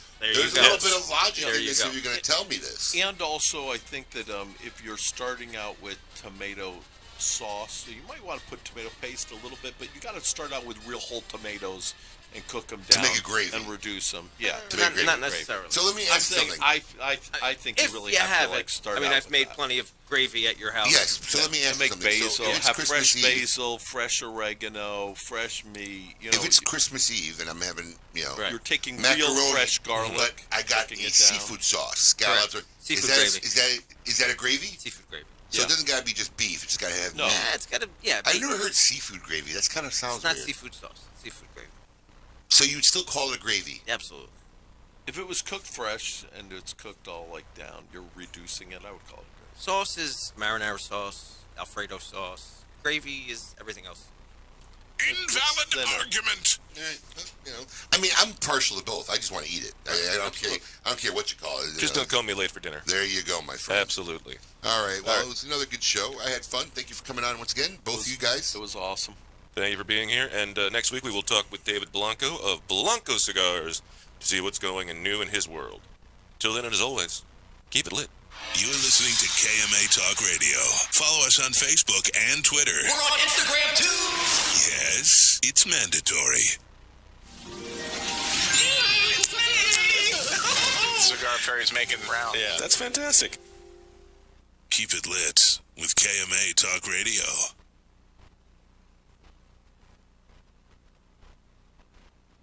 little bit of logic There in you this go. if you're going to tell me this. And also, I think that if you're starting out with tomato sauce, so you might want to put tomato paste a little bit, but you got to start out with real whole tomatoes and cook them down To make a gravy. and reduce them. Yeah, To make gravy. Not necessarily. So let me ask you something. I think If you really you have to it. like start. I mean, out I've with made that. plenty of gravy at your house. Yes. So let me ask you Make something. basil, So if it's have Christmas fresh Eve, basil, fresh oregano, fresh meat. You know, if it's Christmas Eve and I'm having, you're taking macaroni, real fresh garlic. but I got cooking a it seafood sauce, scallops. Correct. Seafood is gravy. Is that a gravy? Seafood gravy. So it doesn't got to be just beef. It's just got to have No. meat. Yeah, it's got to. Yeah, I've meat. never heard seafood gravy. That kind of sounds It's not weird. seafood sauce. It's seafood gravy. So you would still call it a gravy? Absolutely. If it was cooked fresh and it's cooked all like down, you're reducing it. I would call it gravy. Sauce is marinara sauce, Alfredo sauce. Gravy is everything else. Invalid argument. I mean, I'm partial to both. I just want to eat it. I don't care. I don't care what you call it. Just don't call me late for dinner. There you go, my friend. Absolutely. All right. Well, it was another good show. I had fun. Thank you for coming on once again, both of you guys. It was awesome. Thank you for being here. And next week we will talk with David Blanco of Blanco Cigars to see what's going new in his world. Till then, and as always, keep it lit. You're listening to KMA Talk Radio. Follow us on Facebook and Twitter. We're on Instagram too. Yes, it's mandatory. Cigar Fairy's making rounds. Yeah, that's fantastic. Keep it lit with KMA Talk Radio.